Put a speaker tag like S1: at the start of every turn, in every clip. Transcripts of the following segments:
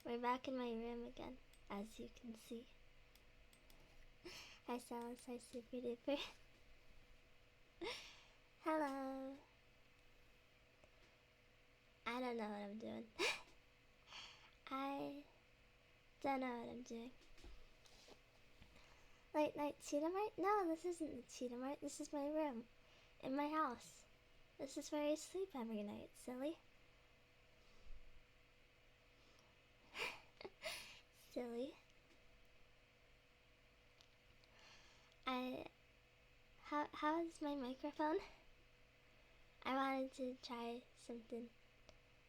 S1: We're back in my room again, as you can see. Hi Silas, hi Super Duper. Hello. I don't know what I'm doing. I don't know what I'm doing. Late night cheetah mart? No, this isn't the cheetah mart. This is my room. In my house. This is where I sleep every night, silly. Silly. How is my microphone? I wanted to try something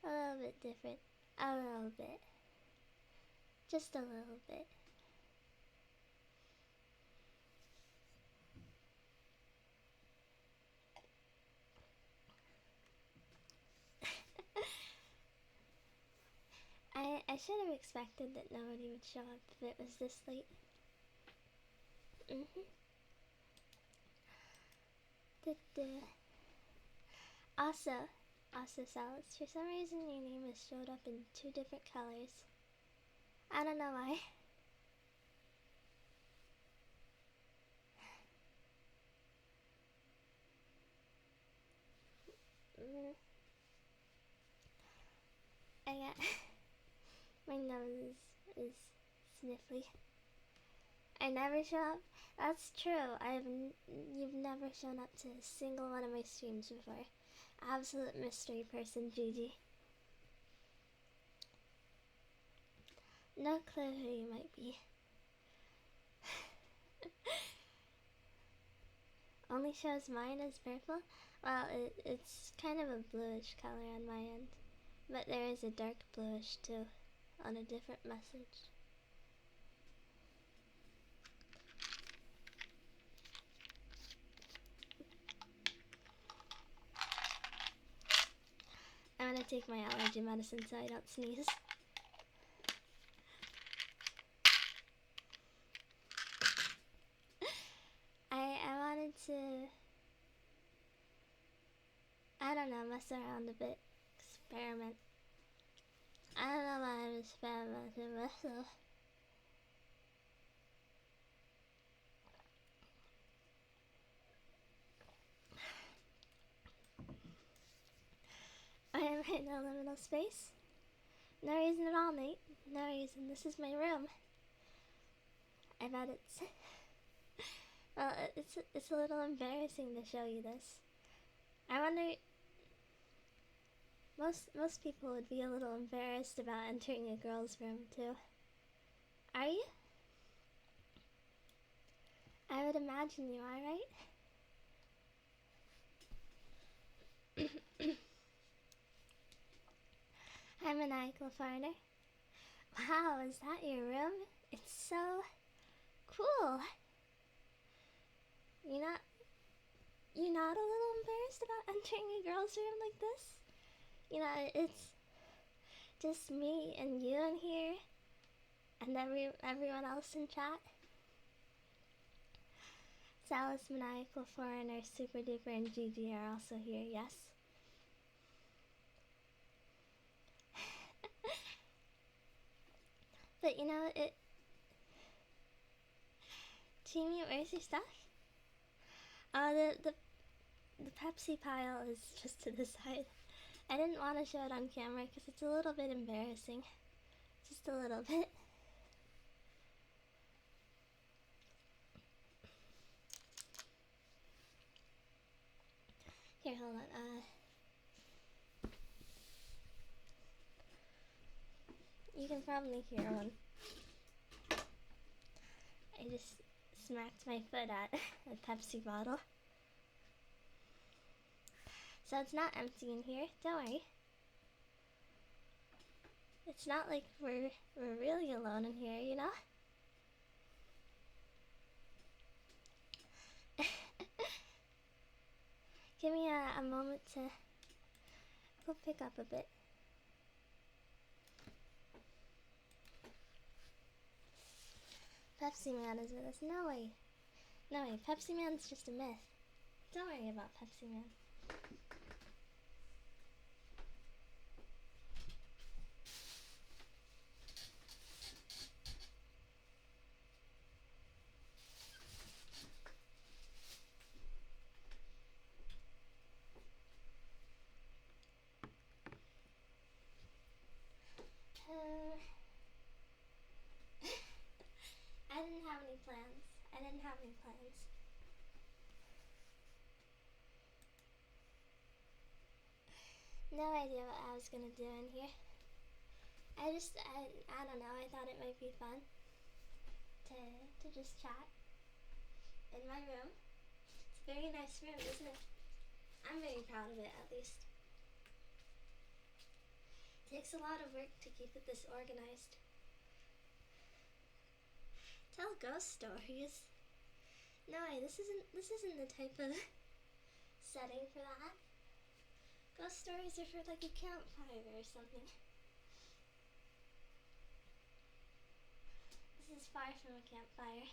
S1: a little bit different. A little bit. Just a little bit. I should have expected that nobody would show up if it was this late. Also, Silas, for some reason your name has showed up in 2 different colors. I don't know why. I got my nose is sniffly. I never show up. That's true. You've never shown up to a single one of my streams before. Absolute mystery person, Gigi. No clue who you might be. Only shows mine as purple? Well, it's kind of a bluish color on my end. But there is a dark bluish too, on a different message. I'm gonna take my allergy medicine so I don't sneeze. I wanted to, I don't know, mess around a bit. Experiment. I don't know why I'm experimenting myself. I am in no liminal space. No reason at all, Nate. No reason. This is my room. I bet it's... well, it's a little embarrassing to show you this. I wonder... Most people would be a little embarrassed about entering a girl's room, too. Are you? I would imagine you are, right? Hi, Maniacal Foreigner. Wow, is that your room? It's so cool. You're not a little embarrassed about entering a girl's room like this? You know, it's just me and you in here, and everyone else in chat. Salis, Maniacal Foreigner, Super Duper, and Gigi are also here, yes? But you know, Chimi, where's your stuff? The Pepsi pile is just to the side. I didn't want to show it on camera because it's a little bit embarrassing. Just a little bit. Here, hold on. You can probably hear one. I just smacked my foot at a Pepsi bottle. So it's not empty in here, don't worry. It's not like we're really alone in here, you know? Give me a moment to go pick up a bit. Pepsi Man is with us. No way. No way. Pepsi Man's just a myth. Don't worry about Pepsi Man. No idea what I was gonna do in here. I don't know, I thought it might be fun to just chat in my room. It's a very nice room, isn't it? I'm very proud of it, at least. It takes a lot of work to keep it this organized. Tell ghost stories? No, this isn't the type of setting for that. Ghost stories are for like a campfire or something. This is far from a campfire.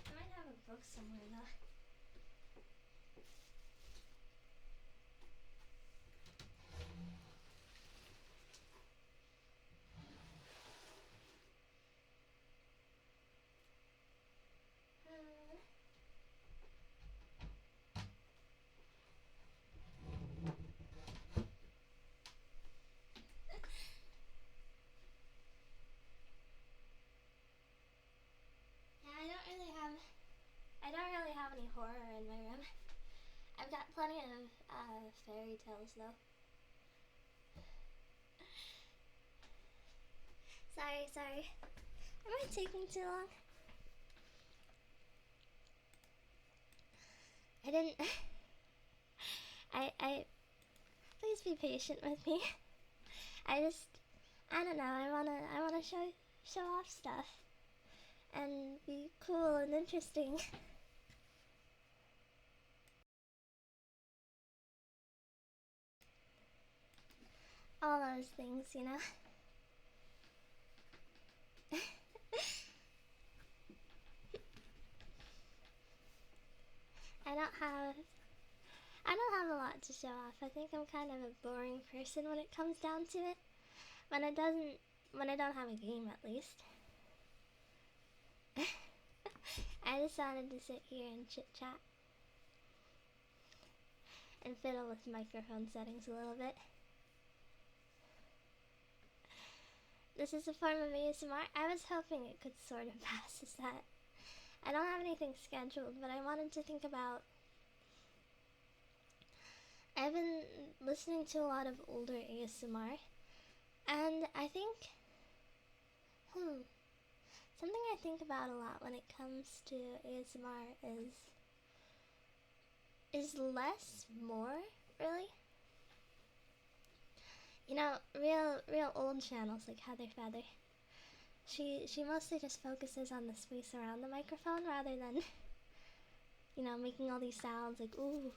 S1: I might have a book somewhere though. I don't really have any horror in my room. I've got plenty of fairy tales though. Sorry. Am I taking too long? I didn't. Please be patient with me. I don't know. I wanna show off stuff and be cool and interesting. All those things, you know. I don't have a lot to show off. I think I'm kind of a boring person when it comes down to it. When I don't have a game, at least. I just wanted to sit here and chit chat and fiddle with microphone settings a little bit. This is a form of ASMR. I was hoping it could sort of pass as that. I don't have anything scheduled, but I wanted to think about. I've been listening to a lot of older ASMR, and I think, something I think about a lot when it comes to ASMR is less more, really. You know, real old channels like Heather Feather. She mostly just focuses on the space around the microphone rather than, you know, making all these sounds like ooh,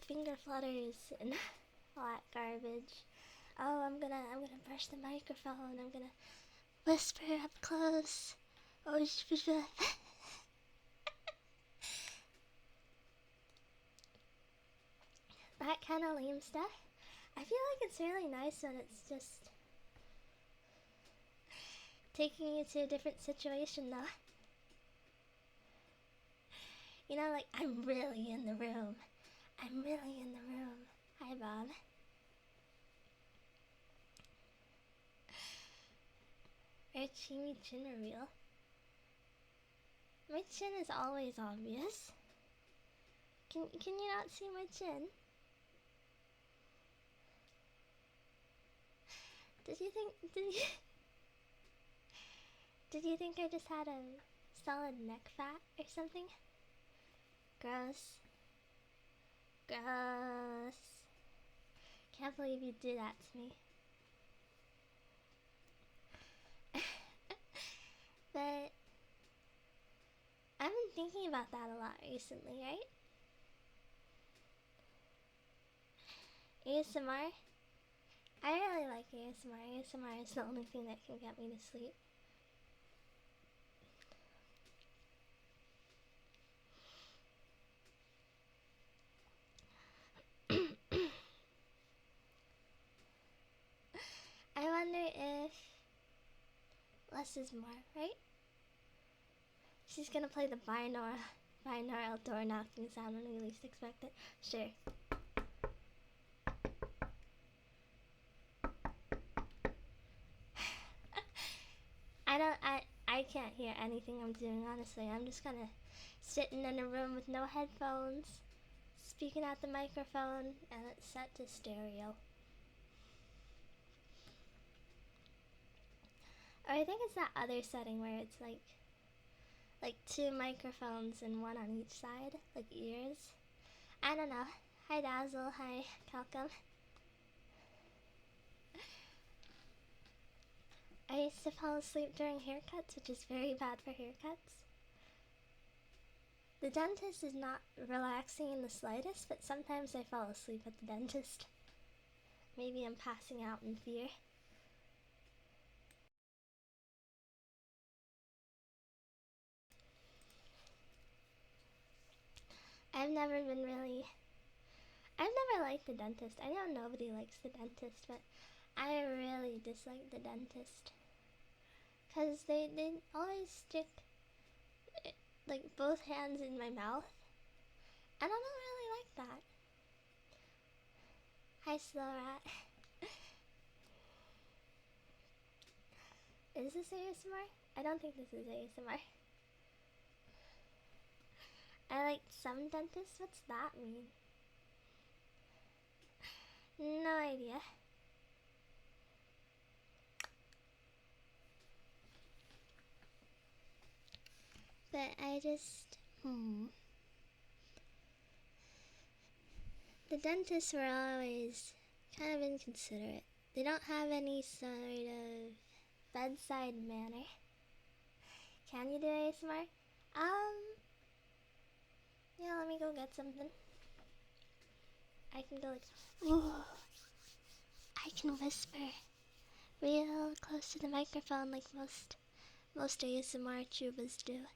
S1: finger flutters and all that garbage. Oh, I'm gonna brush the microphone. I'm gonna whisper up close. Oh, that kind of lame stuff. I feel like it's really nice when it's just taking you to a different situation, though. You know, like, I'm really in the room. Hi, Bob. Are Chimi chin reveal? My chin is always obvious. Can you not see my chin? Did you think I just had a solid neck fat or something? Gross. Can't believe you did that to me. But I've been thinking about that a lot recently, right? ASMR? I really like ASMR. ASMR is the only thing that can get me to sleep. I wonder if less is more, right? She's gonna play the binaural door knocking sound when we least expect it. Sure. I can't hear anything I'm doing, honestly. I'm just kinda sitting in a room with no headphones, speaking at the microphone, and it's set to stereo. Or I think it's that other setting where it's like two microphones and one on each side, like ears. I don't know. Hi Dazzle, hi Calcum. I used to fall asleep during haircuts, which is very bad for haircuts. The dentist is not relaxing in the slightest, but sometimes I fall asleep at the dentist. Maybe I'm passing out in fear. I've never liked the dentist. I know nobody likes the dentist, but I really dislike the dentist. Because they always stick like both hands in my mouth. And I don't really like that. Hi Slow Rat. Is this ASMR? I don't think this is ASMR. I like some dentists? What's that mean? No idea. But I just... The dentists were always kind of inconsiderate. They don't have any sort of bedside manner. Can you do ASMR? Yeah, let me go get something. I can go like... I can whisper real close to the microphone like most ASMR tubers do.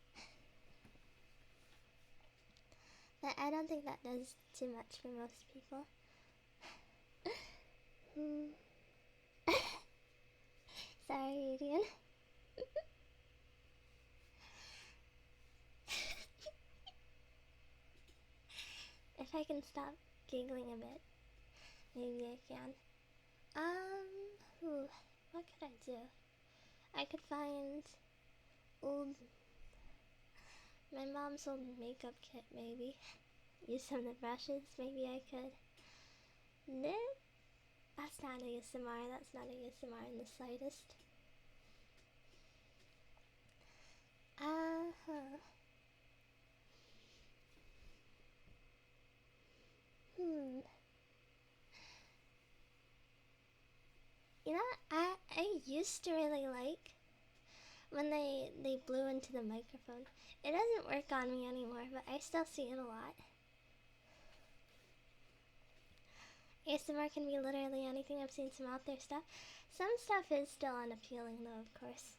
S1: But I don't think that does too much for most people. Sorry, Adrian. If I can stop giggling a bit, maybe I can. What could I do? I could find my mom's old makeup kit, maybe. Use some of the brushes, maybe I could. No, that's not ASMR, that's not ASMR in the slightest. You know, I used to really like when they blew into the microphone. It doesn't work on me anymore, but I still see it a lot. ASMR can be literally anything. I've seen some out there stuff. Some stuff is still unappealing though, of course.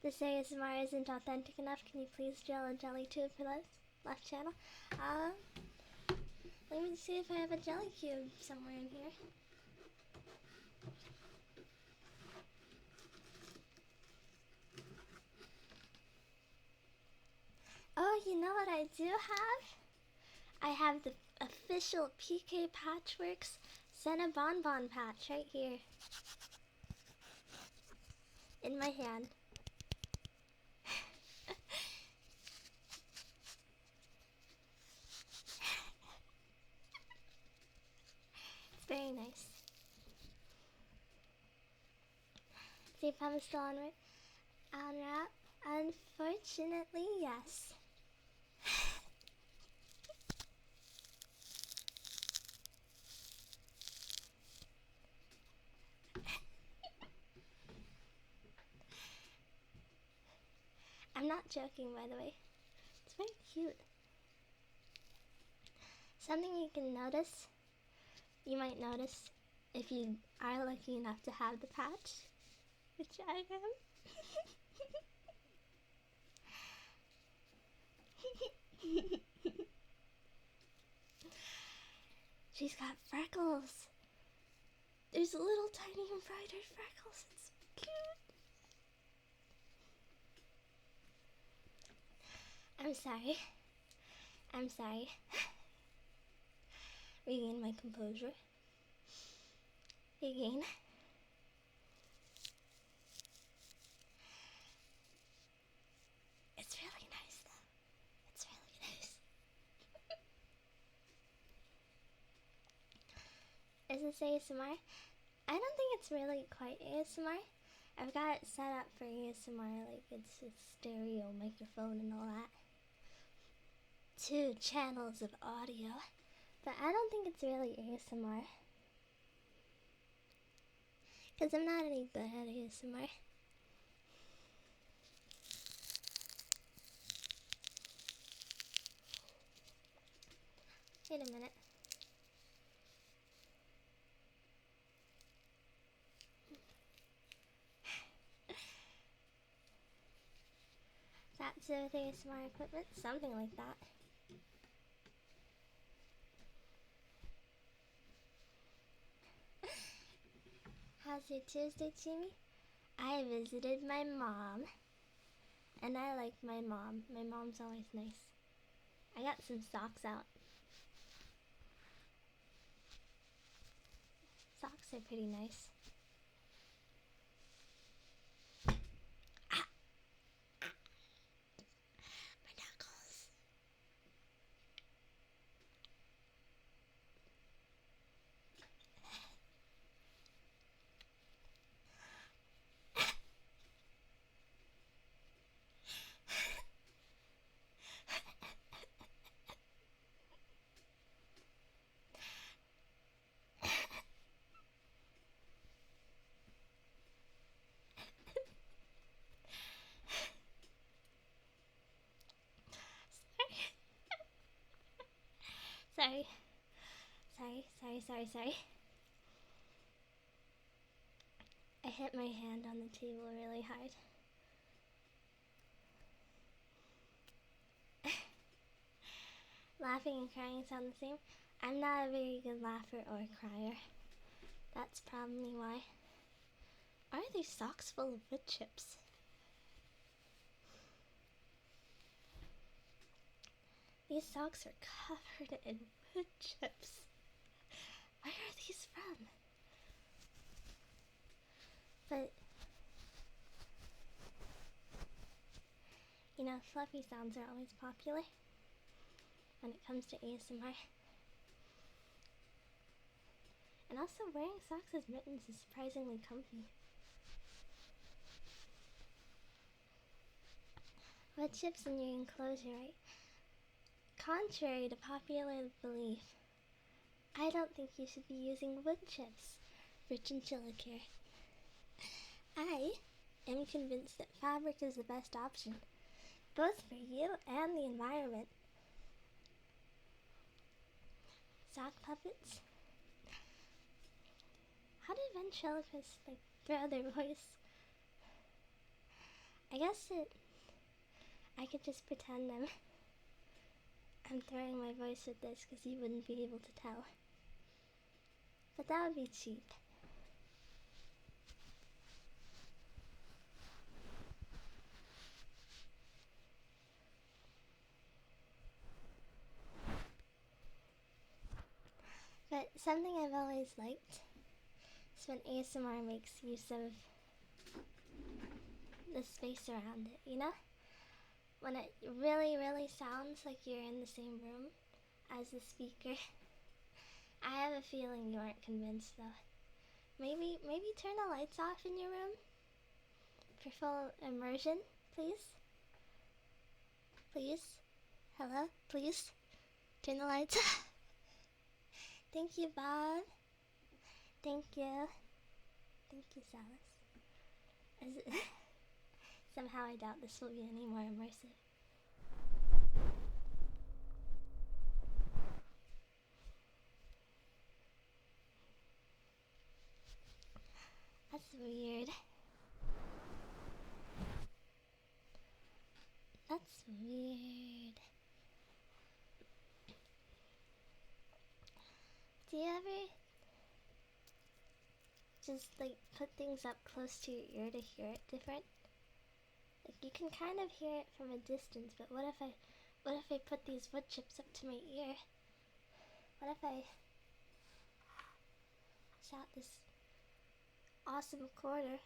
S1: This ASMR isn't authentic enough. Can you please drill a jelly tube for this left channel? Let me see if I have a jelly cube somewhere in here. Oh, you know what I do have? I have the official PK Patchworks Senna Bonbon patch right here in my hand. It's very nice. See if I'm still on wrap. Unfortunately, yes. I'm not joking, by the way. It's very cute. Something you can notice, you might notice if you are lucky enough to have the patch, which I am. She's got freckles. There's little tiny embroidered freckles. It's cute. I'm sorry. I'm sorry. Regain my composure. Regain. It's really nice though. It's really nice. this ASMR? I don't think it's really quite ASMR. I've got it set up for ASMR, like it's a stereo microphone and all that. 2 channels of audio. But I don't think it's really ASMR. Because I'm not any good at ASMR. Wait a minute. That's with ASMR equipment? Something like that. How's your Tuesday, Chimi? I visited my mom. And I like my mom. My mom's always nice. I got some socks out. Socks are pretty nice. My knuckles. Sorry. I hit my hand on the table really hard. Laughing and crying sound the same. I'm not a very good laugher or crier. That's probably why. Why are these socks full of wood chips? These socks are covered in wood chips. Where are these from? But, you know, fluffy sounds are always popular when it comes to ASMR. And also, wearing socks as mittens is surprisingly comfy. Wood chips in your enclosure, right? Contrary to popular belief, I don't think you should be using wood chips for chinchilla care. I am convinced that fabric is the best option, both for you and the environment. Sock puppets? How do ventriloquists, throw their voice? I guess I could just pretend I'm throwing my voice with this because you wouldn't be able to tell. But that would be cheap. But something I've always liked is when ASMR makes use of the space around it, you know? When it really, really sounds like you're in the same room as the speaker. I have a feeling you aren't convinced though. Maybe turn the lights off in your room for full immersion, please? Please? Hello? Please? Turn the lights off. Thank you, Bob. Thank you. Thank you, Salis. Somehow I doubt this will be any more immersive. That's weird. That's weird. Do you ever just put things up close to your ear to hear it different? You can kind of hear it from a distance, but what if I put these wood chips up to my ear? What if I shot this awesome quarter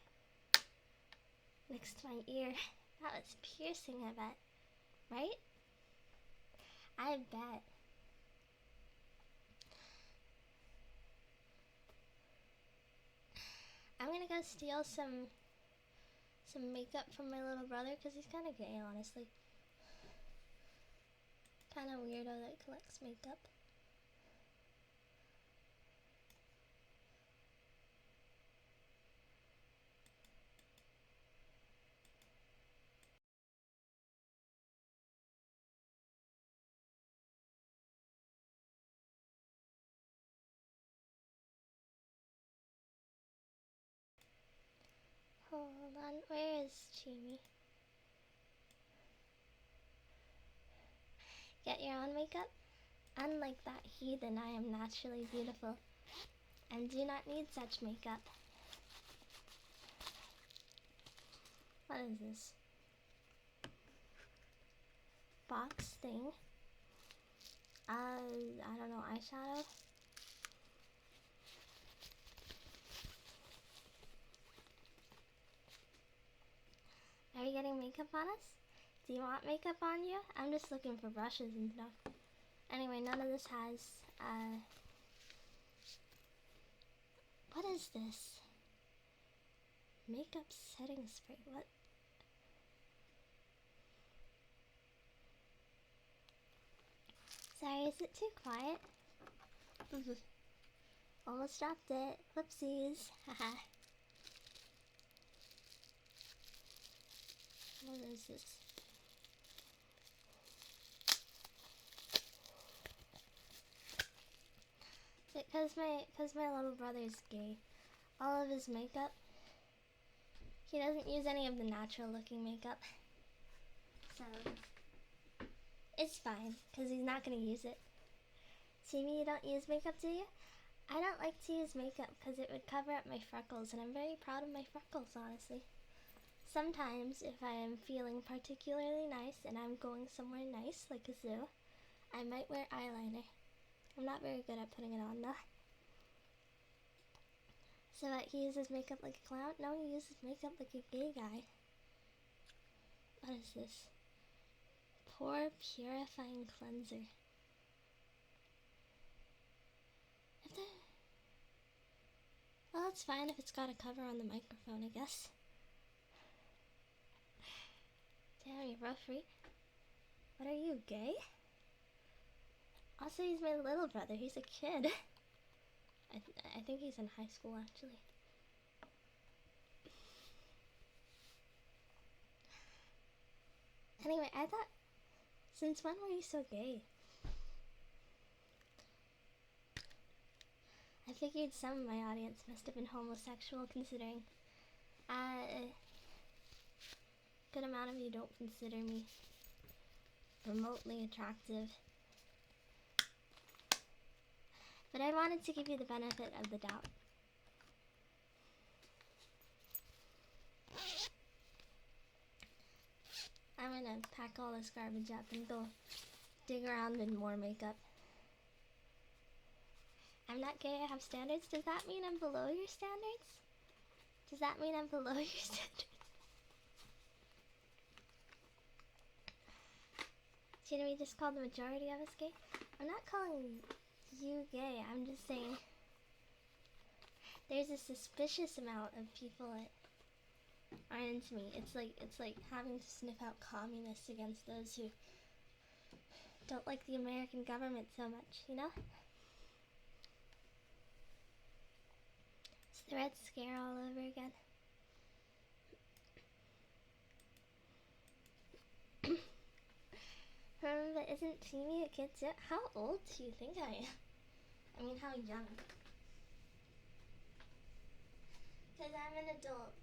S1: next to my ear? That was piercing, I bet. Right? I bet. I'm gonna go steal some makeup from my little brother because he's kind of gay, honestly. Kind of weirdo that collects makeup. Hold on, where is Chimi? Get your own makeup? Unlike that heathen, I am naturally beautiful and do not need such makeup. What is this? Box thing? I don't know, eyeshadow? Are you getting makeup on us? Do you want makeup on you? I'm just looking for brushes and stuff. Anyway, none of this has, what is this? Makeup setting spray, what? Sorry, is it too quiet? Almost dropped it. Whoopsies. Haha. What is this? Because my little brother's gay, all of his makeup, he doesn't use any of the natural looking makeup. So, it's fine, because he's not going to use it. Chimi, you don't use makeup, do you? I don't like to use makeup because it would cover up my freckles, and I'm very proud of my freckles, honestly. Sometimes, if I am feeling particularly nice and I'm going somewhere nice, like a zoo, I might wear eyeliner. I'm not very good at putting it on, though. So that he uses makeup like a clown? No, he uses makeup like a gay guy. What is this? Pore Purifying Cleanser. Well, it's fine if it's got a cover on the microphone, I guess. Damn, you're rough, freak. What are you, gay? Also, he's my little brother. He's a kid. I think he's in high school, actually. Anyway, I thought, since when were you so gay? I figured some of my audience must have been homosexual, considering a good amount of you don't consider me remotely attractive. But I wanted to give you the benefit of the doubt. I'm gonna pack all this garbage up and go dig around in more makeup. I'm not gay, I have standards. Does that mean I'm below your standards? Does that mean I'm below your standards? Shouldn't we just call the majority of us gay? I'm not calling you gay, I'm just saying there's a suspicious amount of people that aren't into me. It's like having to sniff out communists against those who don't like the American government so much, you know? It's the Red Scare all over again. But isn't Chimi a kid too? How old do you think I am? I mean, how young? Because I'm an adult.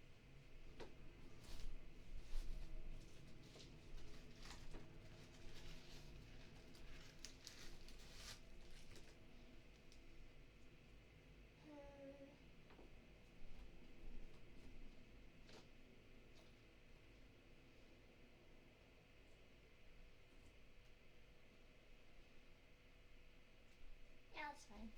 S1: Yeah, that's fine.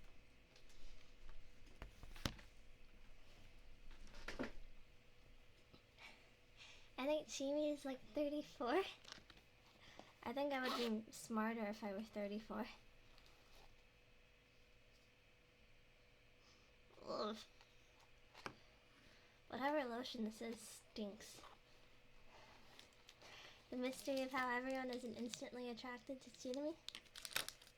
S1: I think Chimi is like 34. I think I would be smarter if I were 34. Ugh. for lotion that says stinks. The mystery of how everyone isn't instantly attracted to Chimi.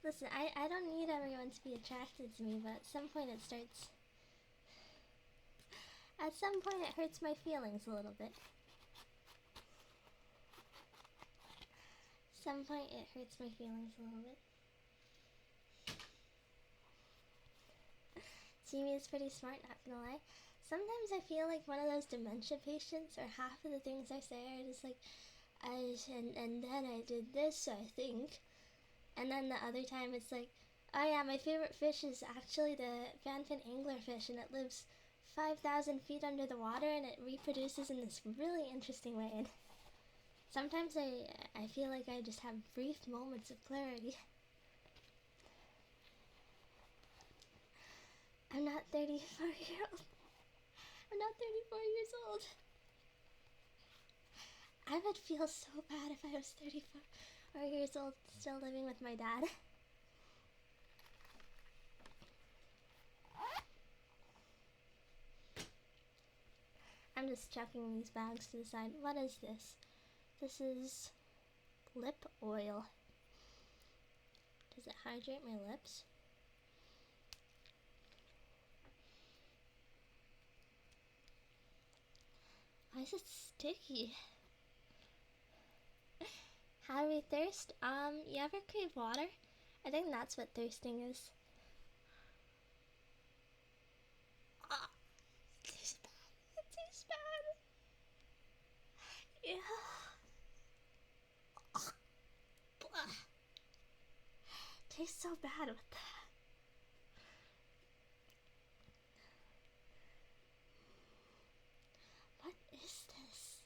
S1: Listen, I don't need everyone to be attracted to me, but at some point it starts... At some point it hurts my feelings a little bit. At some point it hurts my feelings a little bit. Chimi is pretty smart, not gonna lie. Sometimes I feel like one of those dementia patients, or half of the things I say are just like, and then I did this, I think. And then the other time it's like, oh yeah, my favorite fish is actually the fanfin anglerfish, and it lives 5,000 feet under the water, and it reproduces in this really interesting way. And sometimes I feel like I just have brief moments of clarity. I'm not 34-year-old. I'm not 34 years old. I would feel so bad if I was 34 years old, still living with my dad. I'm just chucking these bags to the side. What is this? This is lip oil. Does it hydrate my lips? Why is it sticky? How do we thirst? You ever crave water? I think that's what thirsting is. It tastes bad. It tastes bad. Yeah. Tastes so bad with that. What is this?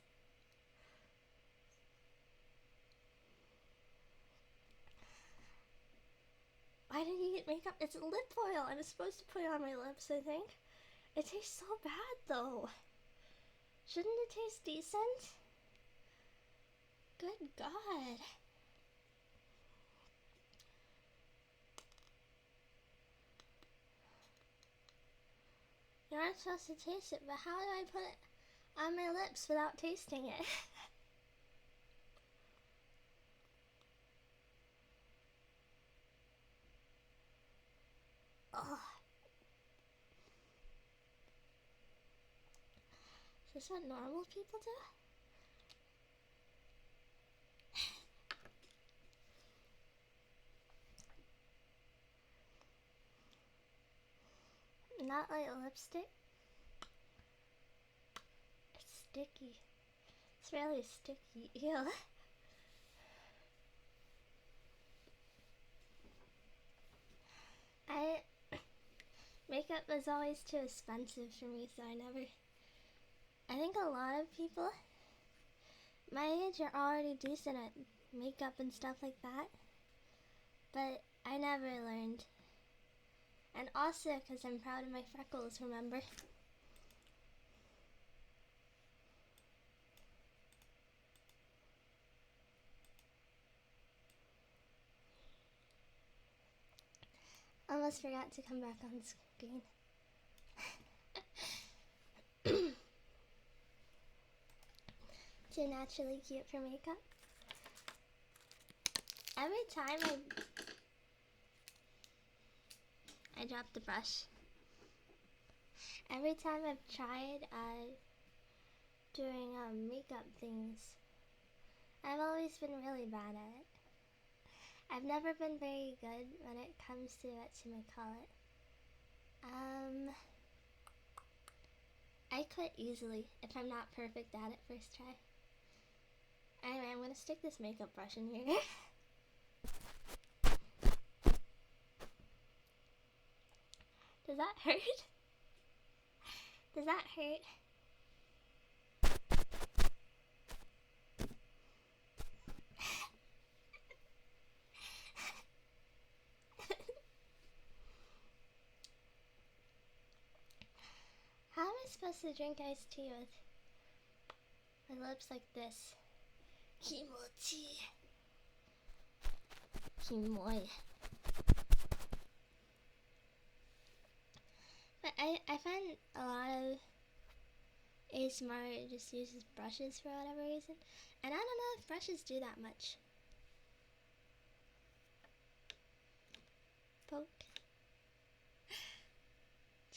S1: Why did you get makeup? It's lip oil. I'm supposed to put it on my lips, I think. It tastes so bad, though. Shouldn't it taste decent? Good God. You're not supposed to taste it, but how do I put it on my lips without tasting it? Oh. Is this what normal people do? Not like lipstick. It's sticky. It's really sticky. Ew. Makeup was always too expensive for me, so I think a lot of people my age are already decent at makeup and stuff like that, but I never learned. And also because I'm proud of my freckles, remember? Almost forgot to come back on screen. Too naturally cute for makeup. Every time I dropped the brush. Every time I've tried doing makeup things, I've always been really bad at it. I've never been very good when it comes to whatchamacallit. I quit easily if I'm not perfect at it first try. Anyway, I'm gonna stick this makeup brush in here. Does that hurt? Does that hurt? How am I supposed to drink iced tea with my lips like this? Kimochi. Kimoi. But I find a lot of ASMR just uses brushes for whatever reason. And I don't know if brushes do that much. Poke.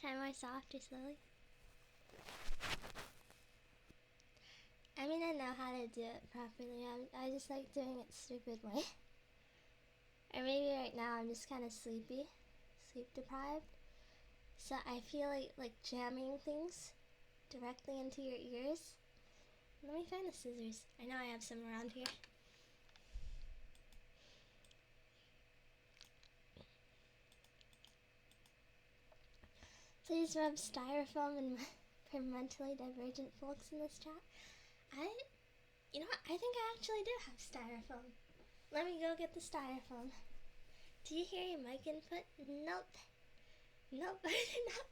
S1: Try more soft or slowly. I mean, I know how to do it properly. I just like doing it stupid way. Or maybe right now I'm just kind of sleepy, sleep deprived. So I feel like jamming things directly into your ears. Let me find the scissors. I know I have some around here. Please rub styrofoam and for mentally divergent folks in this chat. You know what? I think I actually do have styrofoam. Let me go get the styrofoam. Do you hear your mic input? Nope. Nope, I did not.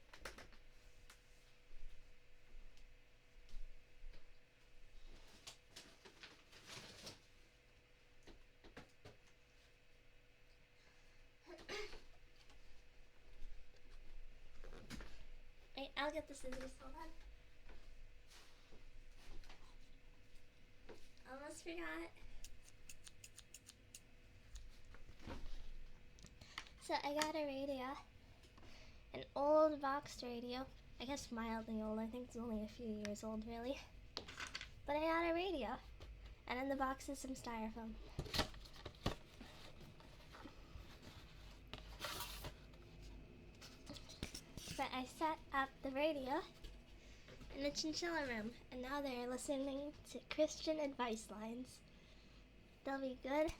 S1: Wait, I'll get the scissors. Hold on. Almost forgot. So I got a radio. An old boxed radio. I guess mildly old. I think it's only a few years old, really. But I got a radio. And in the box is some styrofoam. But I set up the radio in the chinchilla room, and now they're listening to Christian advice lines. They'll be good.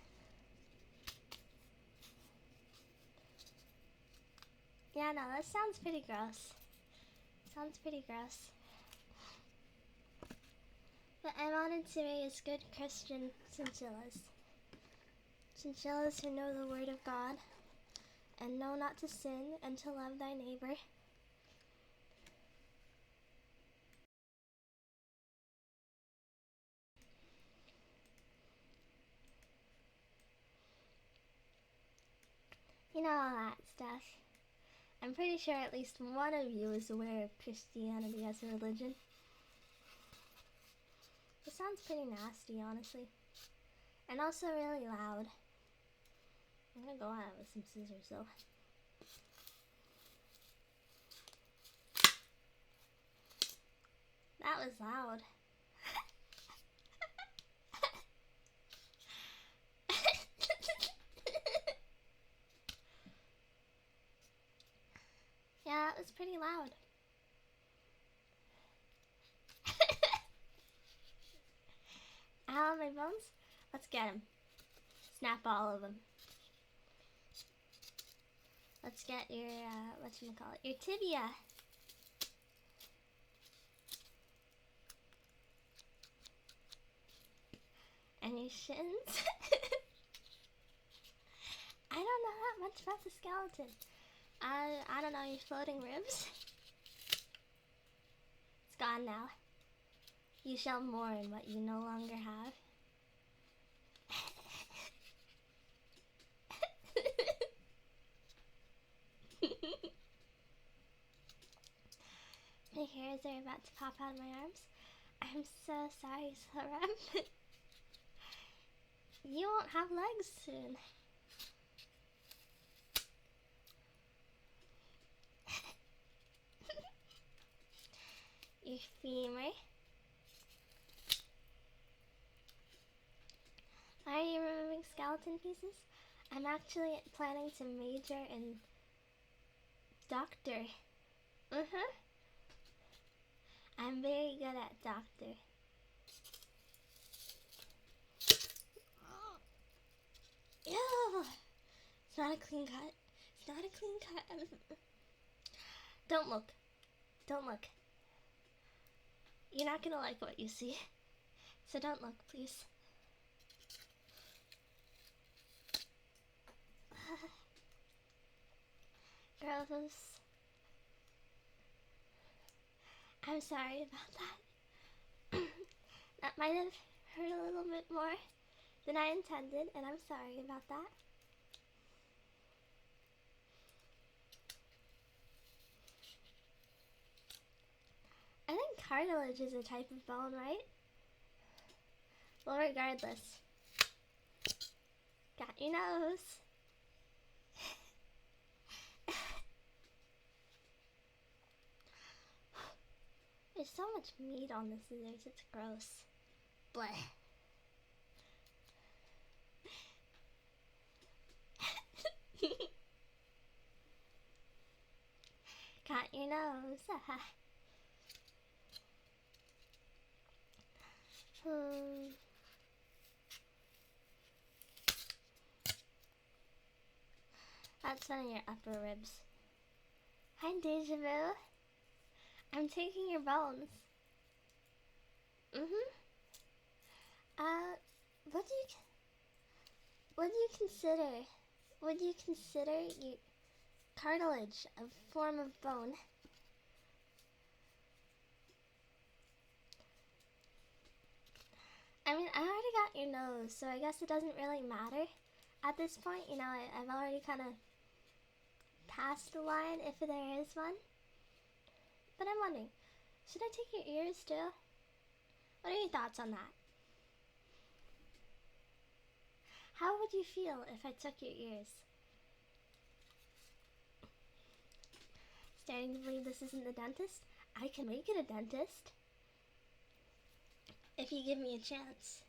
S1: Yeah, no, that sounds pretty gross. Sounds pretty gross. But I wanted to raise good Christian chinchillas. Chinchillas who know the word of God and know not to sin and to love thy neighbor. You know, all that stuff. I'm pretty sure at least one of you is aware of Christianity as a religion. It sounds pretty nasty, honestly. And also really loud. I'm gonna go at it with some scissors, though. That was loud. Yeah, that was pretty loud. Ow, my bones? Let's get him. Snap all of them. Let's get your, whatchamacallit, your tibia. And your shins. I don't know that much about the skeleton. I don't know, your floating ribs. It's gone now. You shall mourn what you no longer have. My hairs are about to pop out of my arms. I'm so sorry, Saram. You won't have legs soon. Your femur. Why are you removing skeleton pieces? I'm actually planning to major in doctor. I'm very good at doctor. Ew! It's not a clean cut. It's not a clean cut. Don't look. Don't look. You're not gonna like what you see. So don't look, please. Gross. I'm sorry about that. That might have hurt a little bit more than I intended, and I'm sorry about that. I think cartilage is a type of bone, right? Well, regardless. Got your nose. There's so much meat on the scissors, it's gross. Bleh. Got your nose. That's one of your upper ribs. Hi, Deja Vu. I'm taking your bones. What do you consider? Would you consider your cartilage a form of bone? I mean, I already got your nose, so I guess it doesn't really matter at this point. You know, I've already kind of passed the line if there is one. But I'm wondering, should I take your ears too? What are your thoughts on that? How would you feel if I took your ears? Starting to believe this isn't the dentist? I can make it a dentist. If you give me a chance.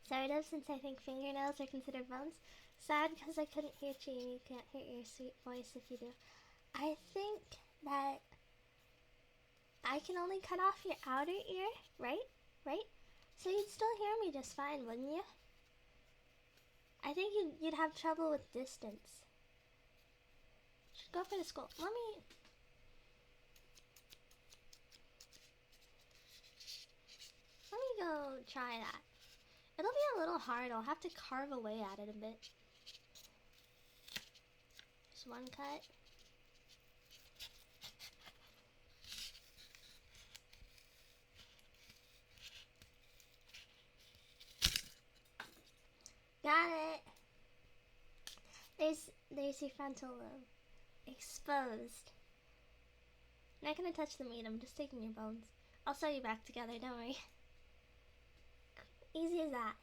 S1: Sort of, since I think fingernails are considered bones. Sad because I couldn't hear Chimi. You can't hear your sweet voice if you do. I think that I can only cut off your outer ear, right? Right? So you'd still hear me just fine, wouldn't you? I think you'd have trouble with distance. Should go for the school. Let me go try that. It'll be a little hard. I'll have to carve away at it a bit. Just one cut. Got it. There's your frontal lobe. Exposed. I'm not gonna touch the meat, I'm just taking your bones. I'll sew you back together, don't worry. Easy as that.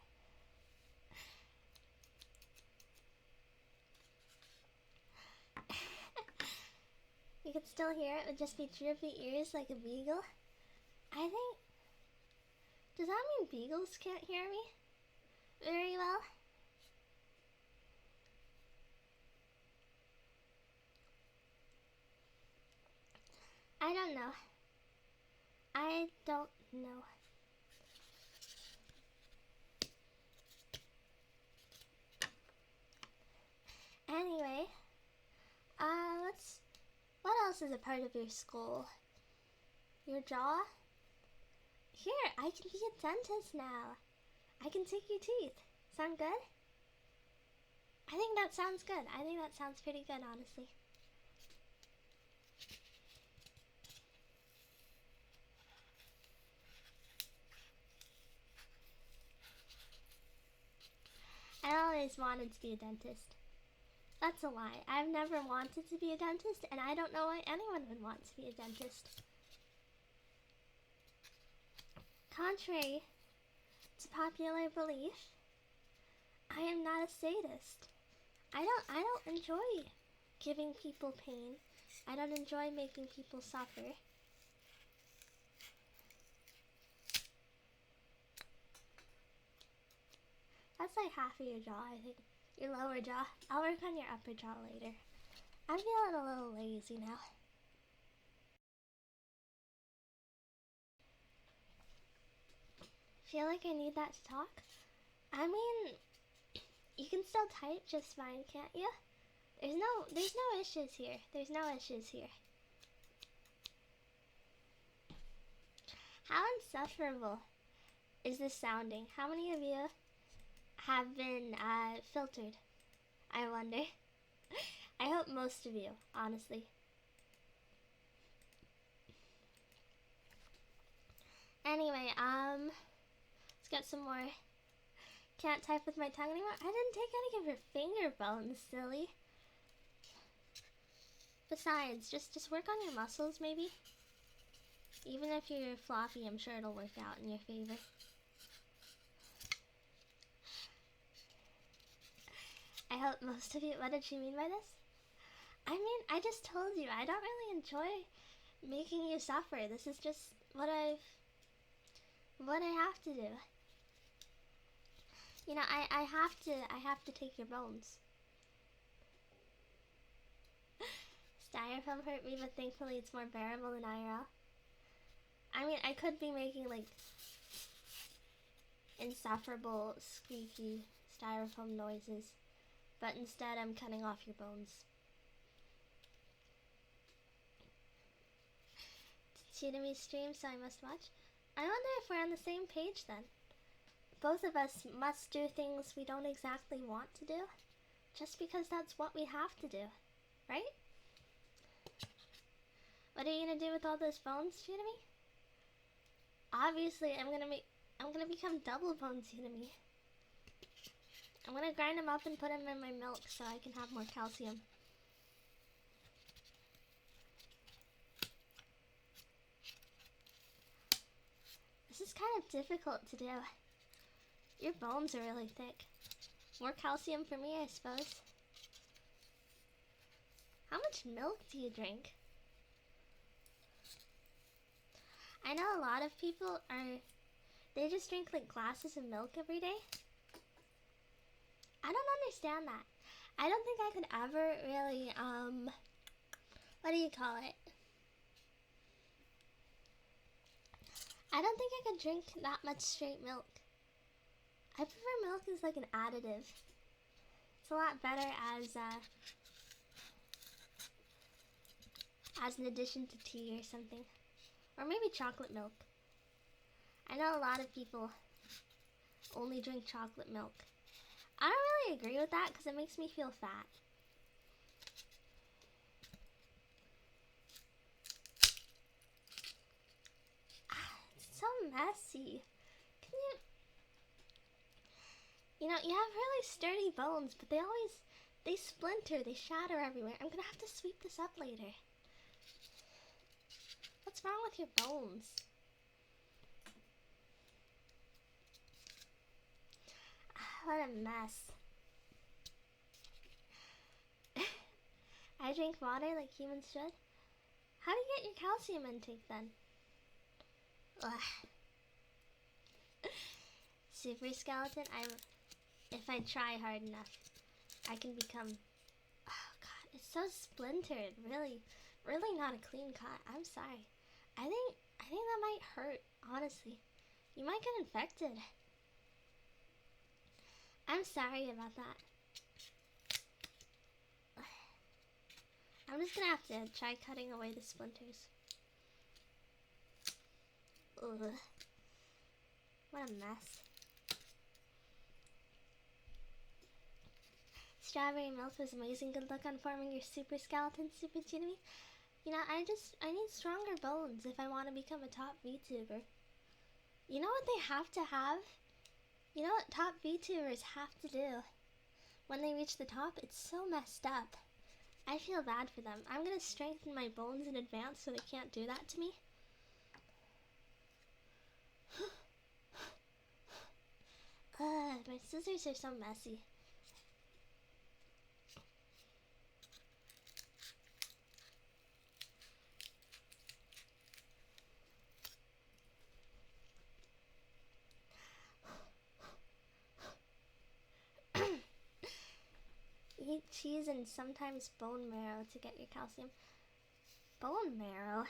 S1: You can still hear it with just be droopy ears like a beagle. I think... Does that mean beagles can't hear me very well? I don't know. I don't know. Anyway, what else is a part of your skull? Your jaw? Here, I can be a dentist now. I can take your teeth. Sound good? I think that sounds good. I think that sounds pretty good, honestly. I always wanted to be a dentist. That's a lie. I've never wanted to be a dentist, and I don't know why anyone would want to be a dentist. Contrary to popular belief, I am not a sadist. I don't enjoy giving people pain. I don't enjoy making people suffer. That's like half of your jaw, I think. Your lower jaw. I'll work on your upper jaw later. I'm feeling a little lazy now. Feel like I need that to talk? I mean, you can still type just fine, can't you? There's no issues here. There's no issues here. How insufferable is this sounding? How many of you have been filtered? I wonder. I hope most of you, honestly. Anyway, let's get some more Can't type with my tongue anymore? I didn't take any of your finger bones, silly. Besides, just work on your muscles, maybe. Even if you're floppy, I'm sure it'll work out in your favor. I hope most of you... What did she mean by this? I mean, I just told you, I don't really enjoy making you suffer. This is just what I have to do. You know, I have to take your bones. Styrofoam hurt me, but thankfully it's more bearable than IRL. I mean, I could be making, like, insufferable, squeaky styrofoam noises, but instead I'm cutting off your bones. Chimi streams, so I must watch. I wonder if we're on the same page then. Both of us must do things we don't exactly want to do, just because that's what we have to do, right? What are you gonna do with all those bones, Chimi? Obviously, I'm gonna become double bone Chimi. I'm gonna grind them up and put them in my milk so I can have more calcium. This is kind of difficult to do. Your bones are really thick. More calcium for me, I suppose. How much milk do you drink? I know a lot of people they just drink like glasses of milk every day. I don't understand that. I don't think I could ever really, what do you call it? I don't think I could drink that much straight milk. I prefer milk as like an additive. It's a lot better as an addition to tea or something. Or maybe chocolate milk. I know a lot of people only drink chocolate milk. I don't really agree with that because it makes me feel fat. It's so messy. Can you... You know, you have really sturdy bones, but they splinter, they shatter everywhere. I'm gonna have to sweep this up later. What's wrong with your bones? What a mess. I drink water like humans should. How do you get your calcium intake then? Ugh. Super skeleton, if I try hard enough, I can become... Oh god, it's so splintered. Really not a clean cut. I'm sorry. I think that might hurt, honestly. You might get infected. I'm sorry about that. I'm just gonna have to try cutting away the splinters. Ugh. What a mess. Strawberry milk was amazing. Good luck on forming your super skeleton, Super Chimi. You know, I need stronger bones if I want to become a top VTuber. You know what they have to have? You know what top VTubers have to do when they reach the top? It's so messed up. I feel bad for them. I'm gonna strengthen my bones in advance so they can't do that to me. My scissors are so messy. Eat cheese and sometimes bone marrow to get your calcium. Bone marrow?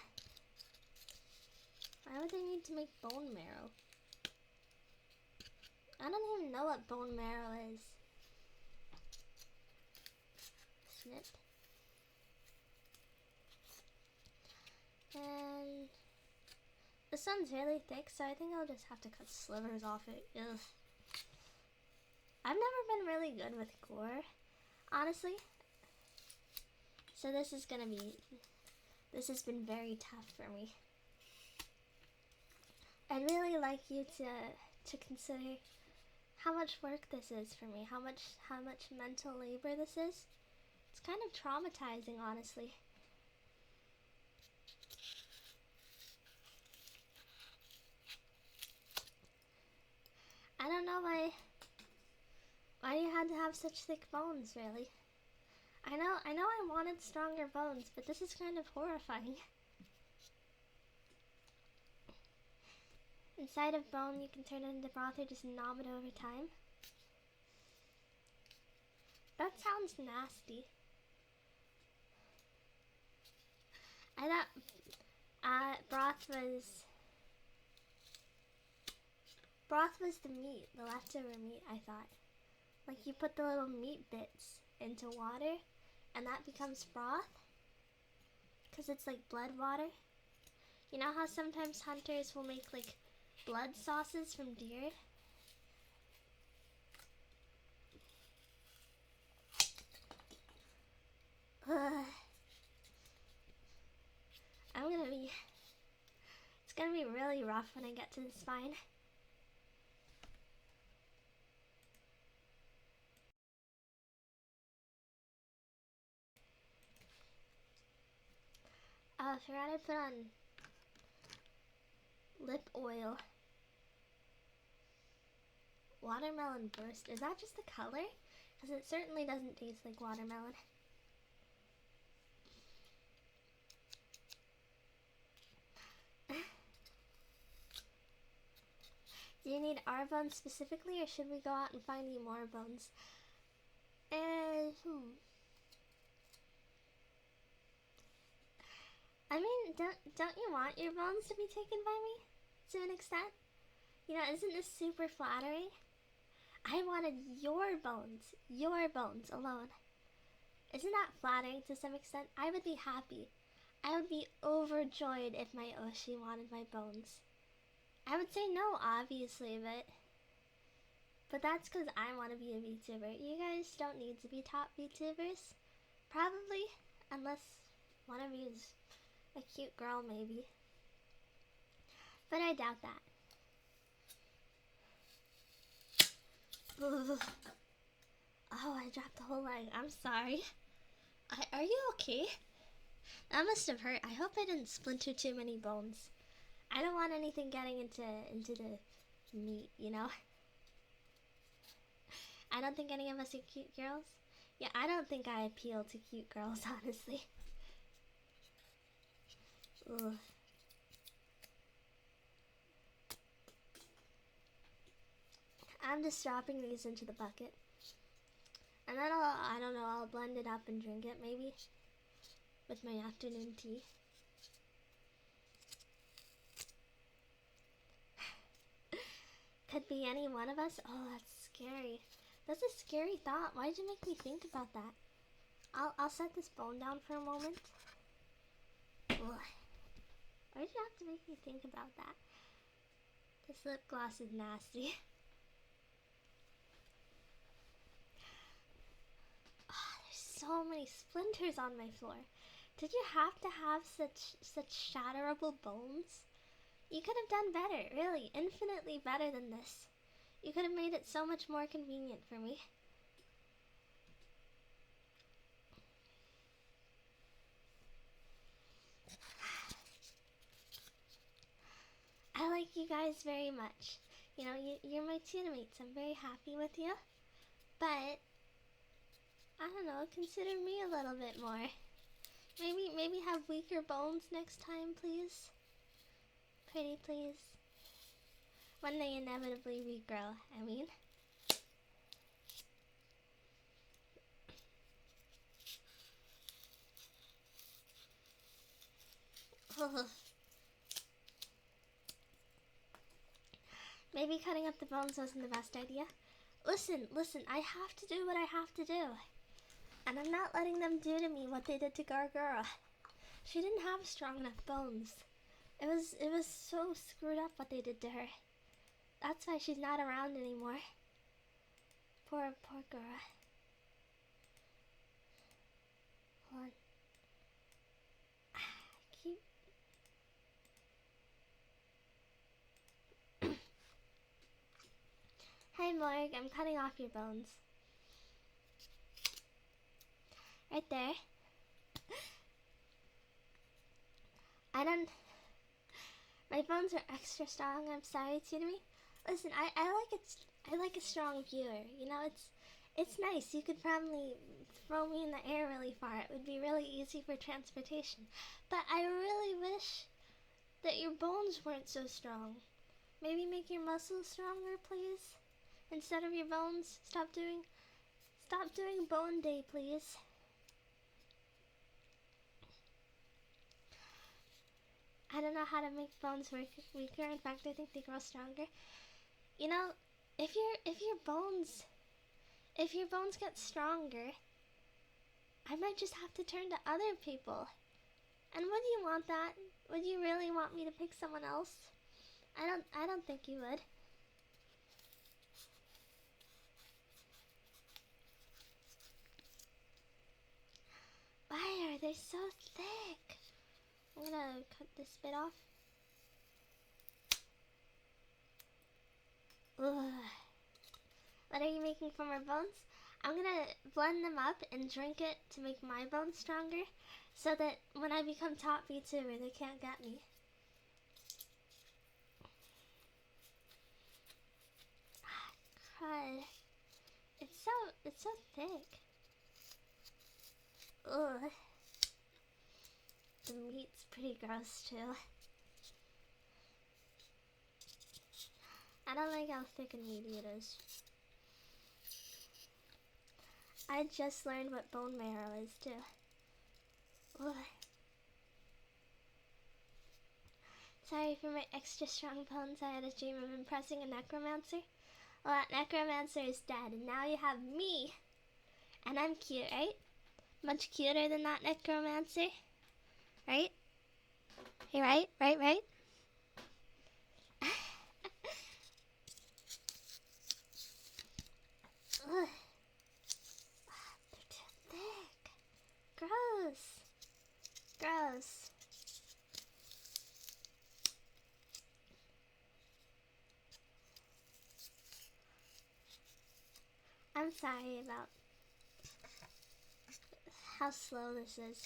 S1: Why would they need to make bone marrow? I don't even know what bone marrow is. Snip. And this one's really thick, so I think I'll just have to cut slivers off it. Ugh. I've never been really good with gore, honestly. So this has been very tough for me. I'd really like you to consider how much work this is for me, how much mental labor this is. It's kind of traumatizing, honestly. I don't know why you had to have such thick bones, really. I know I wanted stronger bones, but this is kind of horrifying. Inside of bone, you can turn it into broth or just nom it over time. That sounds nasty. I thought broth was the meat, the leftover meat, I thought. Like you put the little meat bits into water and that becomes broth? Because it's like blood water. You know how sometimes hunters will make like blood sauces from deer? It's gonna be really rough when I get to the spine. I forgot I put on lip oil. Watermelon burst. Is that just the color? Because it certainly doesn't taste like watermelon. Do you need our bones specifically, or should we go out and find you more bones? I mean, don't you want your bones to be taken by me? To an extent? You know, isn't this super flattering? I wanted your bones alone. Isn't that flattering to some extent? I would be happy. I would be overjoyed if my Oshi wanted my bones. I would say no, obviously, but that's because I want to be a VTuber. You guys don't need to be top VTubers. Probably, unless one of you is a cute girl, maybe. But I doubt that. Ugh. Oh, I dropped the whole leg. I'm sorry. Are you okay? That must have hurt. I hope I didn't splinter too many bones. I don't want anything getting into the meat, you know? I don't think any of us are cute girls. Yeah, I don't think I appeal to cute girls, honestly. Ugh. I'm just dropping these into the bucket. And then I don't know, I'll blend it up and drink it, maybe. With my afternoon tea. Could be any one of us. Oh, that's scary. That's a scary thought. Why did you make me think about that? I'll set this bone down for a moment. Ugh. Why did you have to make me think about that? This lip gloss is nasty. Oh, there's so many splinters on my floor. Did you have to have such shatterable bones? You could have done better, really, infinitely better than this. You could have made it so much more convenient for me. I like you guys very much. You know, you're my teammates. I'm very happy with you. But, I don't know, consider me a little bit more. Maybe have weaker bones next time, please. Pretty please. When they inevitably regrow, I mean. Maybe cutting up the bones wasn't the best idea. Listen, I have to do what I have to do. And I'm not letting them do to me what they did to Gargura. She didn't have strong enough bones. It was so screwed up what they did to her. That's why she's not around anymore. Poor Gura. Hold on. Hi Morg, I'm cutting off your bones. Right there. My bones are extra strong, I'm sorry, Chimi. Listen, I like a strong viewer. You know, it's nice. You could probably throw me in the air really far. It would be really easy for transportation. But I really wish that your bones weren't so strong. Maybe make your muscles stronger, please. Instead of your bones, stop doing bone day, please. I don't know how to make bones work weaker. In fact, I think they grow stronger. You know, if your bones get stronger, I might just have to turn to other people. And would you want that? Would you really want me to pick someone else? I don't think you would. Why are they so thick? I'm gonna cut this bit off. Ugh. What are you making from our bones? I'm gonna blend them up and drink it to make my bones stronger, so that when I become top VTuber, they can't get me. God, it's so thick. Ugh. The meat's pretty gross too. I don't like how thick and meaty it is. I just learned what bone marrow is too. Ugh. Sorry for my extra strong bones. I had a dream of impressing a necromancer. Well, that necromancer is dead, and now you have me. And I'm cute, right? Much cuter than that necromancer. Right? Hey, right? Right? Ugh. They're too thick. Gross. Gross. I'm sorry about how slow this is.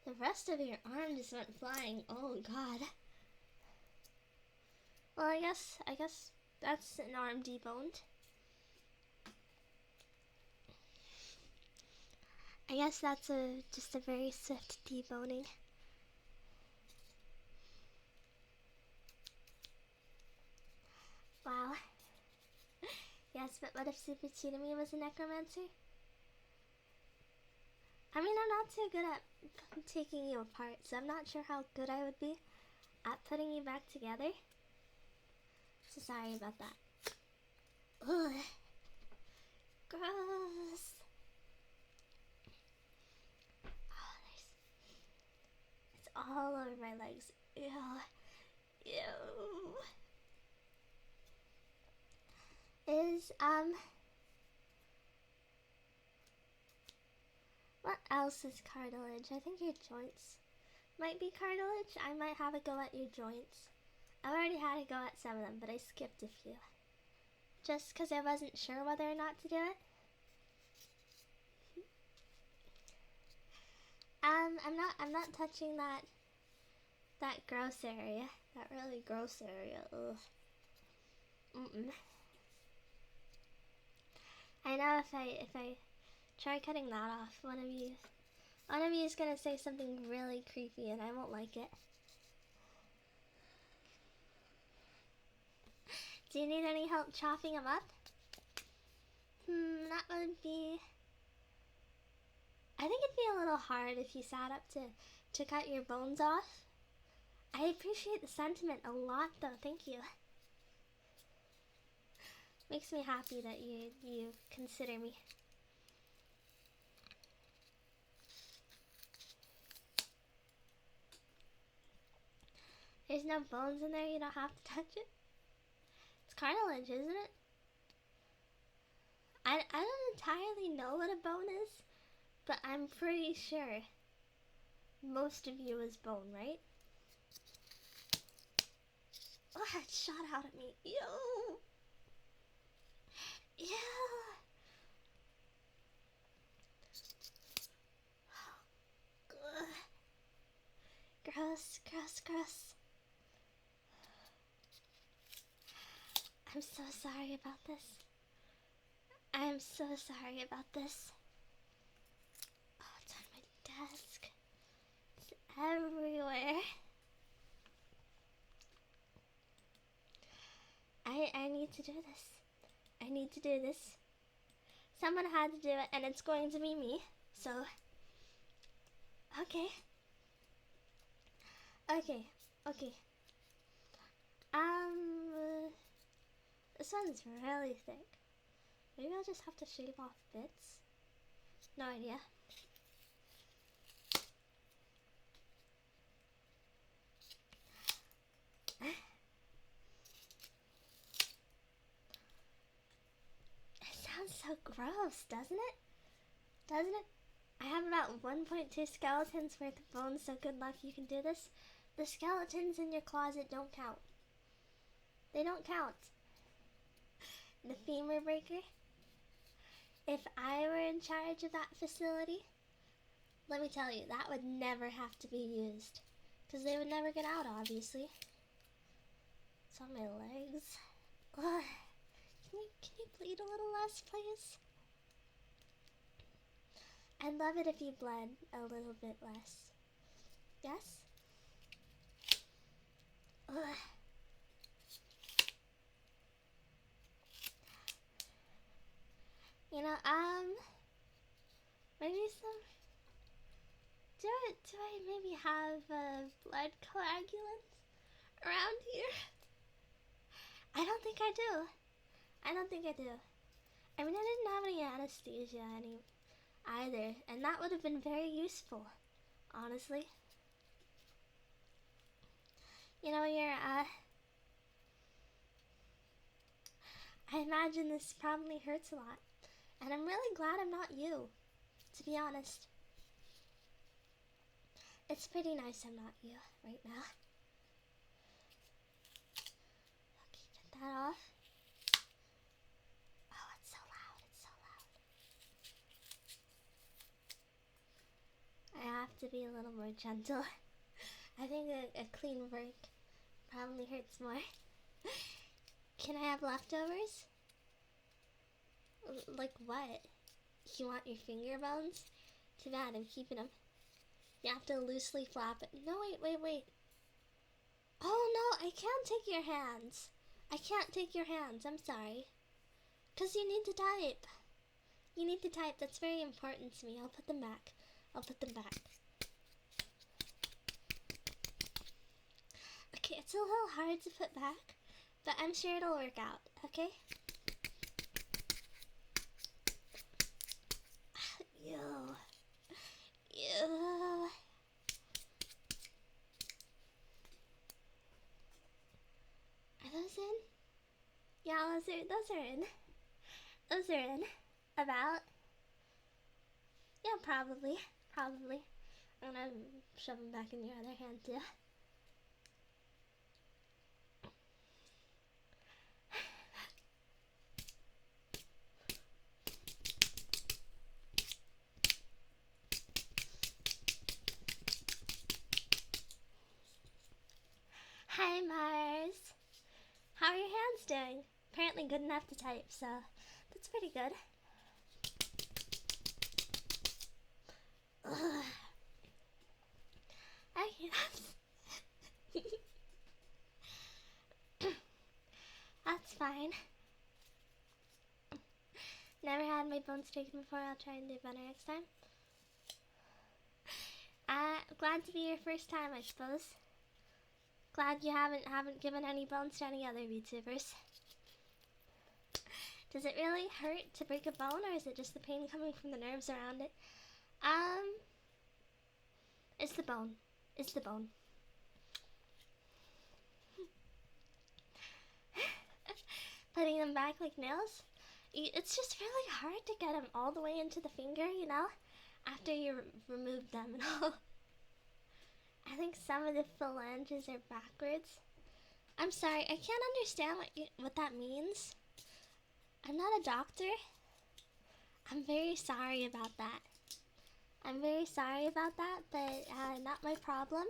S1: The rest of your arm just went flying. Oh god. Well, I guess that's an arm deboned. I guess that's just a very swift deboning. Wow. Yes, but what if Super Chimi was a necromancer? I mean, I'm not too good at taking you apart, so I'm not sure how good I would be at putting you back together. So sorry about that. Ugh. Gross. Oh, it's all over my legs. Ew. Ew. What else is cartilage? I think your joints might be cartilage. I might have a go at your joints. I already had a go at some of them, but I skipped a few. Just because I wasn't sure whether or not to do it. I'm not touching that gross area. That really gross area. Ugh. I know if I try cutting that off, one of you is gonna say something really creepy and I won't like it. Do you need any help chopping them up? That would be... I think it'd be a little hard if you sat up to cut your bones off. I appreciate the sentiment a lot though, thank you. Makes me happy that you consider me. There's no bones in there, you don't have to touch it. It's cartilage, isn't it? I don't entirely know what a bone is, but I'm pretty sure most of you is bone, right? Oh, it shot out at me. Ew. Ew. Ugh. Gross, gross, gross. I'm so sorry about this. I am so sorry about this. Oh, it's on my desk. It's everywhere. I need to do this. I need to do this. Someone had to do it, and it's going to be me. So, okay. Okay, okay. This one's really thick. Maybe I'll just have to shave off bits. No idea. It sounds so gross, doesn't it? Doesn't it? I have about 1.2 skeletons worth of bones, so good luck you can do this. The skeletons in your closet don't count. They don't count. The femur breaker? If I were in charge of that facility, let me tell you, that would never have to be used. Because they would never get out, obviously. It's on my legs. Ugh. Can you bleed a little less, please? I'd love it if you bled a little bit less. Yes? Ugh. You know, maybe some... Do I maybe have a blood coagulant around here? I don't think I do. I don't think I do. I mean, I didn't have any anesthesia either, and that would have been very useful, honestly. You know, I imagine this probably hurts a lot, and I'm really glad I'm not you, to be honest. It's pretty nice I'm not you right now. Okay, get that off. Oh, it's so loud, it's so loud. I have to be a little more gentle. I think a clean work probably hurts more. Can I have leftovers? Like what? You want your finger bones? Too bad, I'm keeping them. You have to loosely flap it. No, wait. Oh no, I can't take your hands. I can't take your hands, I'm sorry. 'Cause you need to type. You need to type, that's very important to me. I'll put them back. Okay, it's a little hard to put back, but I'm sure it'll work out, okay? Ew. Are those in? Yeah, those are in. Those are in. About. Yeah, probably. I'm gonna shove them back in your other hand too. Hi Mars. How are your hands doing? Apparently good enough to type, so that's pretty good. Ugh. Okay, that's fine. Never had my bones taken before. I'll try and do better next time. Glad to be your first time, I suppose. Glad you haven't given any bones to any other VTubers. Does it really hurt to break a bone, or is it just the pain coming from the nerves around it? It's the bone. Putting them back like nails? It's just really hard to get them all the way into the finger, you know? After you remove them and all. I think some of the phalanges are backwards. I'm sorry, I can't understand what that means. I'm not a doctor. I'm very sorry about that. I'm very sorry about that, but not my problem.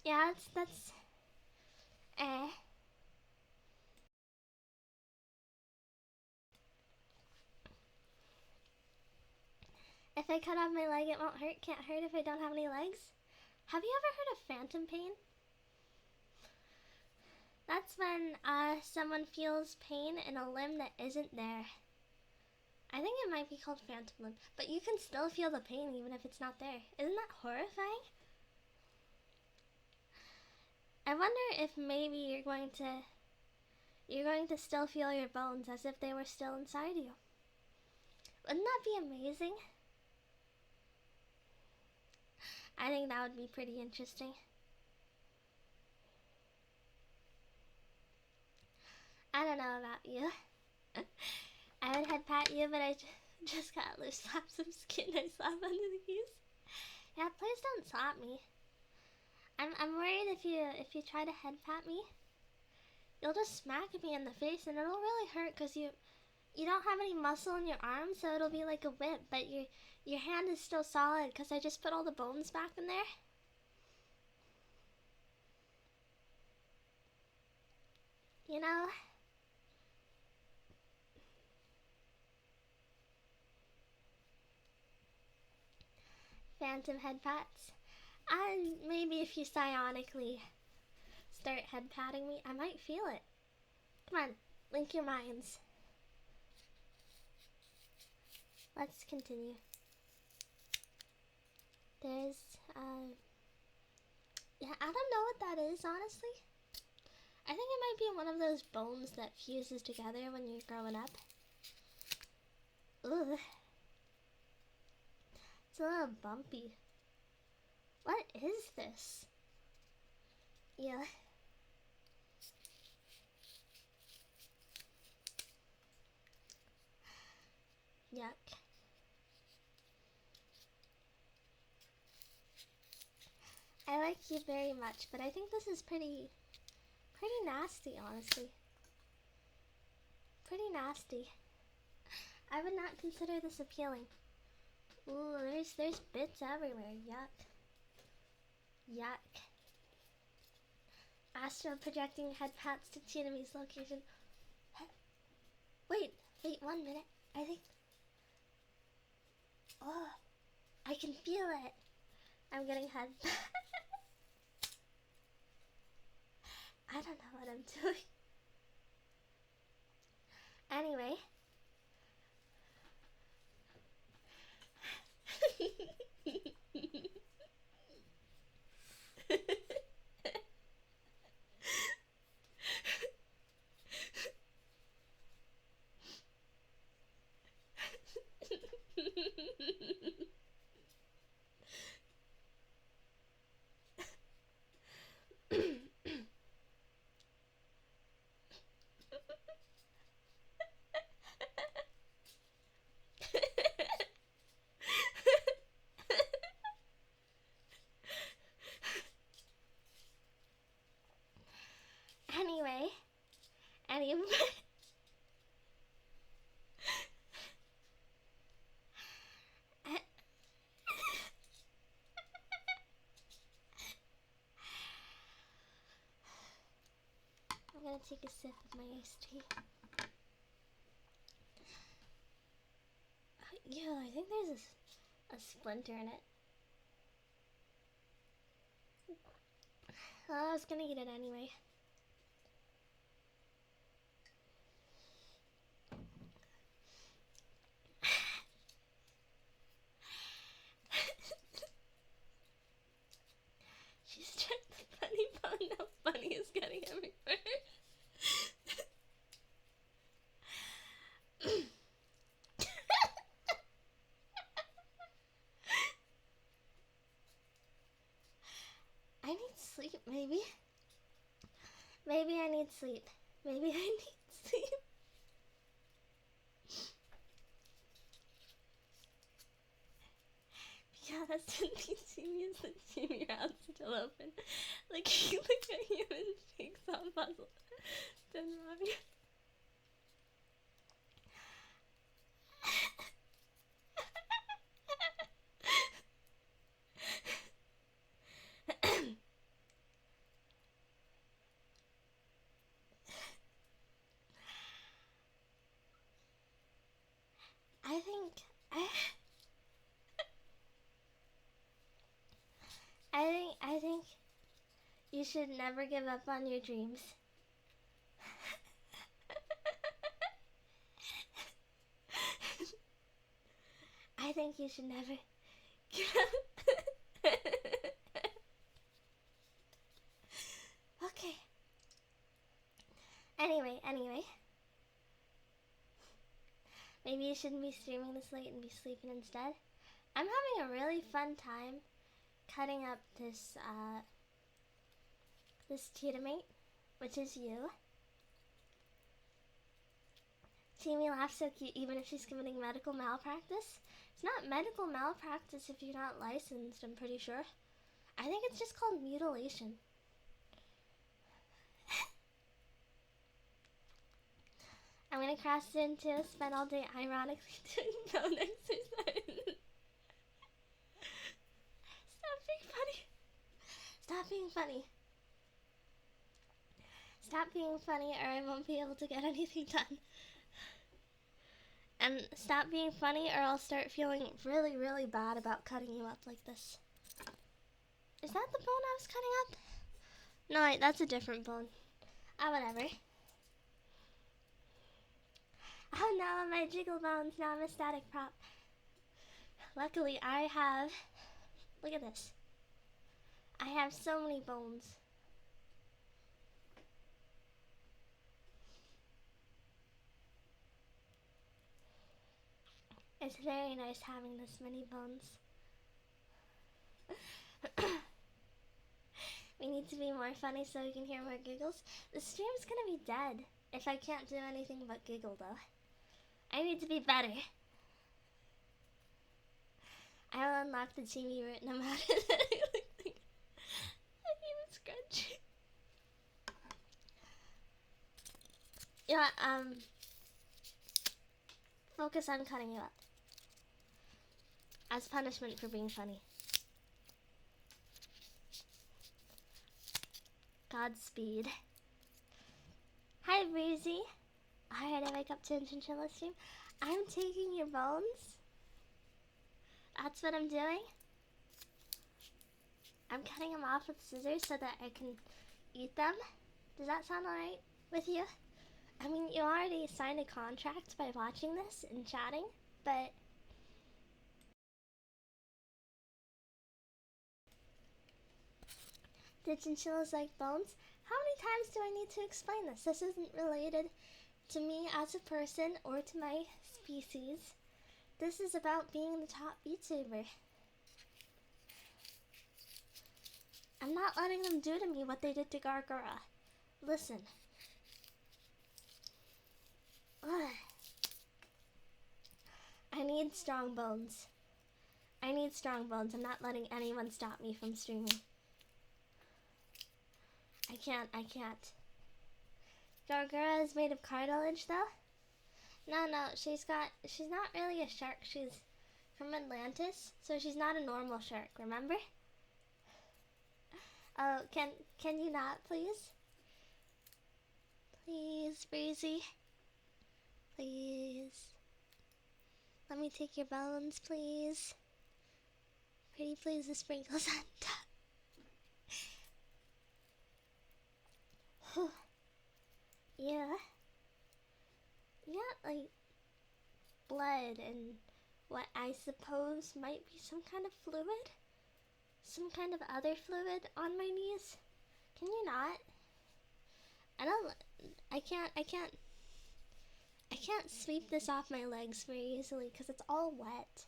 S1: Yeah, that's eh. If I cut off my leg, it won't hurt. Can't hurt if I don't have any legs. Have you ever heard of phantom pain? That's when someone feels pain in a limb that isn't there. I think it might be called phantom limb, but you can still feel the pain even if it's not there. Isn't that horrifying? I wonder if maybe you're going to still feel your bones as if they were still inside you. Wouldn't that be amazing? I think that would be pretty interesting. I don't know about you. I would head pat you, but I just got loose. Slap some skin. I slap under the keys. Yeah, please don't slap me. I'm worried if you try to head pat me, you'll just smack me in the face and it'll really hurt because you don't have any muscle in your arm, so it'll be like a whip, but your hand is still solid because I just put all the bones back in there. You know? Phantom head pats. Maybe if you psionically start head patting me, I might feel it. Come on, link your minds. Let's continue. There's, yeah, I don't know what that is, honestly. I think it might be one of those bones that fuses together when you're growing up. Ugh. It's a little bumpy. What is this? Yeah. Yuck. I like you very much, but I think this is pretty nasty, honestly. Pretty nasty. I would not consider this appealing. Ooh, there's bits everywhere. Yuck. Yuck. Astral projecting head pats to Chimi's location. Wait, 1 minute. I think. Oh, I can feel it. I'm getting head. I don't know what I'm doing. Anyway. Anyway. I'm gonna take a sip of my iced tea. Yeah, I think there's a splinter in it. Well, I was gonna eat it anyway. She's trying the funny bone. Now funny is getting everywhere. I need sleep, maybe. Maybe I need sleep. Maybe I need sleep. Yeah, that's when Chimi is the Chimi route still open. Like a human jigsaw puzzle. Then Robbie. I think you should never give up on your dreams. I think you should never give up. Okay. Anyway. Maybe you shouldn't be streaming this late and be sleeping instead. I'm having a really fun time cutting up this teammate, which is you. Chimi laughs so cute even if she's committing medical malpractice. It's not medical malpractice if you're not licensed, I'm pretty sure. I think it's just called mutilation. I'm gonna cross it into spend all day ironically doing bone exercise. Stop being funny. Stop being funny. Stop being funny or I won't be able to get anything done. And stop being funny or I'll start feeling really, really bad about cutting you up like this. Is that the bone I was cutting up? No, wait, that's a different bone. Ah, whatever. Oh no, my jiggle bones, now I'm a static prop. Luckily, I have, look at this. I have so many bones. It's very nice having this many bones. We need to be more funny so we can hear more giggles. The stream's gonna be dead if I can't do anything but giggle though. I need to be better. I will unlock the Chimi root no matter that I look like I even scrunch. Yeah, focus on cutting you up. As punishment for being funny. Godspeed. Hi, Breezy. Alright, I wake up to Chinchilla stream. I'm taking your bones. That's what I'm doing. I'm cutting them off with scissors so that I can eat them. Does that sound alright with you? I mean, you already signed a contract by watching this and chatting, but do chinchillas like bones? How many times do I need to explain this? This isn't related to me as a person or to my species. This is about being the top YouTuber. I'm not letting them do to me what they did to Gargara. Listen. Ugh. I need strong bones. I need strong bones. I'm not letting anyone stop me from streaming. I can't. Gargara is made of cartilage though? No, she's not really a shark. She's from Atlantis, so she's not a normal shark, remember? Oh, can you not, please? Please, Breezy. Please. Let me take your bones, please. Pretty please the sprinkles on top. Yeah. You got, like, blood and what I suppose might be some kind of fluid? Some kind of other fluid on my knees? Can you not? I can't sweep this off my legs very easily because it's all wet.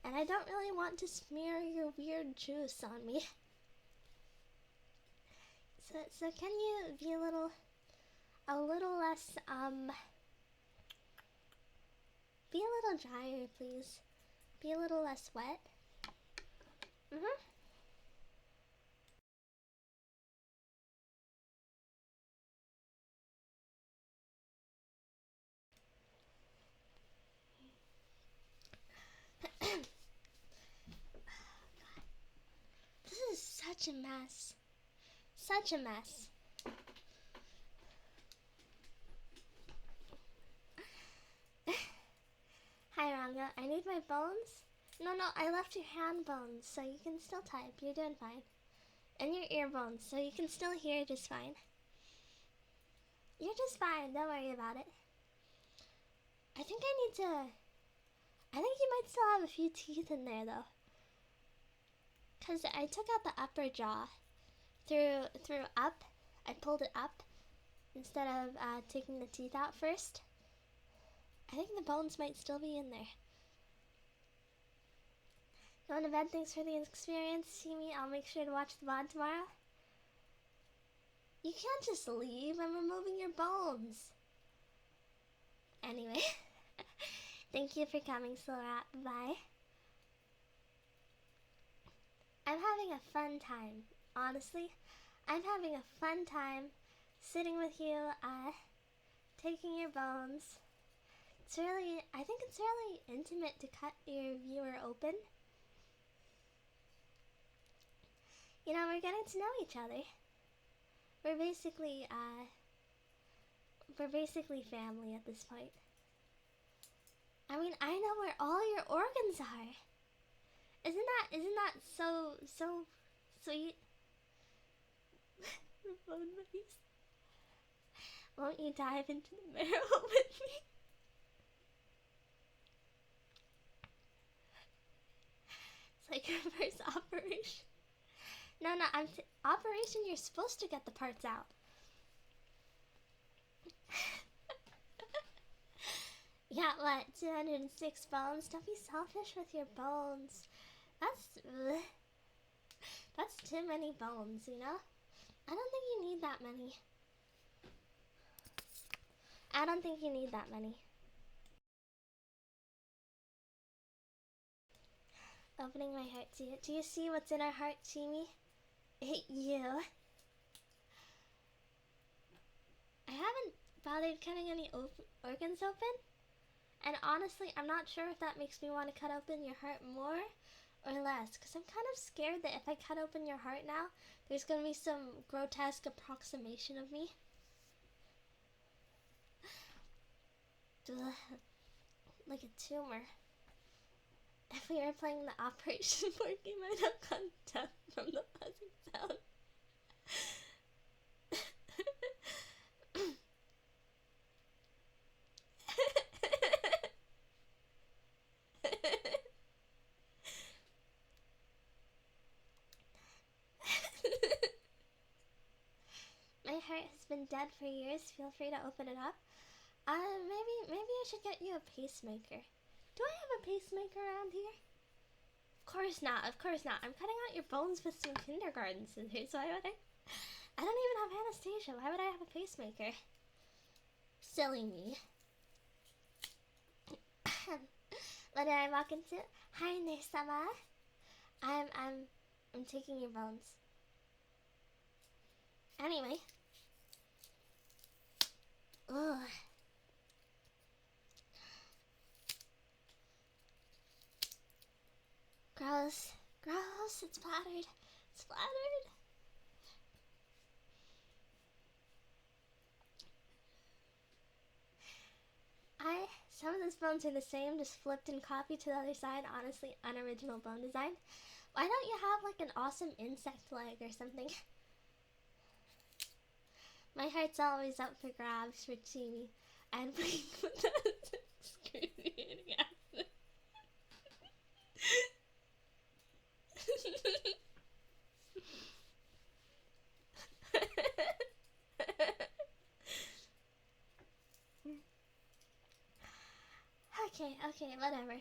S1: And I don't really want to smear your weird juice on me. So can you be a little less, be a little drier, please. Be a little less wet. such a mess. Such a mess. Hi, Ranga. I need my bones? No, I left your hand bones, so you can still type. You're doing fine. And your ear bones, so you can still hear just fine. You're just fine. Don't worry about it. I think you might still have a few teeth in there, though. Because I took out the upper jaw. Through up. I pulled it up instead of taking the teeth out first. I think the bones might still be in there. Going to bed? Thanks for the experience, Chimi. I'll make sure to watch the VOD tomorrow. You can't just leave. I'm removing your bones. Anyway. Thank you for coming, Slowrat. Bye. I'm having a fun time. Honestly, I'm having a fun time sitting with you, taking your bones. I think it's really intimate to cut your viewer open. You know, we're getting to know each other. We're basically family at this point. I mean, I know where all your organs are. Isn't that so sweet? Bone buddies. Won't you dive into the marrow with me? It's like your first operation. No, operation, you're supposed to get the parts out. Yeah, what, 206 bones? Don't be selfish with your bones. That's too many bones, you know? I don't think you need that many. Opening my heart to you. Do you see what's in our heart, Chimi? You. I haven't bothered cutting any organs open. And honestly, I'm not sure if that makes me want to cut open your heart more or less. Because I'm kind of scared that if I cut open your heart now, there's going to be some grotesque approximation of me. Like a tumor. If we were playing the Operation board game, I'd have gone deaf from the buzzing sound. My heart has been dead for years. Feel free to open it up. Maybe I should get you a pacemaker. Do I have a pacemaker around here? Of course not. I'm cutting out your bones with some kindergarten scissors. Why would I? I don't even have anesthesia. Why would I have a pacemaker? Silly me. What did I walk into? Hi, Nurse-sama. I'm taking your bones. Anyway. Ugh. Gross. It's splattered. Some of those bones are the same, just flipped and copied to the other side. Honestly, unoriginal bone design. Why don't you have like an awesome insect leg or something? My heart's always up for grabs for Chimi. And playing with that excruciating acid. Okay, whatever.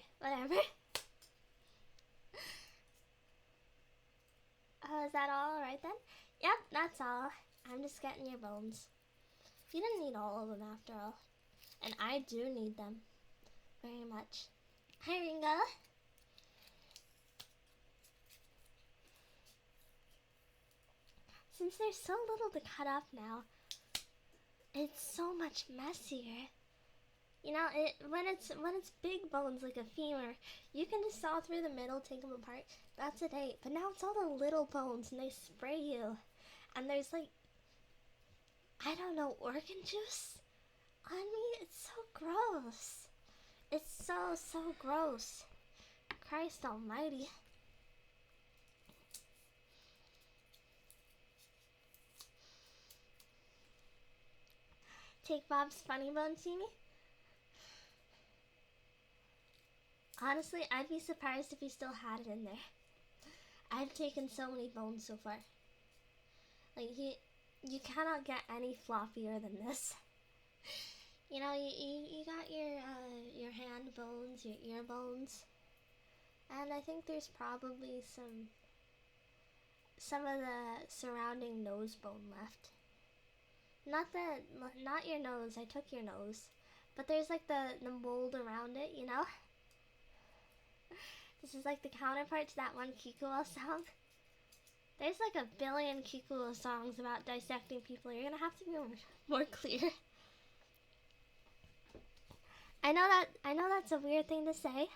S1: Oh, is that all right then? Yep, that's all. I'm just getting your bones. You didn't need all of them after all. And I do need them. Very much. Hi, Ringo. Since there's so little to cut off now, it's so much messier. You know, when it's big bones like a femur, you can just saw through the middle, take them apart. That's a date. But now it's all the little bones, and they spray you, and there's like, I don't know, organ juice on me. It's so gross. It's so gross. Christ Almighty. Take Bob's funny bone, Chimi? Honestly, I'd be surprised if he still had it in there. I've taken so many bones so far. Like, you cannot get any floppier than this. You know, you got your hand bones, your ear bones, and I think there's probably some of the surrounding nose bone left. Not your nose, I took your nose. But there's like the mold around it, you know? This is like the counterpart to that one Kikuo song. There's like a billion Kikuo songs about dissecting people. You're gonna have to be more clear. I know that's a weird thing to say,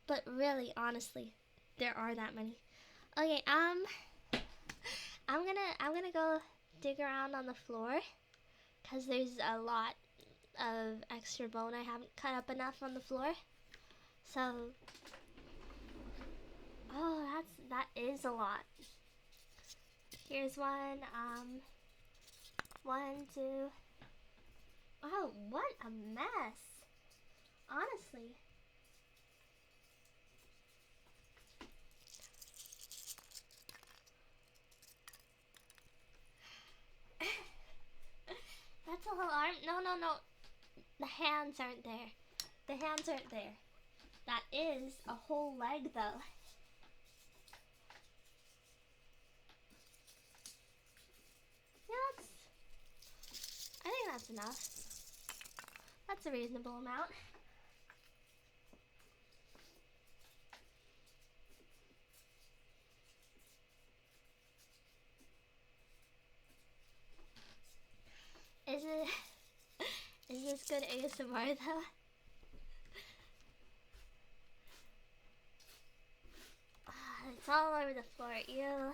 S1: but really, honestly, there are that many. Okay, I'm gonna go dig around on the floor, cause there's a lot of extra bone I haven't cut up enough on the floor. So, oh, that is a lot. Here's one. 1, 2. Wow, what a mess. Honestly. That's a whole arm. No. The hands aren't there. The hands aren't there. That is a whole leg, though. Yeah, I think that's enough. That's a reasonable amount. Is this good ASMR though? It's all over the floor. Ew.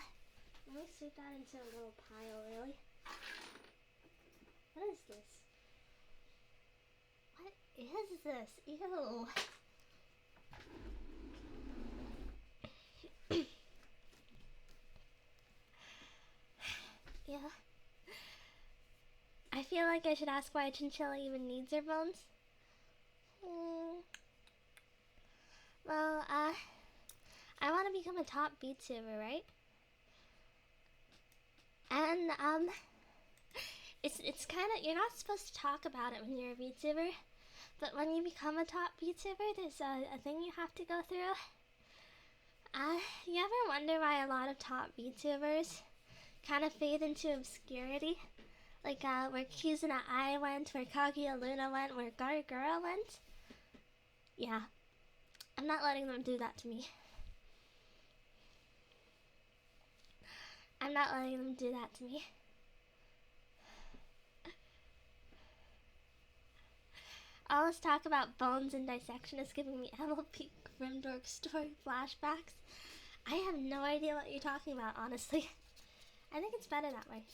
S1: Let me sweep that into a little pile, really. What is this? What is this? Ew. Yeah. I feel like I should ask why a chinchilla even needs her bones. Well, I want to become a top VTuber, right? And, it's kind of, you're not supposed to talk about it when you're a VTuber, but when you become a top VTuber, there's a thing you have to go through. You ever wonder why a lot of top VTubers kind of fade into obscurity? Like, where Kizuna Ai went, where Kaguya Luna went, where Gargura went? Yeah. I'm not letting them do that to me. I'm not letting them do that to me. All this talk about bones and dissection is giving me MLP Grimdork story flashbacks. I have no idea what you're talking about, honestly. I think it's better that way.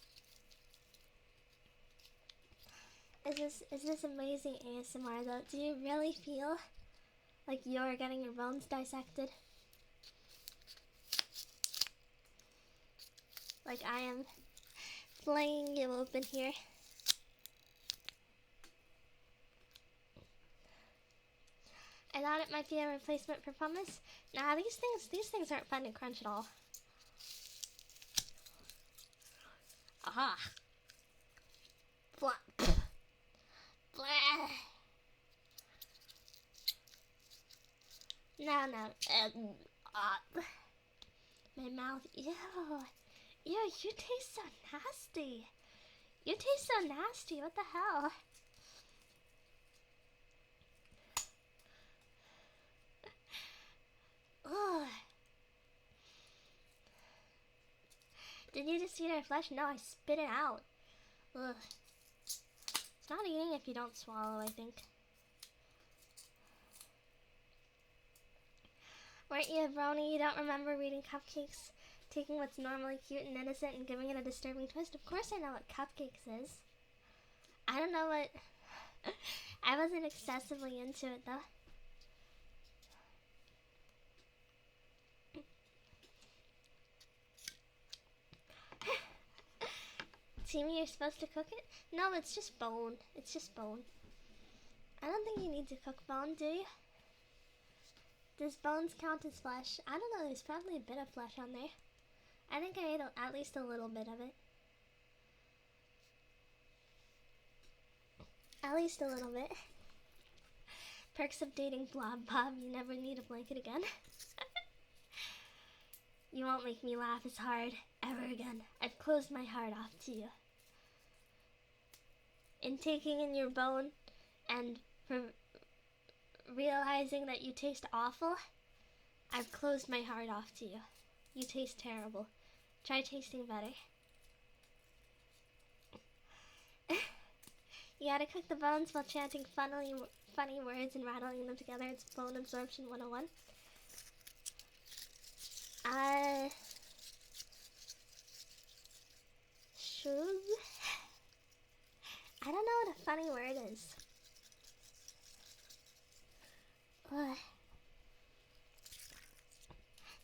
S1: Is this amazing ASMR though? Do you really feel like you're getting your bones dissected? Like I am flaying you open here. I thought it might be a replacement for pumice. Nah, these things aren't fun to crunch at all. Aha. Blah. Blah. No. My mouth. Ew. Ew, you taste so nasty. You taste so nasty. What the hell? Ugh. Did you just eat our flesh? No, I spit it out. Ugh. It's not eating if you don't swallow, I think. Weren't you a brony? You don't remember reading Cupcakes, taking what's normally cute and innocent and giving it a disturbing twist? Of course I know what Cupcakes is. I don't know what... I wasn't excessively into it, though. Chimi, you're supposed to cook it? No, it's just bone. It's just bone. I don't think you need to cook bone, do you? Does bones count as flesh? I don't know, there's probably a bit of flesh on there. I think I ate at least a little bit of it. At least a little bit. Perks of dating Blob Bob, you never need a blanket again. You won't make me laugh as hard ever again. I've closed my heart off to you. In taking in your bone and realizing that you taste awful, I've closed my heart off to you. You taste terrible. Try tasting better. You gotta cook the bones while chanting funny words and rattling them together. It's Bone Absorption 101. Shug? I don't know what a funny word is. Ugh.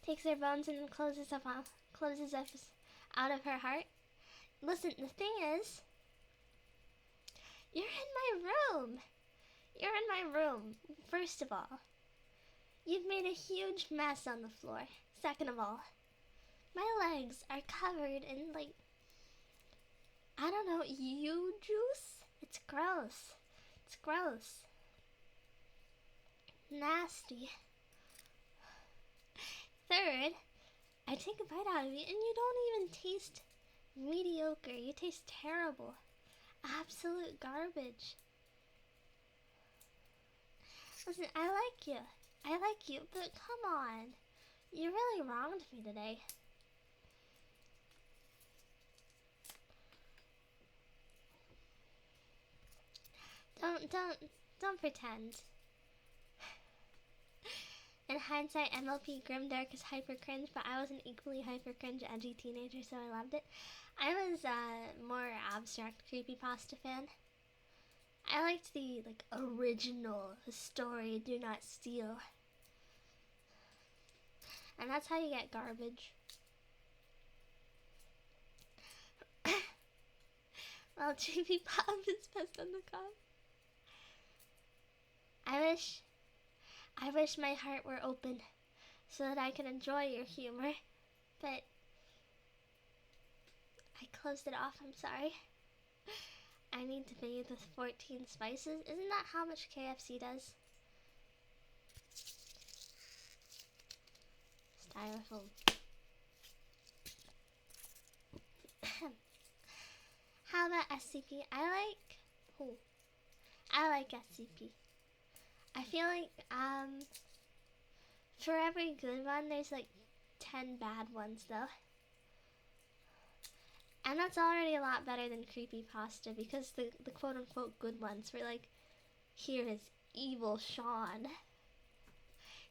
S1: Takes her bones and closes us out of her heart. Listen, the thing is, you're in my room. You're in my room, first of all. You've made a huge mess on the floor. Second of all, my legs are covered in, like, I don't know, you juice? It's gross. It's gross. Nasty. Third, I take a bite out of you and you don't even taste mediocre. You taste terrible. Absolute garbage. Listen, I like you, but come on. You really wronged me today. Don't pretend. In hindsight, MLP Grimdark is hyper cringe, but I was an equally hyper cringe edgy teenager, so I loved it. I was a more abstract creepypasta fan. I liked the, like, original story, Do Not Steal. And that's how you get garbage. Well, Chimi Pop is best on the cop. I wish my heart were open so that I could enjoy your humor, but I closed it off, I'm sorry. I need to bathe with 14 spices. Isn't that how much KFC does? Styrofoam. How about SCP? I like SCP. I feel like, for every good one, there's like 10 bad ones, though. And that's already a lot better than creepypasta, because the quote-unquote good ones were like, here is evil Sean.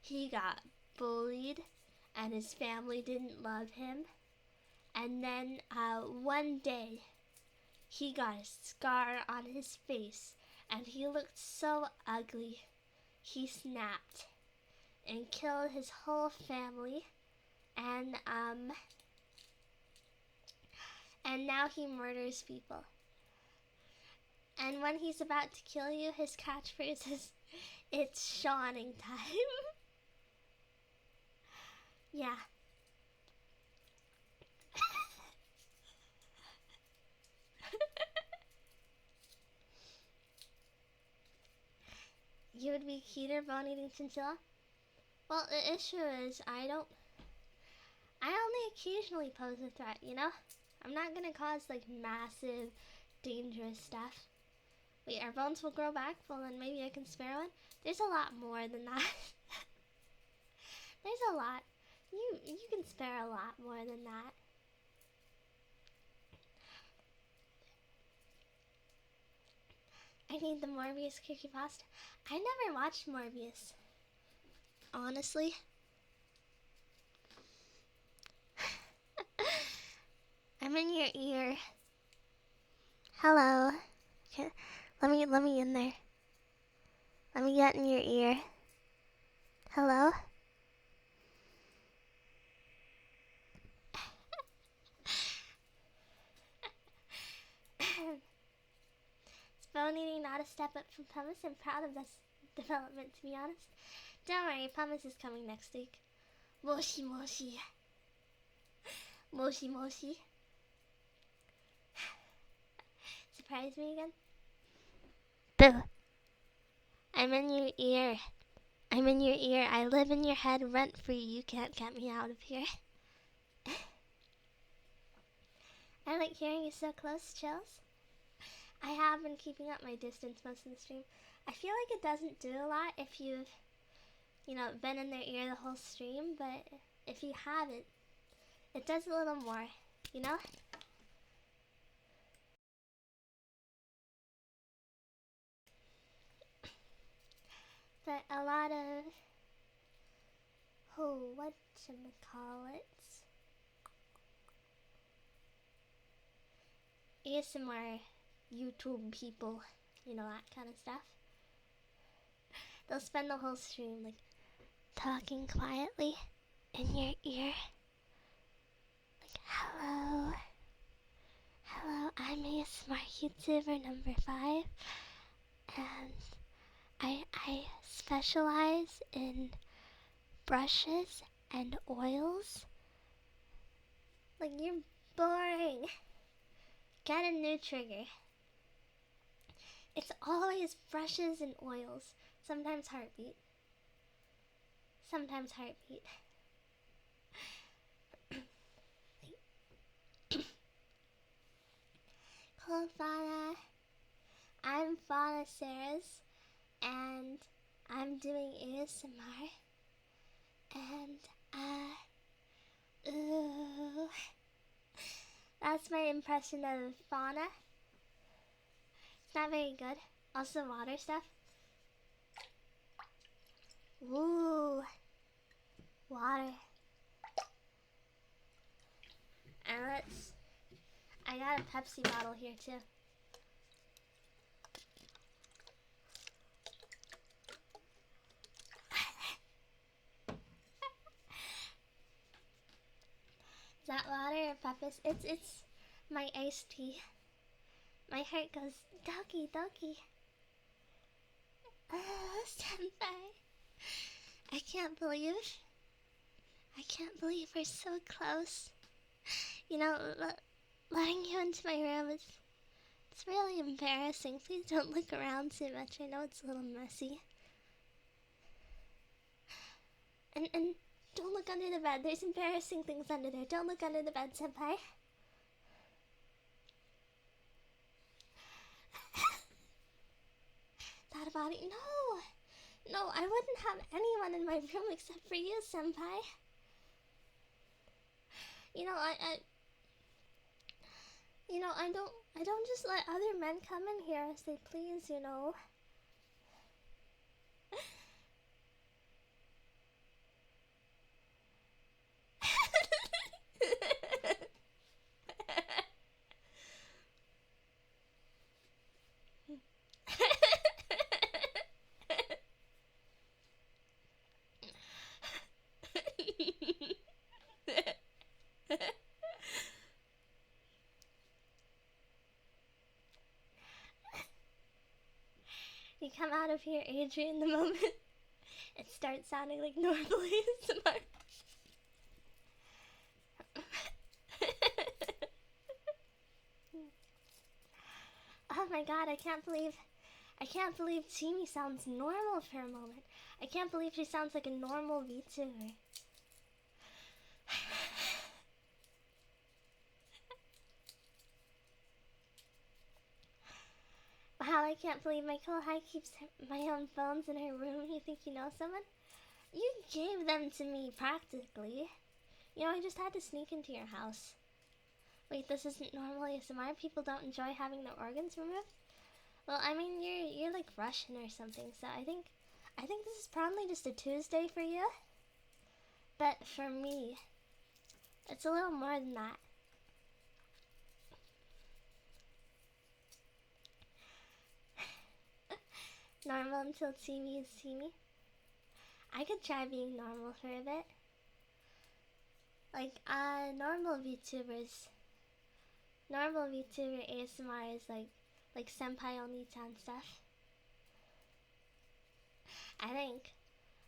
S1: He got bullied, and his family didn't love him. And then, one day, he got a scar on his face, and he looked so ugly. He snapped and killed his whole family, and now he murders people. And when he's about to kill you, his catchphrase is, "It's Shawning time." Yeah. You would be cuter bone-eating chinchilla? Well, the issue is I only occasionally pose a threat, you know? I'm not gonna cause, like, massive, dangerous stuff. Wait, our bones will grow back? Well, then maybe I can spare one? There's a lot more than that. There's a lot. You can spare a lot more than that. I need the Morbius creepypasta. I never watched Morbius. Honestly. I'm in your ear. Hello. Okay, let me in there. Let me get in your ear. Hello? Spell needing not a step up from Pumice. I'm proud of this development, to be honest. Don't worry, Pumice is coming next week. Moshi moshi. Moshi moshi. Surprise me again? Boo. I'm in your ear. I'm in your ear. I live in your head rent free. You can't get me out of here. I like hearing you so close, Chills. I have been keeping up my distance most of the stream. I feel like it doesn't do a lot if you've, been in their ear the whole stream, but if you haven't, it does a little more, you know? But a lot of, whatchamacallit, ASMR YouTube people, that kind of stuff. They'll spend the whole stream, like, talking quietly in your ear. Like, hello, I'm ASMR YouTuber number 5, and I specialize in brushes and oils. Like, you're boring. Get a new trigger. It's always brushes and oils. Sometimes heartbeat. Cool, Fauna. I'm Fauna Saras, and I'm doing ASMR. And, ooh. That's my impression of Fauna. It's not very good. Also water stuff. Ooh. Water. And I got a Pepsi bottle here too. Is that water or Pepsi? It's my iced tea. My heart goes doki doki. Oh, senpai. I can't believe we're so close. Letting you into my room it's really embarrassing. Please don't look around too much. I know it's a little messy. And don't look under the bed. There's embarrassing things under there. Don't look under the bed, senpai. Thought about it? No, I wouldn't have anyone in my room except for you, senpai. I don't just let other men come in here as they please, You come out of here, Adrian, the moment it starts sounding like normal ASMR. Oh my god, I can't believe Chimi sounds normal for a moment. I can't believe she sounds like a normal VTuber. Wow, I can't believe my Kohai keeps my own phones in her room. You think you know someone? You gave them to me, practically. I just had to sneak into your house. Wait, this isn't normal ASMR? People don't enjoy having their organs removed? Well, I mean, you're like Russian or something, so I think this is probably just a Tuesday for you. But for me, it's a little more than that. Normal until Chimi is Chimi. I could try being normal for a bit. Like, normal VTuber ASMR is like senpai oni-chan stuff. I think.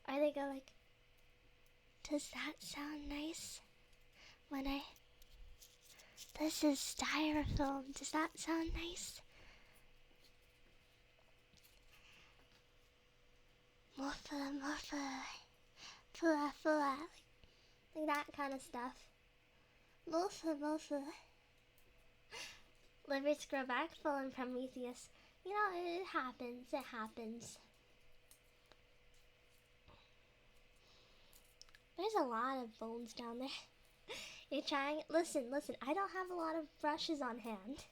S1: Or they go like, does that sound nice? This is styrofoam. Does that sound nice? Morpha. Fula. Like that kind of stuff. Morpha. Livers grow back full in Prometheus. You know, it happens. There's a lot of bones down there. You're trying. Listen. I don't have a lot of brushes on hand.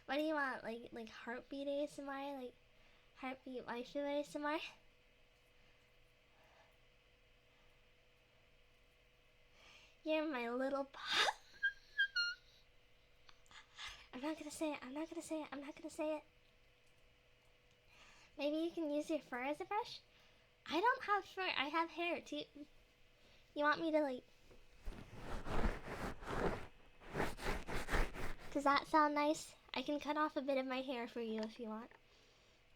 S1: What do you want? Like heartbeat ASMR? Like heartbeat waifu ASMR? You're my little pop. I'm not gonna say it. Maybe you can use your fur as a brush? I don't have fur. I have hair too. You want me to like... Does that sound nice? I can cut off a bit of my hair for you if you want.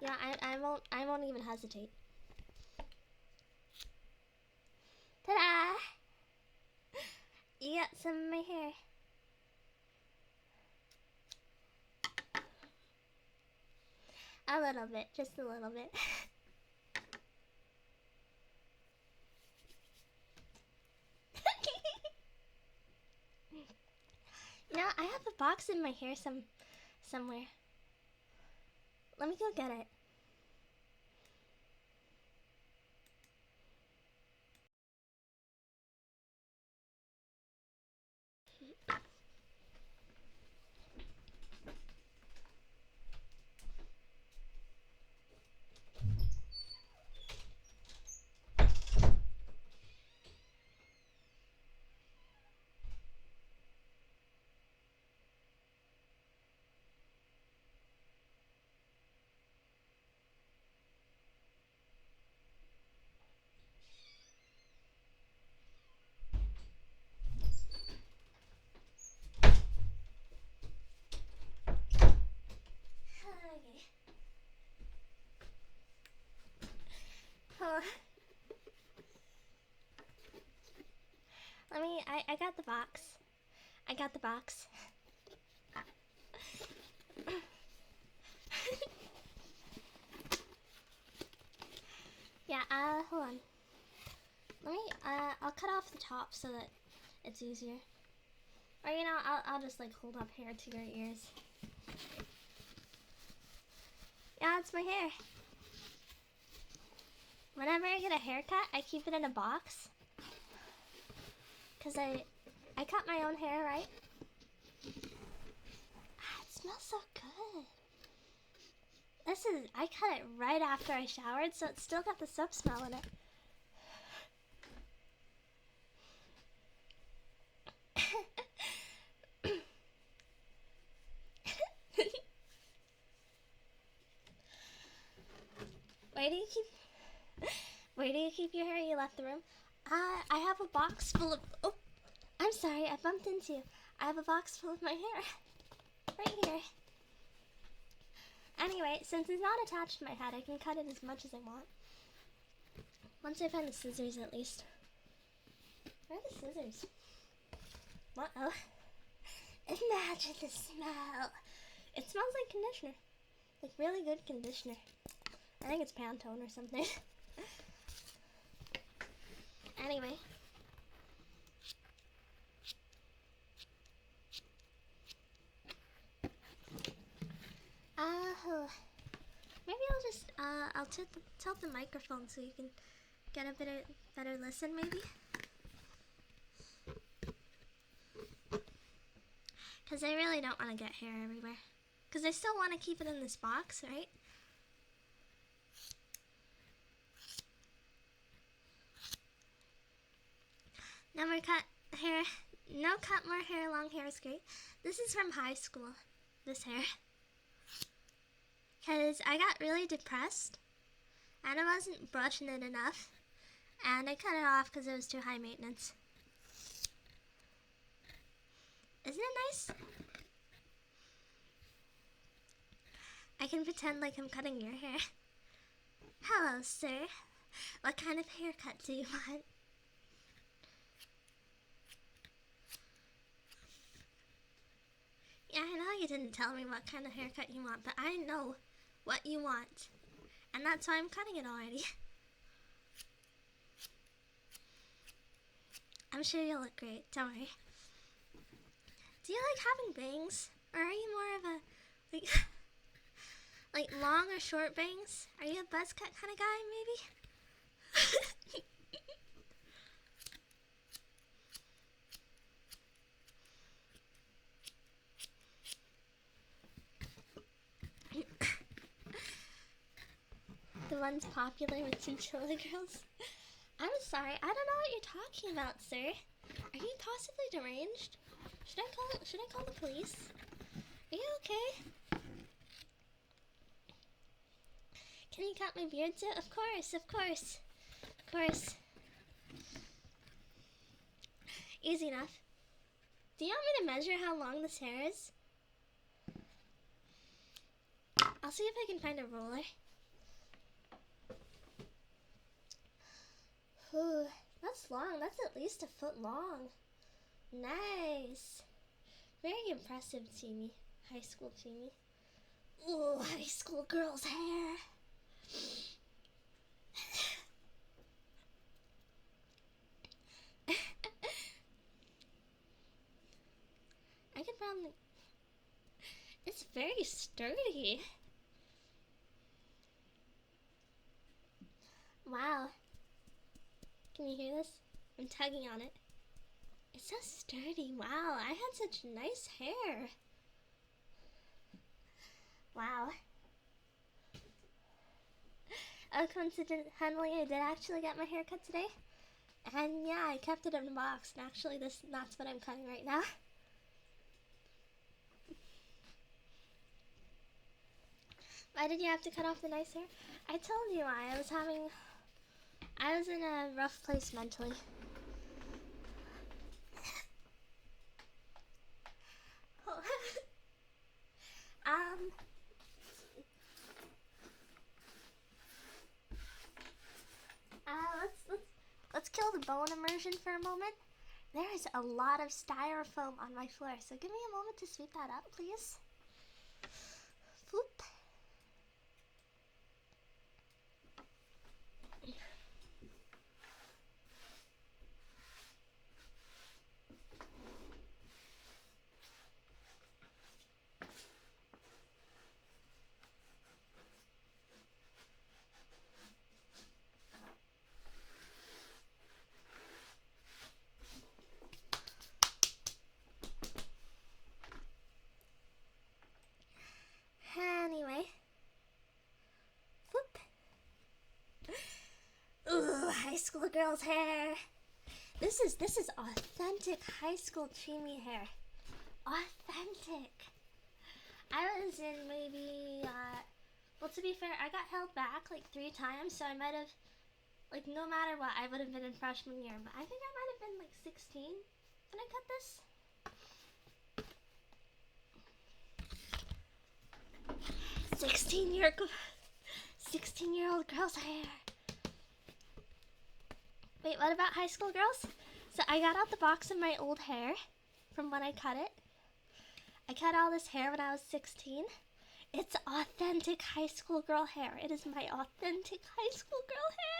S1: Yeah, I won't even hesitate. Ta-da! You got some of my hair. A little bit, just a little bit. You know, I have a box in my hair somewhere. Let me go get it. Oh. I got the box. Yeah, hold on. Let me, I'll cut off the top so that it's easier. Or, you know, I'll just, like, hold up hair to your ears. Yeah, it's my hair. Whenever I get a haircut, I keep it in a box. Because I cut my own hair, right? Ah, it smells so good. I cut it right after I showered, so it's still got the soap smell in it. Where do you keep your hair? You left the room? I have a box full of... Oh, I'm sorry, I bumped into you. I have a box full of my hair. Right here. Anyway, since it's not attached to my head, I can cut it as much as I want. Once I find the scissors, at least. Where are the scissors? Uh-oh. Imagine the smell. It smells like conditioner. Like really good conditioner. I think it's Pantone or something. Anyway. Maybe I'll just, I'll tilt the microphone so you can get a better listen, maybe? Because I really don't want to get hair everywhere. Because I still want to keep it in this box, right? No more cut hair. No cut more hair, long hair is great. This is from high school. This hair. Because I got really depressed, and I wasn't brushing it enough, and I cut it off because it was too high maintenance. Isn't it nice? I can pretend like I'm cutting your hair. Hello, sir. What kind of haircut do you want? Yeah, I know you didn't tell me what kind of haircut you want, but I know what you want. And that's why I'm cutting it already. I'm sure you'll look great, don't worry. Do you like having bangs? Or are you more of a, like, like long or short bangs? Are you a buzz cut kind of guy, maybe? The ones popular with chinchilla girls? I'm sorry, I don't know what you're talking about, sir. Are you possibly deranged? Should I call the police? Are you okay? Can you cut my beard too? Of course, of course. Of course. Easy enough. Do you want me to measure how long this hair is? I'll see if I can find a roller. Ooh, that's long. That's at least a foot long. Nice. Very impressive, Chimi. High school Chimi. Ooh, high school girl's hair. I can probably... It's very sturdy. Wow. Can you hear this? I'm tugging on it. It's so sturdy. Wow, I had such nice hair. Wow. Oh, coincidentally, I did actually get my hair cut today. And yeah, I kept it in a box. And actually, that's what I'm cutting right now. Why did you have to cut off the nice hair? I told you why. I was in a rough place mentally. Let's kill the bone immersion for a moment. There is a lot of styrofoam on my floor, so give me a moment to sweep that up, please. Floop. Anyway. Whoop. Ooh, high school girl's hair. This is authentic high school Chimi hair. Authentic. I was in maybe, well, to be fair, I got held back like 3 times, so I might have, like, no matter what, I would have been in freshman year, but I think I might have been like 16 when I cut this. 16-year-old girl's hair. Wait, what about high school girls? So I got out the box of my old hair from when I cut it. I cut all this hair when I was 16. It's authentic high school girl hair. It is my authentic high school girl hair.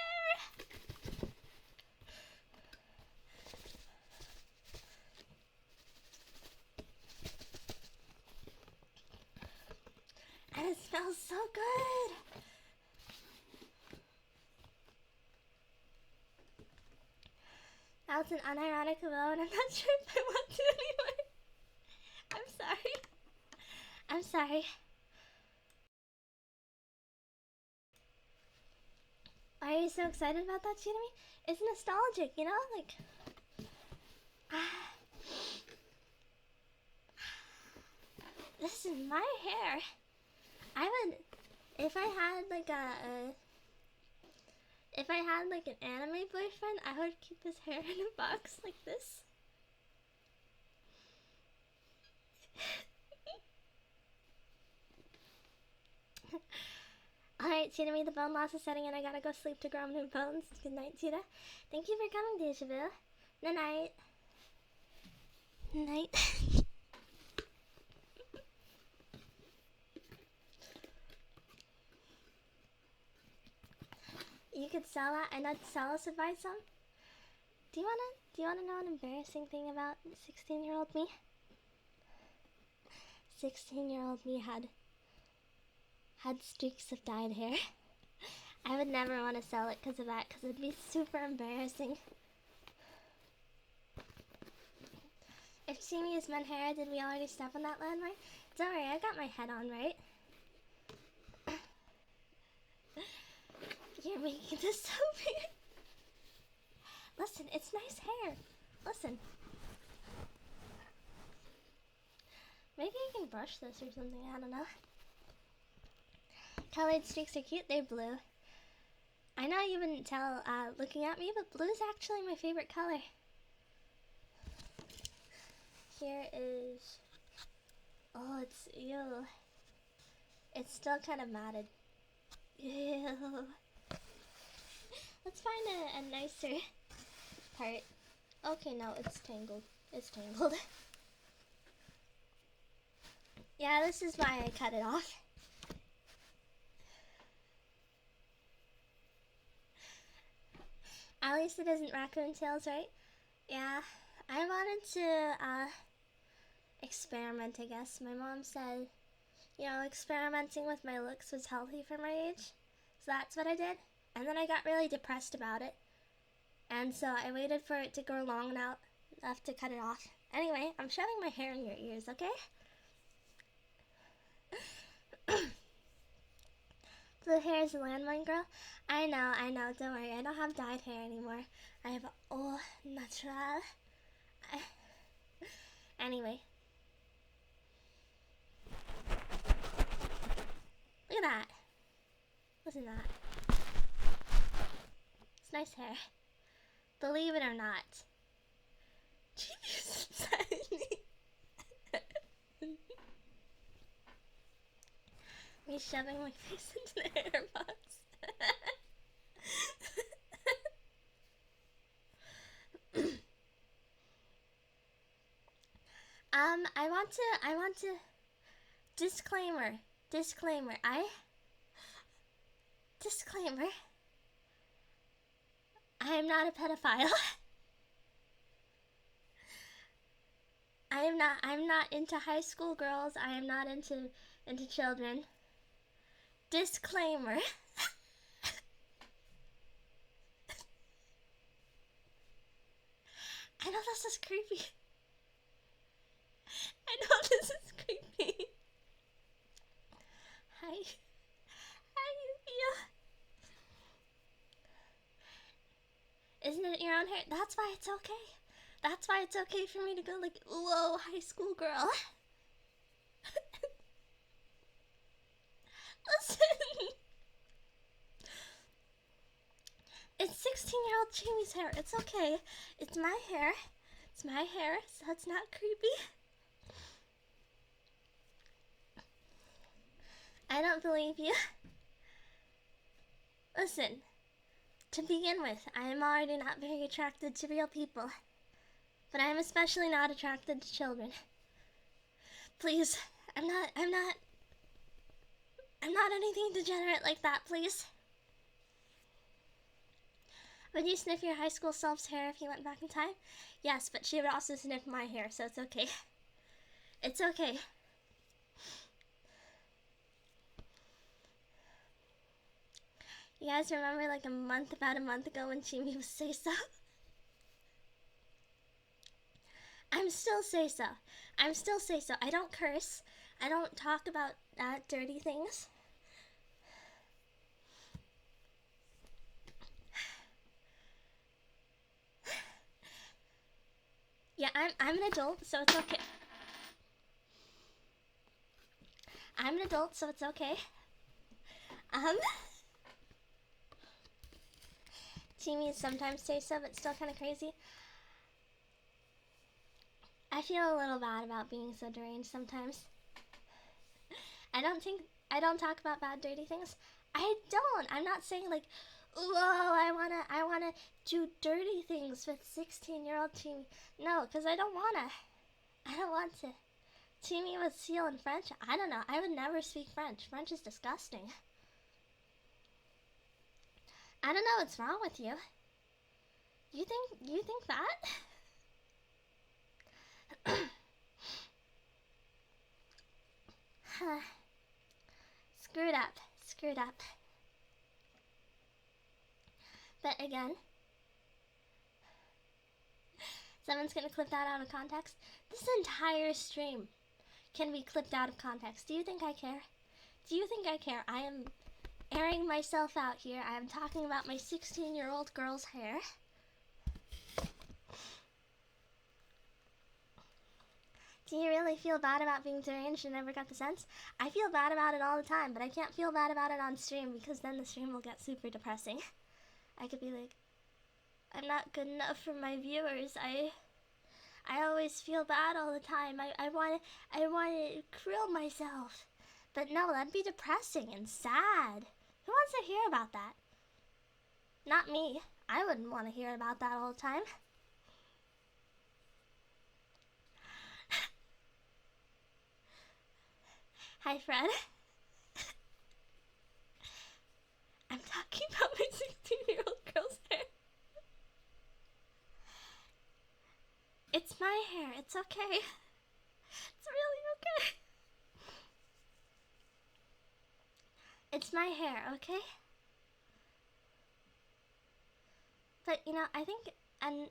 S1: And it smells so good. That was an unironic vote, and I'm not sure if I want to anymore. I'm sorry. I'm sorry. Why are you so excited about that, Chimi? It's nostalgic, you know? Like... This is my hair. I would If I had like if I had like an anime boyfriend, I would keep his hair in a box like this. Alright, Tina, the bone loss is setting in. I gotta go sleep to grow new bones. Good night, Tina. Thank you for coming, Deja Vu. Good night. Night. You could sell that and not sell us and buy some? Do you wanna know an embarrassing thing about 16-year-old me? 16-year-old me had streaks of dyed hair. I would never want to sell it because of that, because it'd be super embarrassing. If Chimi is meant hair, did we already step on that landmine? Don't worry, I got my head on right. You're making this so weird. Listen, it's nice hair. Listen. Maybe I can brush this or something, I don't know. Colored streaks are cute, they're blue. I know you wouldn't tell looking at me, but blue is actually my favorite color. Here is, oh, it's, ew. It's still kind of matted. Ew. Let's find a nicer part. Okay, no, it's tangled. It's tangled. Yeah, this is why I cut it off. At least it isn't raccoon tails, right? Yeah, I wanted to experiment, I guess. My mom said, you know, experimenting with my looks was healthy for my age. So that's what I did. And then I got really depressed about it. And so I waited for it to grow long enough to cut it off. Anyway, I'm shoving my hair in your ears, okay? Blue hair is a landmine, girl. I know, don't worry. I don't have dyed hair anymore. I have au natural. Anyway. Look at that. Listen to that. It's nice hair. Believe it or not. Genius inside me. Me shoving my face into the hair box. I want to disclaimer. I am not a pedophile. I'm not into high school girls. I am not into children. Disclaimer. I know this is creepy. How you feel? Isn't it your own hair? That's why it's okay. That's why it's okay for me to go like, whoa, high school girl. Listen. It's 16-year-old Chimi's hair. It's okay. It's my hair. It's my hair, so it's not creepy. I don't believe you. Listen, to begin with, I am already not very attracted to real people. But I am especially not attracted to children. Please, I'm not anything degenerate like that, please. Would you sniff your high school self's hair if you went back in time? Yes, but she would also sniff my hair, so it's okay. It's okay. You guys remember like about a month ago when Chimi was say so? I'm still say so. I don't curse. I don't talk about dirty things. Yeah, I'm an adult, so it's okay. I'm an adult, so it's okay. Um, Chimi sometimes say so, but still kind of crazy. I feel a little bad about being so deranged sometimes. I don't talk about bad, dirty things. I don't. I'm not saying like, whoa, I wanna do dirty things with 16-year-old Chimi. No, because I don't wanna. I don't want to. Chimi with seal in French? I don't know. I would never speak French. French is disgusting. I don't know what's wrong with you. You think that? Screwed up. But again, someone's gonna clip that out of context. This entire stream can be clipped out of context. Do you think I care? Do you think I care? I am airing myself out here. I am talking about my 16-year-old girl's hair. Do you really feel bad about being deranged and never got the sense? I feel bad about it all the time, but I can't feel bad about it on stream because then the stream will get super depressing. I could be like, I'm not good enough for my viewers. I always feel bad all the time. I want to kill myself. But no, that'd be depressing and sad. Who wants to hear about that? Not me. I wouldn't want to hear about that all the time. Hi, Fred. I'm talking about my 16-year-old girl's hair. It's my hair. It's okay. It's really okay. It's my hair, okay? But, you know, I think, and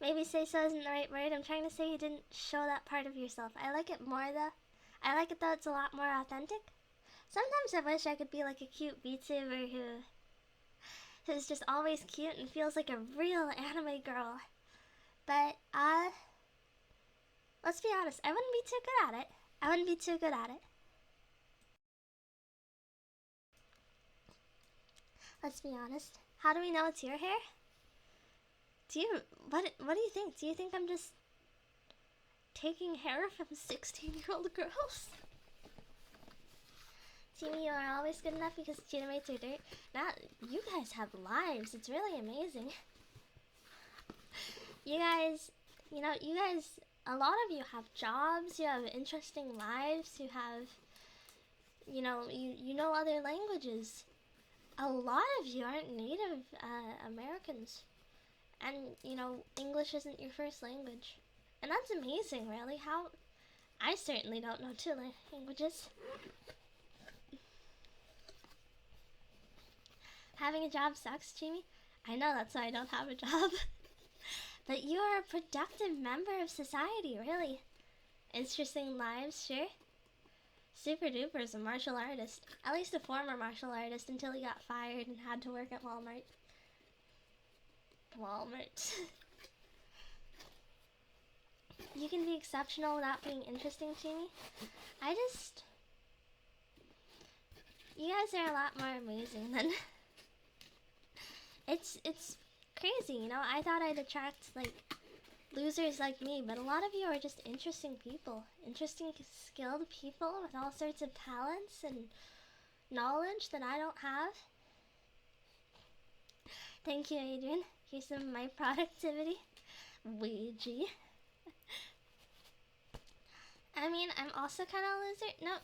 S1: maybe say so isn't the right word. I'm trying to say you didn't show that part of yourself. I like it more, though. I like it, though, it's a lot more authentic. Sometimes I wish I could be like a cute VTuber who's just always cute and feels like a real anime girl. But, let's be honest, I wouldn't be too good at it. Let's be honest. How do we know it's your hair? What do you think? Do you think I'm just taking hair from 16-year-old girls? Chimi, you are always good enough because cheetahmates are dirt. Now, you guys have lives. It's really amazing. You guys, a lot of you have jobs, you have interesting lives, you have, you know other languages. A lot of you aren't Native Americans. And, English isn't your first language. And that's amazing, really. I certainly don't know 2 languages. Having a job sucks, Chimi. I know, that's why I don't have a job. But you are a productive member of society, really. Interesting lives, sure. Super Duper is a martial artist. At least a former martial artist until he got fired and had to work at Walmart. You can be exceptional without being interesting to me. You guys are a lot more amazing than... It's crazy, I thought I'd attract, losers like me, but a lot of you are just interesting people. Interesting, skilled people with all sorts of talents and knowledge that I don't have. Thank you, Adrian. Here's some of my productivity. Ouija. I mean, I'm also kind of a loser. No,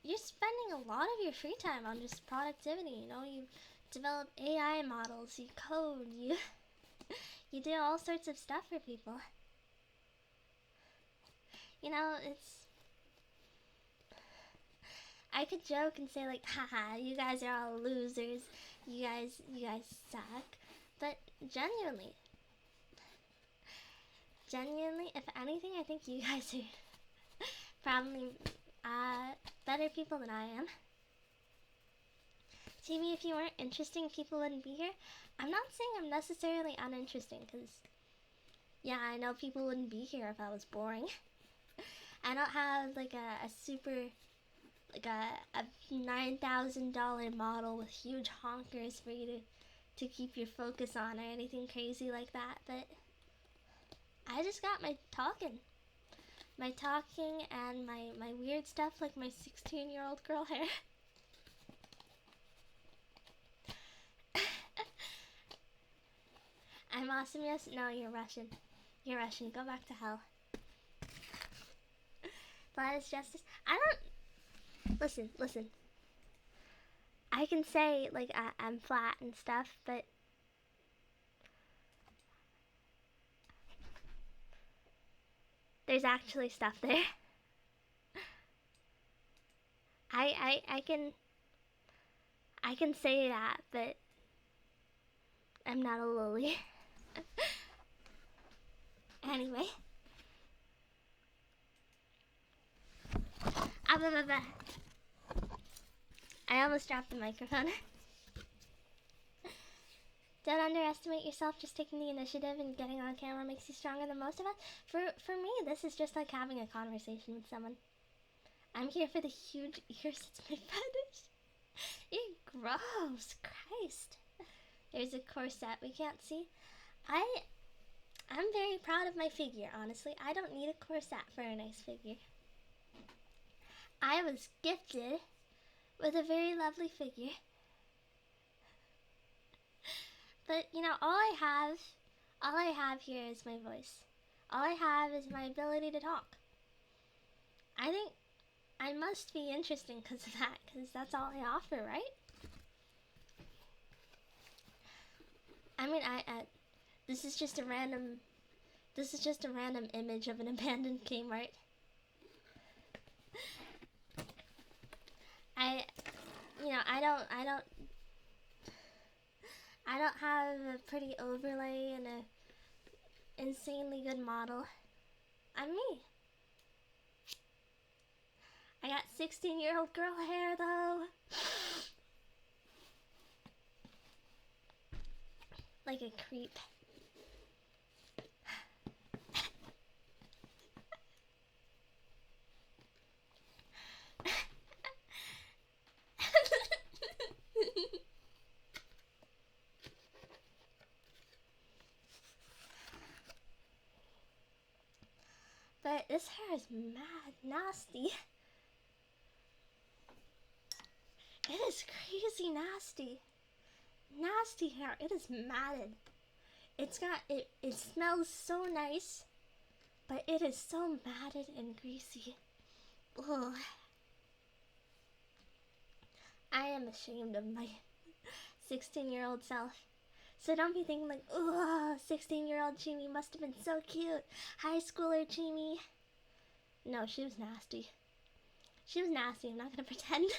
S1: you're spending a lot of your free time on just productivity, you develop AI models, you code, you do all sorts of stuff for people. I could joke and say haha, you guys are all losers, you guys suck, but genuinely, if anything, I think you guys are probably better people than I am. Chimi, if you weren't interesting, people wouldn't be here. I'm not saying I'm necessarily uninteresting, because, yeah, I know people wouldn't be here if I was boring. I don't have like a super, like a $9,000 model with huge honkers for you to keep your focus on or anything crazy like that, but I just got my talking and my weird stuff like my 16-year-old girl hair. I'm awesome, yes? No, you're Russian. You're Russian. Go back to hell. Flat is justice. I don't... Listen. I can say, like, I'm flat and stuff, but... there's actually stuff there. I can say that, but... I'm not a lily. Anyway. I almost dropped the microphone. Don't underestimate yourself. Just taking the initiative and getting on camera makes you stronger than most of us. For me, this is just like having a conversation with someone. I'm here for the huge ears. It's my fetish. Ew, gross. Christ. There's a corset we can't see. I'm very proud of my figure, honestly. I don't need a corset for a nice figure. I was gifted with a very lovely figure. But, you know, all I have here is my voice. All I have is my ability to talk. I think I must be interesting because of that, because that's all I offer, right? I mean, this is just a random image of an abandoned Kmart. I don't have a pretty overlay and a insanely good model. I'm me. I got 16-year-old girl hair though. Like a creep. But this hair is mad nasty. It is crazy nasty. Nasty hair. It is matted. It smells so nice, but it is so matted and greasy. Ugh. I am ashamed of my 16-year-old self. So don't be thinking like, ugh, 16-year-old Chimi must have been so cute. High schooler Chimi. No, she was nasty. She was nasty, I'm not gonna pretend.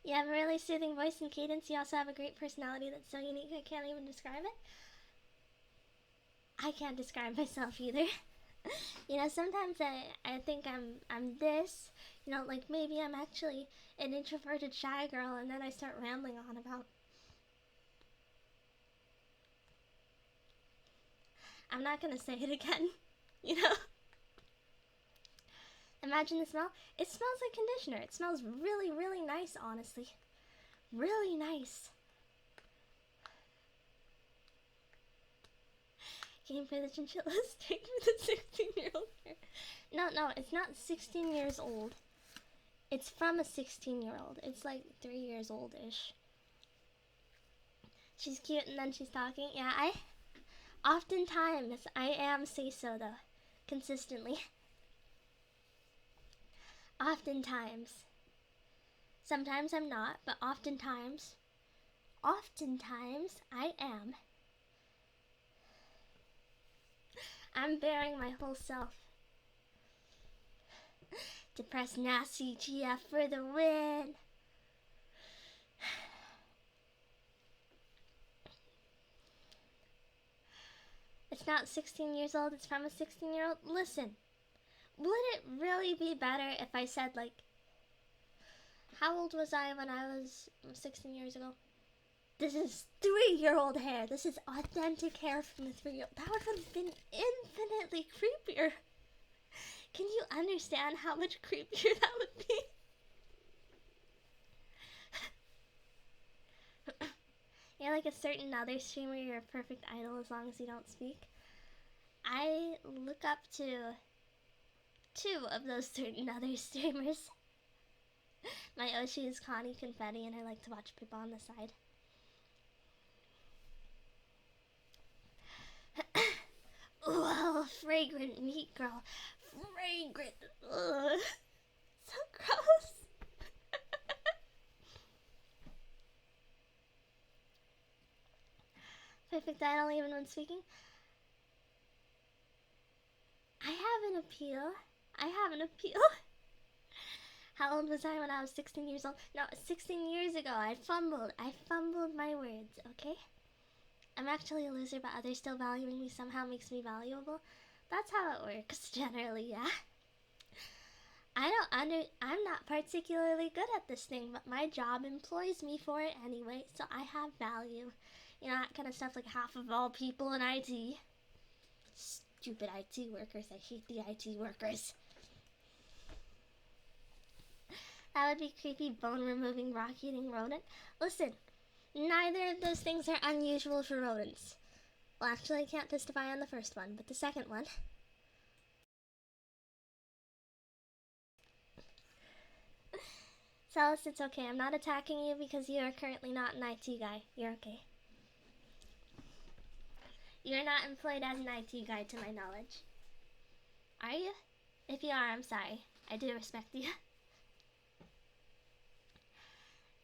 S1: You have a really soothing voice and cadence. You also have a great personality that's so unique I can't even describe it. I can't describe myself either. You know, sometimes I think I'm this, you know, like maybe I'm actually an introverted shy girl, and then I start rambling on about. I'm not gonna say it again, you know? Imagine the smell. It smells like conditioner. It smells really, really nice, honestly. Really nice. Game for the chinchillas, take for the 16-year-old hair. No, it's not 16 years old. It's from a 16-year-old. It's like 3 years old-ish. She's cute and then she's talking. Yeah, oftentimes, I am say-so though. Consistently. Oftentimes. Sometimes I'm not, but oftentimes I am. I'm bearing my whole self. Depressed nasty GF for the win. It's not 16 years old, it's from a 16-year-old. Listen, would it really be better if I said, like, how old was I when I was 16 years ago? This is 3-year-old hair. This is authentic hair from a 3-year-old. That would have been infinitely creepier. Can you understand how much creepier that would be? You're like a certain other streamer, you're a perfect idol as long as you don't speak. I look up to 2 of those certain other streamers. My Oshi is Connie Confetti, and I like to watch Pippa on the side. Ooh, fragrant meat girl. Fragrant. Ugh. So gross. Perfect idol even when speaking. I have an appeal. How old was I when I was 16 years old? No, 16 years ago. I fumbled my words, okay? I'm actually a loser, but others still valuing me somehow makes me valuable. That's how it works, generally, yeah. I'm not particularly good at this thing, but my job employs me for it anyway, so I have value. You know, that kind of stuff, like half of all people in IT. Stupid IT workers. I hate the IT workers. That would be creepy, bone-removing, rock-eating rodent. Listen, neither of those things are unusual for rodents. Well, actually, I can't testify on the first one, but the second one. Celis, it's okay. I'm not attacking you because you are currently not an IT guy. You're okay. You're not employed as an IT guy, to my knowledge. Are you? If you are, I'm sorry. I do respect you.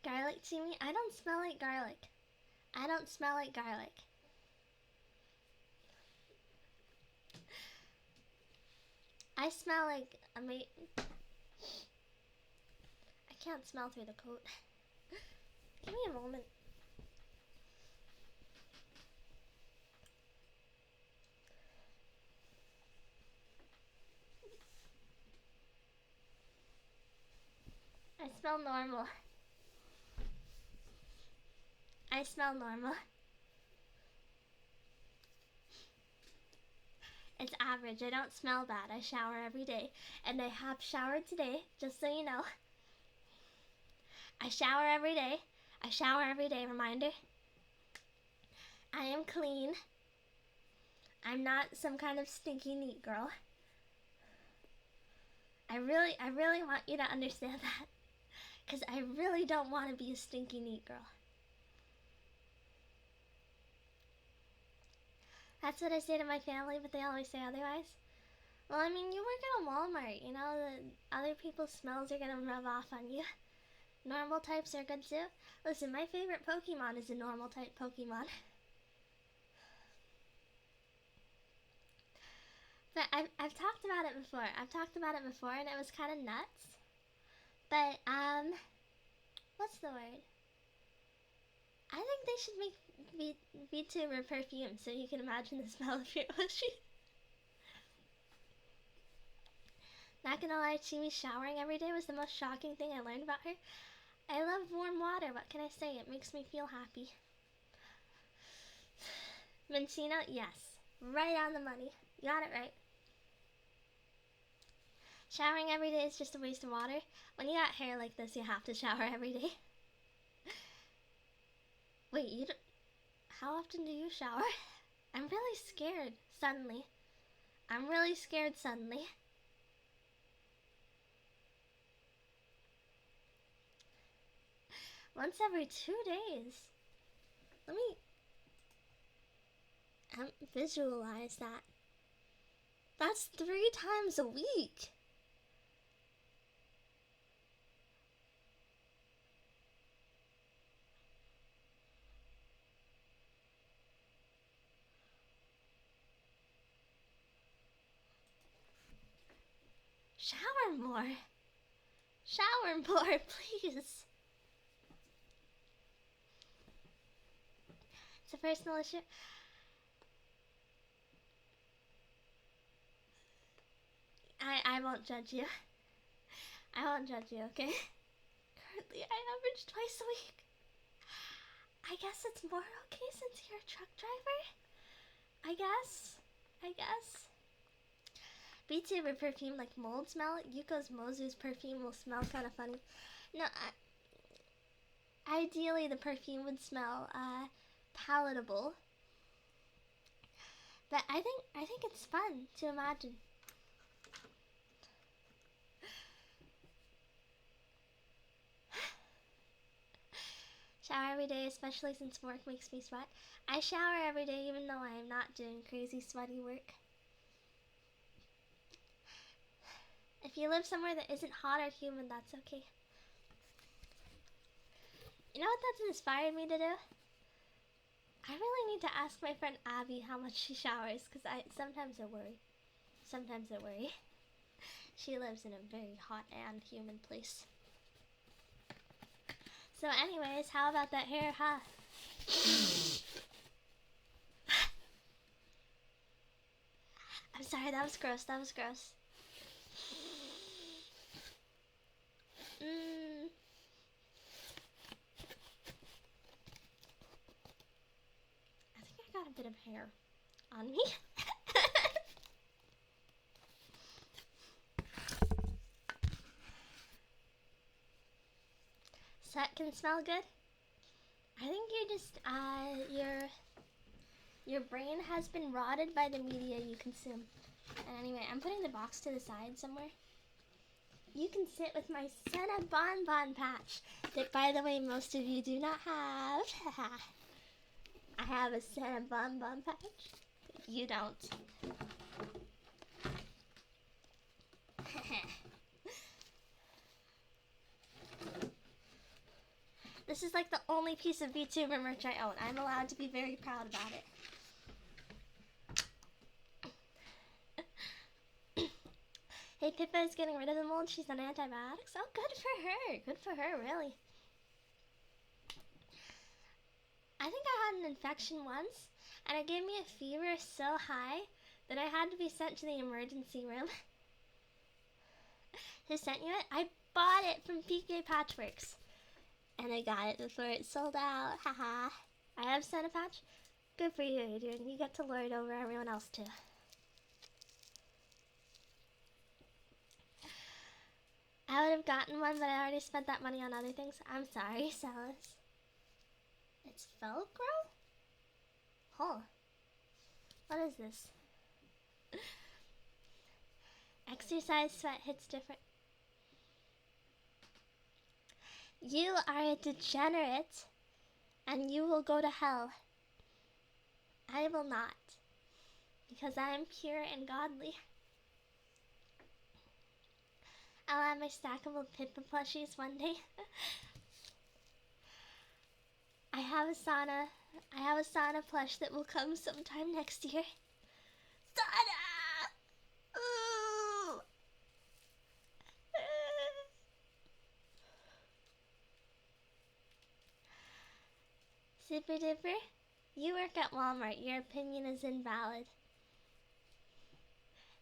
S1: Garlic, Chimi? I don't smell like garlic. I don't smell like garlic. I smell like I can't smell through the coat. Give me a moment. I smell normal. I smell normal. It's average. I don't smell bad. I shower every day. And I have showered today, just so you know. I shower every day. I shower every day, reminder. I am clean. I'm not some kind of stinky neat girl. I really want you to understand that. Because I really don't want to be a stinky neat girl. That's what I say to my family, but they always say otherwise. Well, I mean, you work at a Walmart, you know, the other people's smells are gonna rub off on you. Normal types are good too. Listen, my favorite Pokemon is a normal type Pokemon. But I've talked about it before. And it was kind of nuts. But, what's the word? I think they should make VTuber perfume so you can imagine the smell of your Oshi. Not gonna lie, Chimi showering every day was the most shocking thing I learned about her. I love warm water, what can I say? It makes me feel happy. Vincina, yes. Right on the money. You got it right. Showering every day is just a waste of water. When you got hair like this, you have to shower every day. Wait, you don't... How often do you shower? I'm really scared, suddenly. Once every 2 days. Let me visualize that. That's 3 times a week. Shower more. Shower more, please. It's a personal issue. I won't judge you. I won't judge you, okay? Currently, I average twice a week. I guess it's more okay since you're a truck driver. I guess. VTuber perfume like mold smell. Yuko's Mozu's perfume will smell kind of funny. No, ideally the perfume would smell palatable. But I think it's fun to imagine. Shower every day, especially since work makes me sweat. I shower every day even though I am not doing crazy sweaty work. If you live somewhere that isn't hot or humid, that's okay. You know what that's inspired me to do? I really need to ask my friend Abby how much she showers, because sometimes I worry. She lives in a very hot and humid place. So anyways, how about that hair, huh? I'm sorry, that was gross. I think I got a bit of hair on me. That can smell good. I think you just your brain has been rotted by the media you consume. And anyway, I'm putting the box to the side somewhere. You can sit with my Senna Bonbon patch that, by the way, most of you do not have. I have a Senna Bonbon patch. You don't. This is like the only piece of VTuber merch I own. I'm allowed to be very proud about it. Hey, Pippa is getting rid of the mold. She's on antibiotics. Oh, good for her. Good for her, really. I think I had an infection once, and it gave me a fever so high that I had to be sent to the emergency room. Who sent you it? I bought it from PK Patchworks. And I got it before it sold out. Haha. I have sent a patch. Good for you, dude. You get to lord over everyone else, too. I would have gotten one, but I already spent that money on other things. I'm sorry, Celis. It's Velcro? Huh. What is this? Exercise sweat hits different. You are a degenerate, and you will go to hell. I will not, because I am pure and godly. I'll have my stackable Pippa plushies one day. I have a sauna plush that will come sometime next year. Sauna! Ooh! Super duper, you work at Walmart. Your opinion is invalid.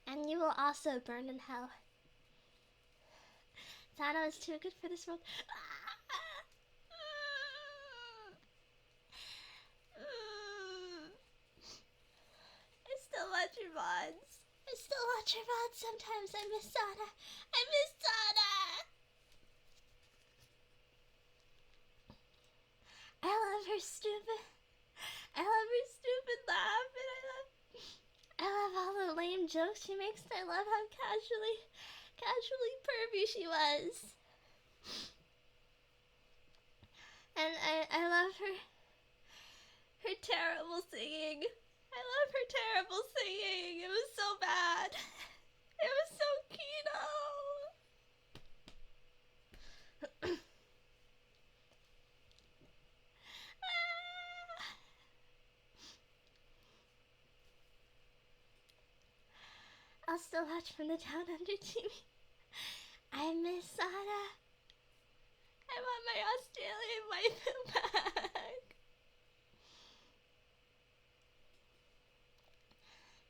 S1: And you will also burn in hell. Sauna is too good for this world. I still watch your VODs. Sometimes. I miss Sauna. I love her stupid laugh, and I love all the lame jokes she makes. I love how casually pervy she was. And I love her terrible singing. It was so bad. It was so keto. I'll still watch from the down under, Chimi. I miss Sada. I want my Australian waifu back.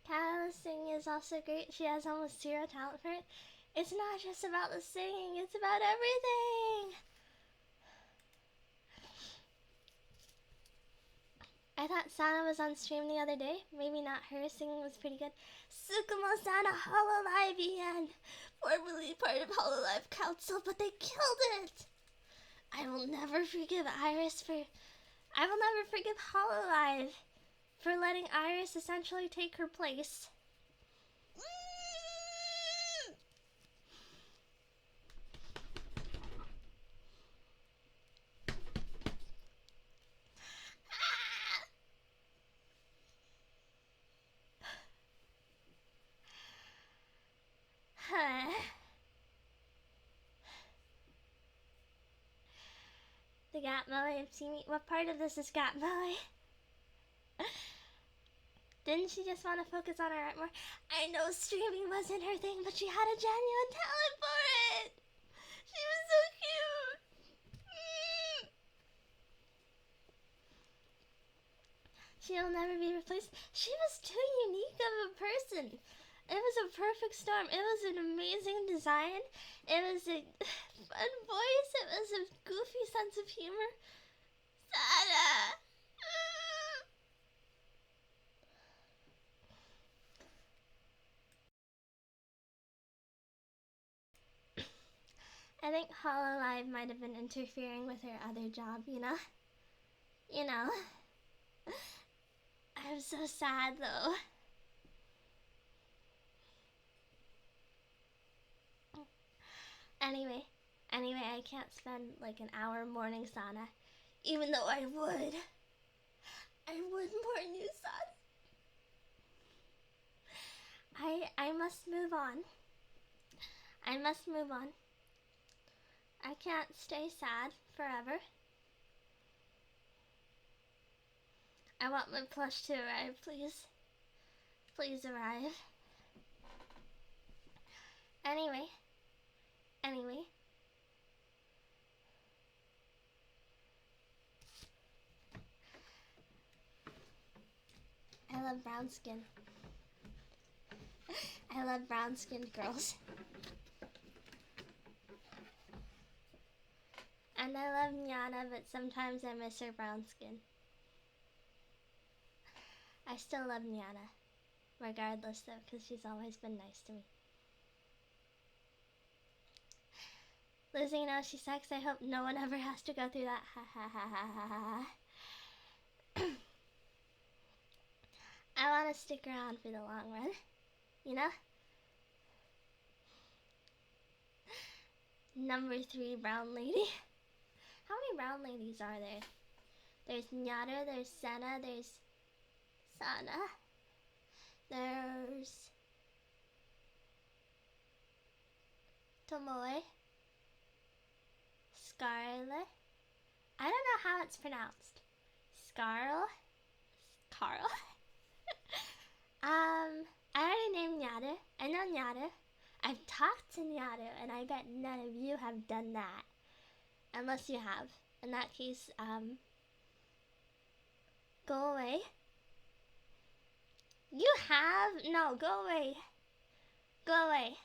S1: Kyla's singing is also great. She has almost zero talent for it. It's not just about the singing, it's about everything. I thought Sana was on stream the other day. Maybe not her. Singing was pretty good. Sukumo Sana Hololive EN, formerly part of Hololive Council, but they killed it. I will never forgive Iris for. I will never forgive Hololive for letting Iris essentially take her place. The Gat Melee of Chimi. What part of this is Gat Melee? Didn't she just want to focus on her art more? I know streaming wasn't her thing, but she had a genuine talent for it. She was so cute. She'll never be replaced. She was too unique of a person. It was a perfect storm. It was an amazing design. It was a fun voice. It was a goofy sense of humor. Sada! I think Hololive might have been interfering with her other job, you know? You know. I'm so sad, though. Anyway, I can't spend like an hour mourning Sana. Even though I would. I would mourn you, Sana. I must move on. I must move on. I can't stay sad forever. I want my plush to arrive, please. Please arrive. Anyway. I love brown skin. I love brown skinned girls. And I love Nyana, but sometimes I miss her brown skin. I still love Nyana, regardless though, because she's always been nice to me. Lizzie knows she sucks. I hope no one ever has to go through that. Ha ha ha ha ha ha. I want to stick around for the long run, you know? Number 3 brown lady. How many brown ladies are there? There's Nyata, there's Senna, there's Sana, there's Tomoe, Scarlet. I don't know how it's pronounced. Carl. I already named Nyata. I know Nyata. I've talked to Nyata, and I bet none of you have done that. Unless you have. In that case, go away. You have? No, go away. Go away.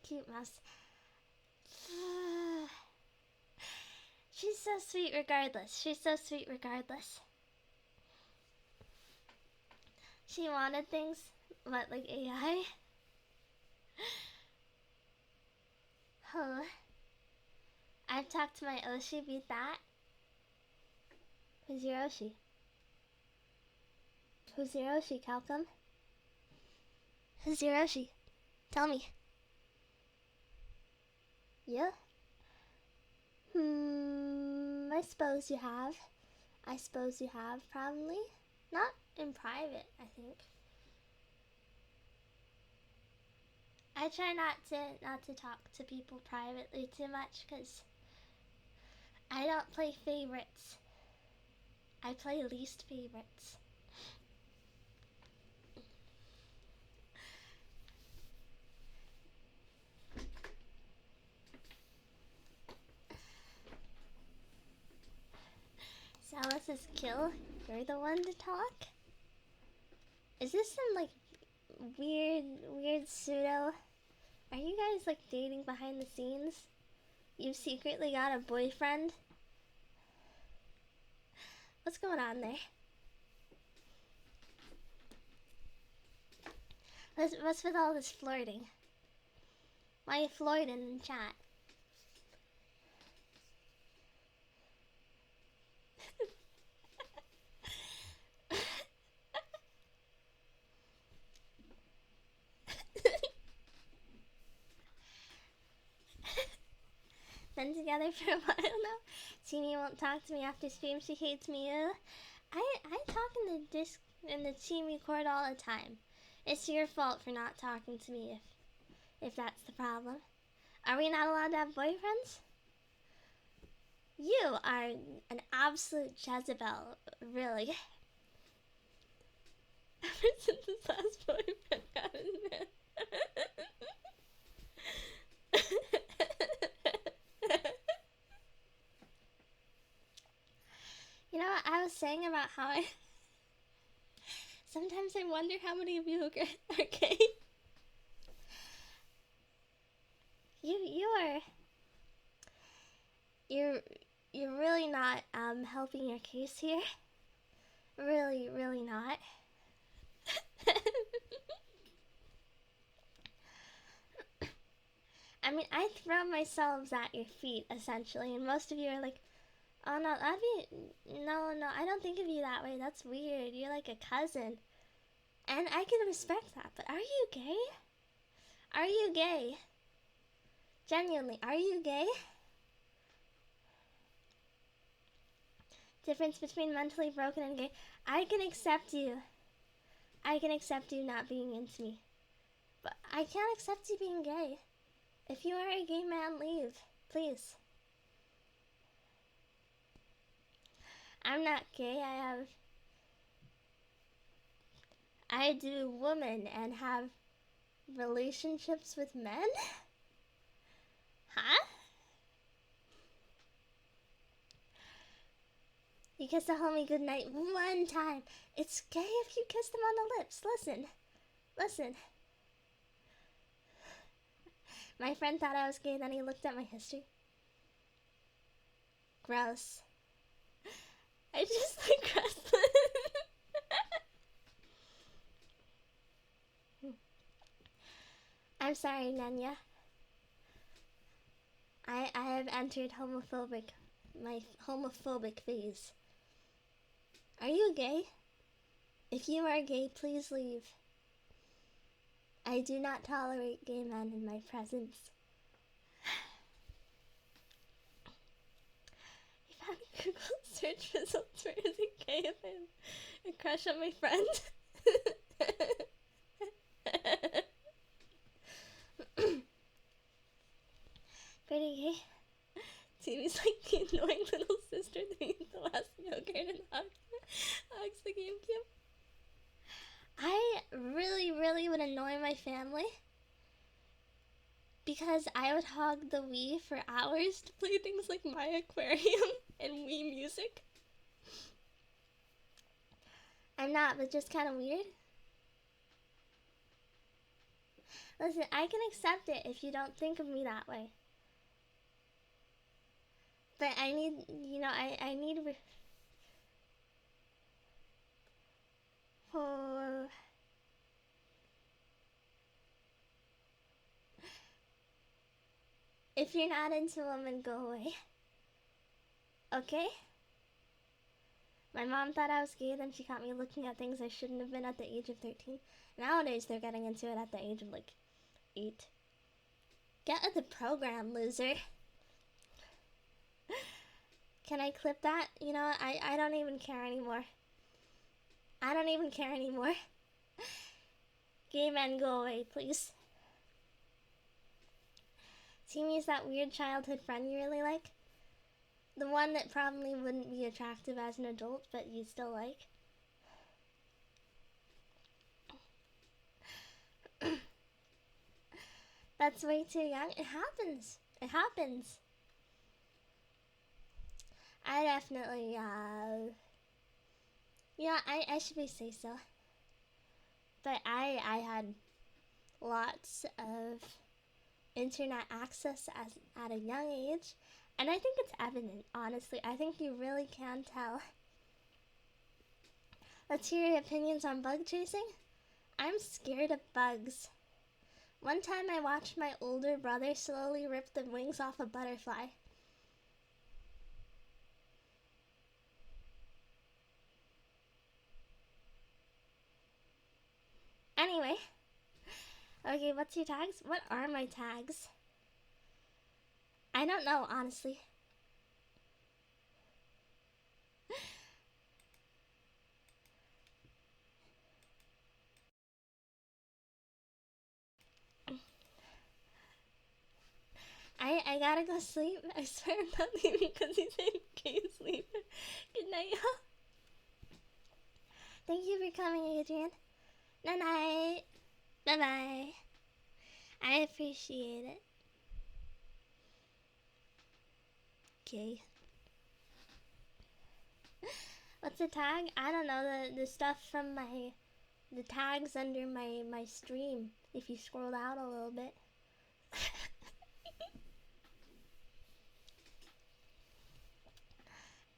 S1: Cute mouse. She's so sweet regardless. She wanted things. What, like AI? Huh. I've talked to my Oshi, beat that. Who's your Oshi? Who's your Oshi, Calcum? Who's your Oshi? Tell me. Yeah? I suppose you have. Probably. Not in private, I think. I try not to talk to people privately too much, because I don't play favorites. I play least favorites. Salus's kill? You're the one to talk? Is this some, like, weird pseudo? Are you guys, like, dating behind the scenes? You secretly got a boyfriend? What's going on there? What's with all this flirting? Why are you flirting in chat? Been together for a while now. Chimi won't talk to me after stream. She hates me. I talk in the Chimi court all the time. It's your fault for not talking to me if that's the problem. Are we not allowed to have boyfriends? You are an absolute Jezebel, really. Ever since his last boyfriend got in there. You know what I was saying about how I... Sometimes I wonder how many of you are gay. You're really not helping your case here. Really, really not. I mean, I throw myself at your feet, essentially, and most of you are like, oh no, no, I don't think of you that way, that's weird, you're like a cousin. And I can respect that, but are you gay? Are you gay? Genuinely, are you gay? Difference between mentally broken and gay. I can accept you. I can accept you not being into me. But I can't accept you being gay. If you are a gay man, leave. Please. I'm not gay. I do women and have relationships with men? Huh? You kiss a homie goodnight one time. It's gay if you kiss them on the lips. Listen. My friend thought I was gay, then he looked at my history. Gross. I just like wrestling. I'm sorry, Nanya. I have entered my homophobic phase. Are you gay? If you are gay, please leave. I do not tolerate gay men in my presence. You found Google search results for is it gay if I have a crush on my friend? Pretty gay. Timmy's like the annoying little sister that eats the last yogurt and hugs the GameCube. I really, really would annoy my family because I would hog the Wii for hours to play things like My Aquarium and Wii Music. I'm not, but just kind of weird. Listen, I can accept it if you don't think of me that way. But I need, I need... Oh... If you're not into women, go away. Okay? My mom thought I was gay, then she caught me looking at things I shouldn't have been at the age of 13. Nowadays, they're getting into it at the age of, 8. Get with the program, loser. Can I clip that? I don't even care anymore. I don't even care anymore. Gay men, go away, please. Timmy is that weird childhood friend you really like? The one that probably wouldn't be attractive as an adult, but you still like? That's way too young. It happens. It happens. I definitely, yeah, I should be say so. But I had lots of internet access at a young age, and I think it's evident, honestly. I think you really can tell Let's hear your opinions on bug chasing. I'm scared of bugs. One time I watched my older brother slowly rip the wings off a butterfly. Anyway. Okay, what's your tags? What are my tags? I don't know, honestly. I gotta go sleep. I swear I'm not leaving because he's in okay sleep. Good night, y'all. Thank you for coming, Adrian. Good night. Bye-bye. I appreciate it. Okay. What's the tag? I don't know, the stuff from the tags under my stream, if you scroll out a little bit.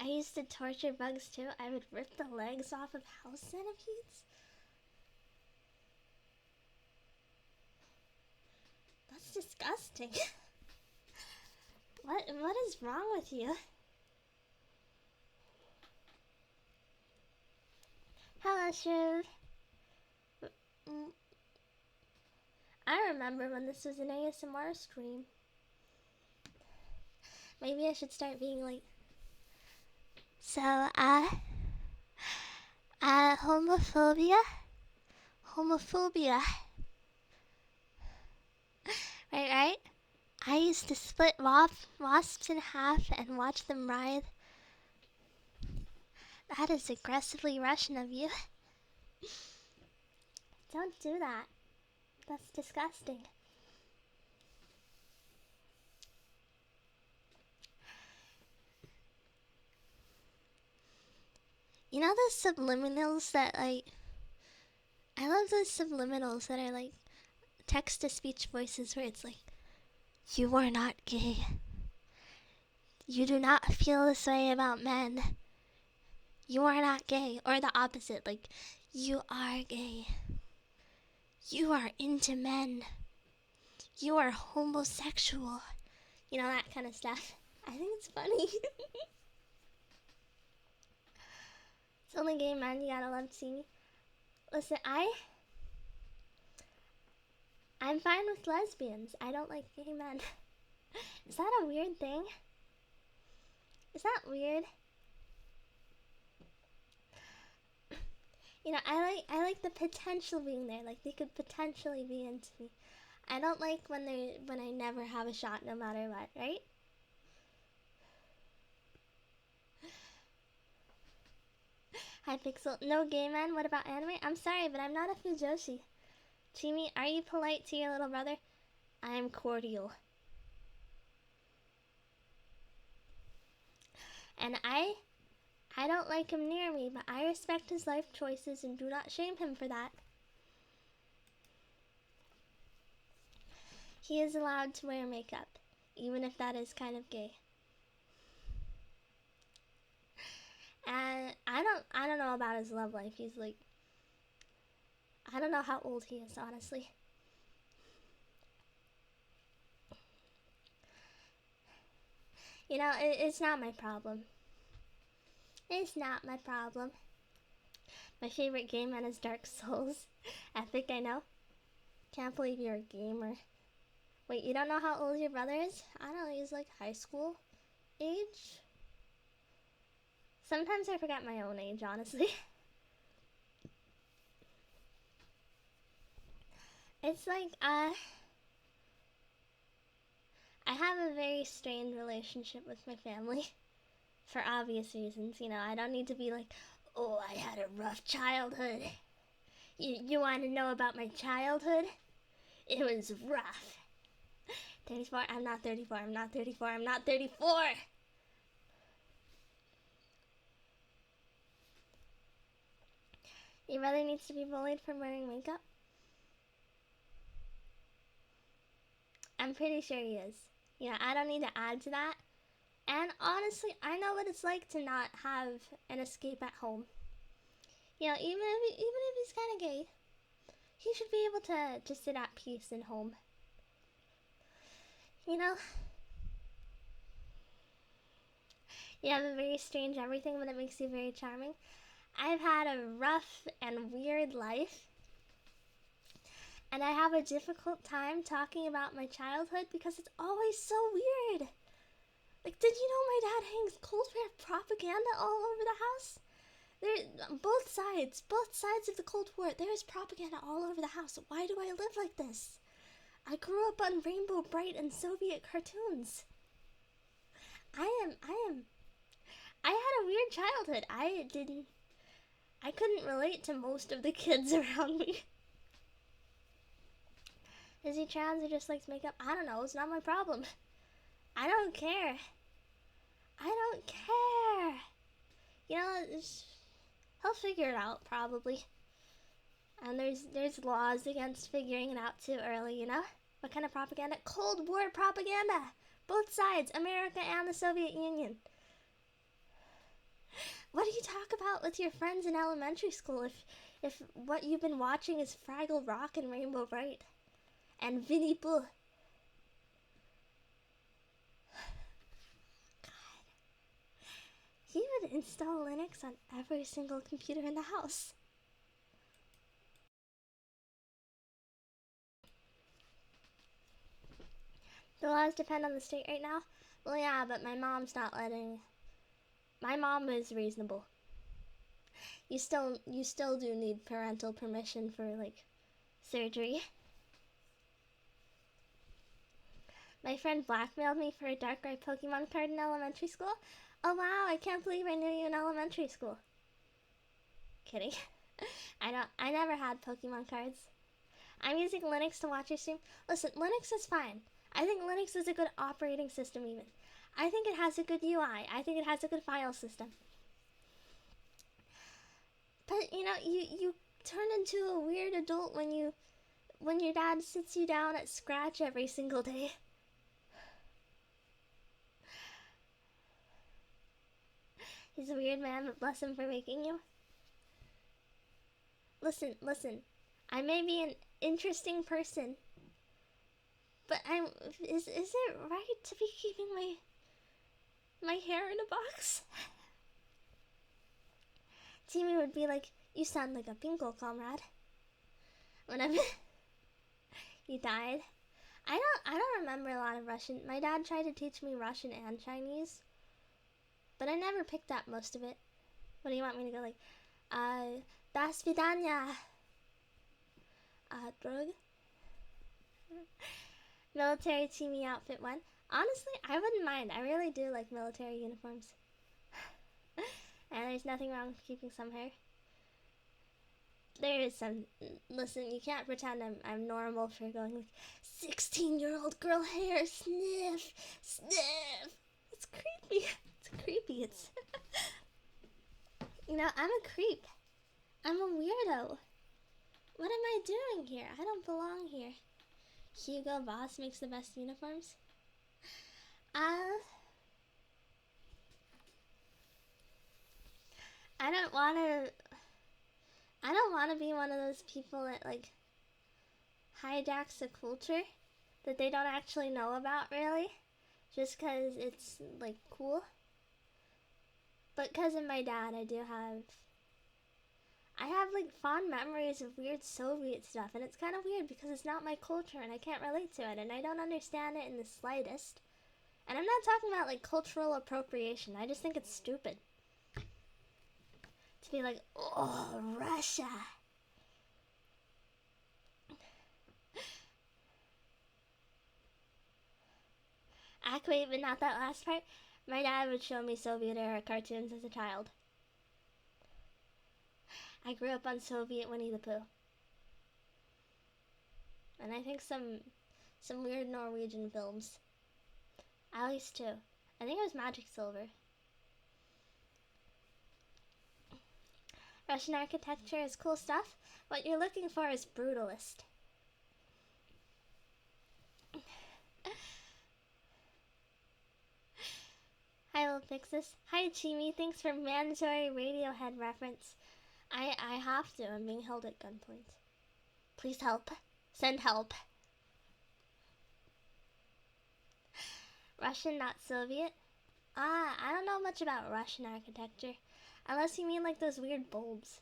S1: I used to torture bugs too. I would rip the legs off of house centipedes. That's disgusting. What is wrong with you? Hello, Shrewd. I remember when this was an ASMR stream. Maybe I should start being like... So, homophobia? Homophobia. Right? I used to split wasps in half and watch them writhe. That is aggressively Russian of you. Don't do that. That's disgusting. You know those subliminals that, like... I love those subliminals that are, like, text-to-speech voices where it's like, you are not gay. You do not feel this way about men. You are not gay. Or the opposite, like, you are gay. You are into men. You are homosexual. You know, that kind of stuff. I think it's funny. It's only gay men, you gotta love Chimi. Listen, I'm fine with lesbians. I don't like gay men. Is that a weird thing? Is that weird? You know, I like the potential being there. Like, they could potentially be into me. I don't like when I never have a shot no matter what, right? Hi, Pixel. No gay men? What about anime? I'm sorry, but I'm not a Fujoshi. Chimi, are you polite to your little brother? I am cordial. And I don't like him near me, but I respect his life choices and do not shame him for that. He is allowed to wear makeup, even if that is kind of gay. And I don't know about his love life. He's like, I don't know how old he is, honestly. You know, it's not my problem. It's not my problem. My favorite game man is Dark Souls. Epic, I know. Can't believe you're a gamer. Wait, you don't know how old your brother is? I don't know, he's like high school age? Sometimes I forget my own age, honestly. It's like, I have a very strained relationship with my family. For obvious reasons, you know, I don't need to be like, oh, I had a rough childhood. You want to know about my childhood? It was rough. 34? I'm not 34, I'm not 34, I'm not 34! Your brother needs to be bullied for wearing makeup? I'm pretty sure he is. You know, I don't need to add to that. And honestly, I know what it's like to not have an escape at home. You know, even if he's kind of gay, he should be able to just sit at peace in home. You know, you have a very strange everything, but it makes you very charming. I've had a rough and weird life, and I have a difficult time talking about my childhood because it's always so weird. Like, did you know my dad hangs Cold War propaganda all over the house? Both sides of the Cold War, there is propaganda all over the house. Why do I live like this? I grew up on Rainbow Bright and Soviet cartoons. I had a weird childhood. I couldn't relate to most of the kids around me. Is he trans or just likes makeup? I don't know, it's not my problem. I don't care. I don't care. You know, he'll figure it out, probably. And there's laws against figuring it out too early, you know? What kind of propaganda? Cold War propaganda! Both sides, America and the Soviet Union. What do you talk about with your friends in elementary school if what you've been watching is Fraggle Rock and Rainbow Bright? And Winnie Pooh. God. He would install Linux on every single computer in the house. The laws depend on the state right now? Well, yeah, but my mom's not letting... My mom is reasonable. You still do need parental permission for, like, surgery. My friend blackmailed me for a dark red Pokemon card in elementary school. Oh wow, I can't believe I knew you in elementary school. Kidding. I never had Pokemon cards. I'm using Linux to watch your stream. Listen, Linux is fine. I think Linux is a good operating system even. I think it has a good UI. I think it has a good file system. But, you know, you turn into a weird adult when your dad sits you down at Scratch every single day. He's a weird man, but bless him for making you. Listen. I may be an interesting person, but is it right to be keeping my hair in a box? Chimi would be like, you sound like a Pinko comrade. Whenever you died. I don't remember a lot of Russian. My dad tried to teach me Russian and Chinese, but I never picked up most of it. What do you want me to go like? До свидания. Drug. Military Chimi outfit one. Honestly, I wouldn't mind. I really do like military uniforms. And there's nothing wrong with keeping some hair. There is some. Listen, you can't pretend I'm normal for going like 16-year-old girl hair. Sniff. It's creepy. It's creepy. It's. You know, I'm a creep. I'm a weirdo. What am I doing here? I don't belong here. Hugo Boss makes the best uniforms. I don't want to be one of those people that like hijacks a culture that they don't actually know about really, just because it's like cool. But because of my dad, I have like fond memories of weird Soviet stuff, and it's kind of weird because it's not my culture and I can't relate to it, and I don't understand it in the slightest. And I'm not talking about like cultural appropriation. I just think it's stupid to be like, oh, Russia. Wait, but not that last part. My dad would show me Soviet era cartoons as a child. I grew up on Soviet Winnie the Pooh. And I think some weird Norwegian films. At least two. I think it was Magic Silver. Russian architecture is cool stuff. What you're looking for is brutalist. Hi, Lil Pixis. Hi, Chimi. Thanks for mandatory Radiohead reference. I have to. I'm being held at gunpoint. Please help. Send help. Russian, not Soviet? I don't know much about Russian architecture. Unless you mean like those weird bulbs.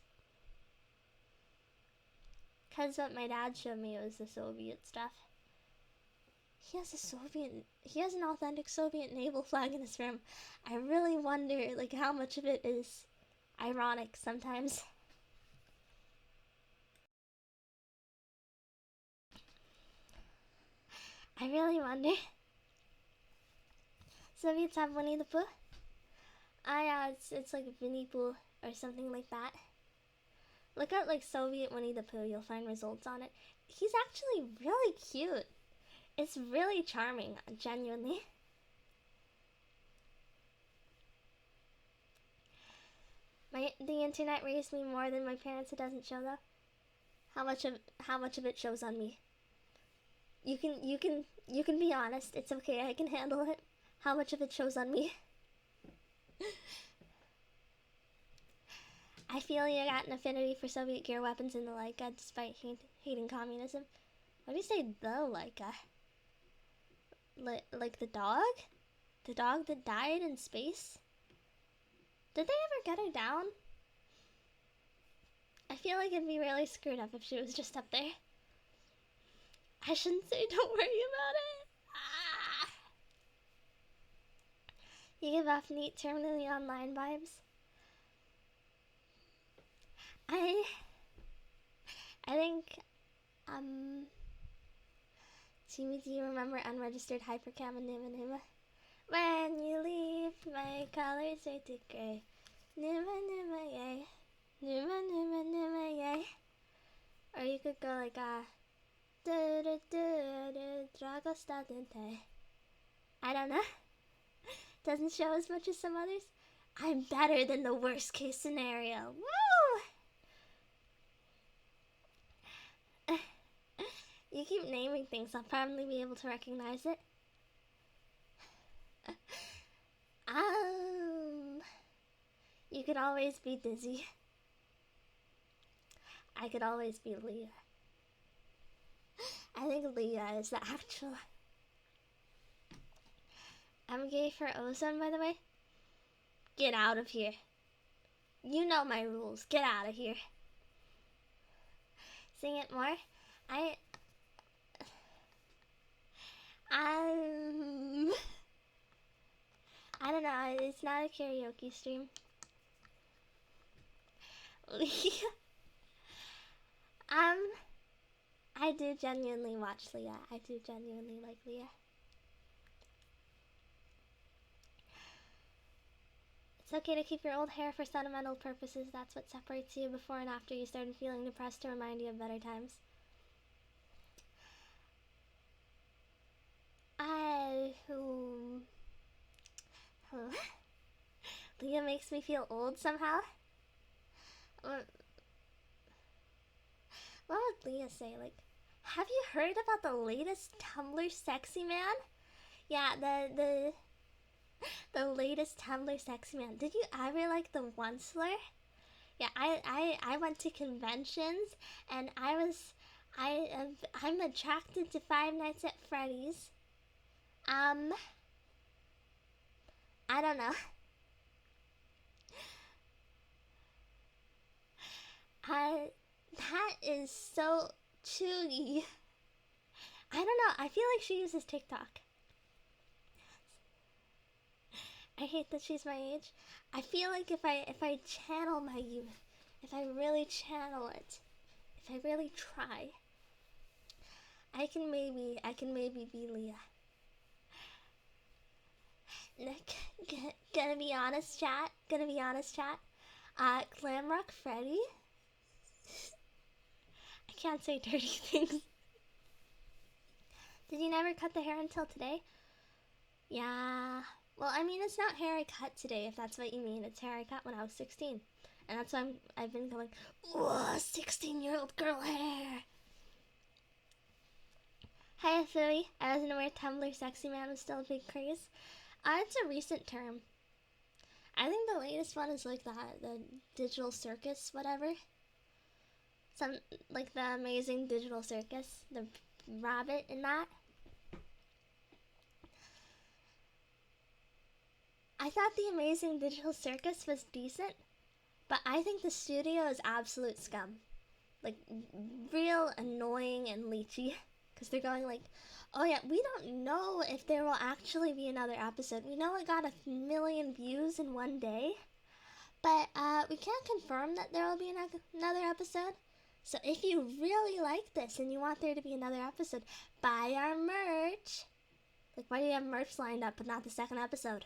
S1: Cause what my dad showed me was the Soviet stuff. He has an authentic Soviet naval flag in his room. I really wonder like how much of it is ironic sometimes. I really wonder. Soviets have Winnie the Pooh? Yeah, it's like Winnie Pooh or something like that. Look at like Soviet Winnie the Pooh, you'll find results on it. He's actually really cute. It's really charming, genuinely. The internet raised me more than my parents. It doesn't show though. How much of it shows on me? You can be honest. It's okay. I can handle it. How much of it shows on me? I feel you got an affinity for Soviet gear weapons in the Leica, despite hating communism. What do you say, the Leica? Like the dog? The dog that died in space? Did they ever get her down? I feel like it'd be really screwed up if she was just up there. I shouldn't say don't worry about it. You give off neat, terminally online vibes. I think, Chimi, do you remember unregistered hypercam and Numa Numa? When you leave, my colors fade to gray. Numa Numa yay. Numa Numa Numa yay. Or you could go like, do do do do Drago Stadente. I don't know. Doesn't show as much as some others. I'm better than the worst case scenario. Woo! You keep naming things, I'll probably be able to recognize it. You could always be Dizzy. I could always be Leah. I think Leah is the actual. I'm gay for ozone, by the way. Get out of here. You know my rules. Get out of here. Sing it more. I don't know. It's not a karaoke stream. Leah. I do genuinely watch Leah. I do genuinely like Leah. It's okay to keep your old hair for sentimental purposes. That's what separates you before and after you started feeling depressed to remind you of better times. Leah makes me feel old somehow. What would Leah say? Like, have you heard about the latest Tumblr sexy man? Yeah, the latest Tumblr sexy man. Did you ever like the Onceler? Yeah, I went to conventions and I'm attracted to Five Nights at Freddy's. I don't know. That is so chuggy. I don't know. I feel like she uses TikTok. I hate that she's my age. I feel like if I channel my youth, if I really channel it, if I really try, I can maybe be Leah. Nick, gonna be honest, chat. Glamrock Freddy. I can't say dirty things. Did you never cut the hair until today? Yeah. Well, I mean, it's not hair I cut today, if that's what you mean. It's hair I cut when I was 16. And that's why I've been going, whoa, 16-year-old girl hair. Hi, Philly. I wasn't aware Tumblr sexy man was still a big craze. It's a recent term. I think the latest one is like the digital circus, whatever. Some like the amazing digital circus, the rabbit in that. I thought the amazing digital circus was decent, but I think the studio is absolute scum. Like, real annoying and leechy. Because they're going like, oh yeah, we don't know if there will actually be another episode. We know it got 1,000,000 views in one day, but we can't confirm that there will be another episode. So if you really like this and you want there to be another episode, buy our merch. Like, why do you have merch lined up but not the second episode?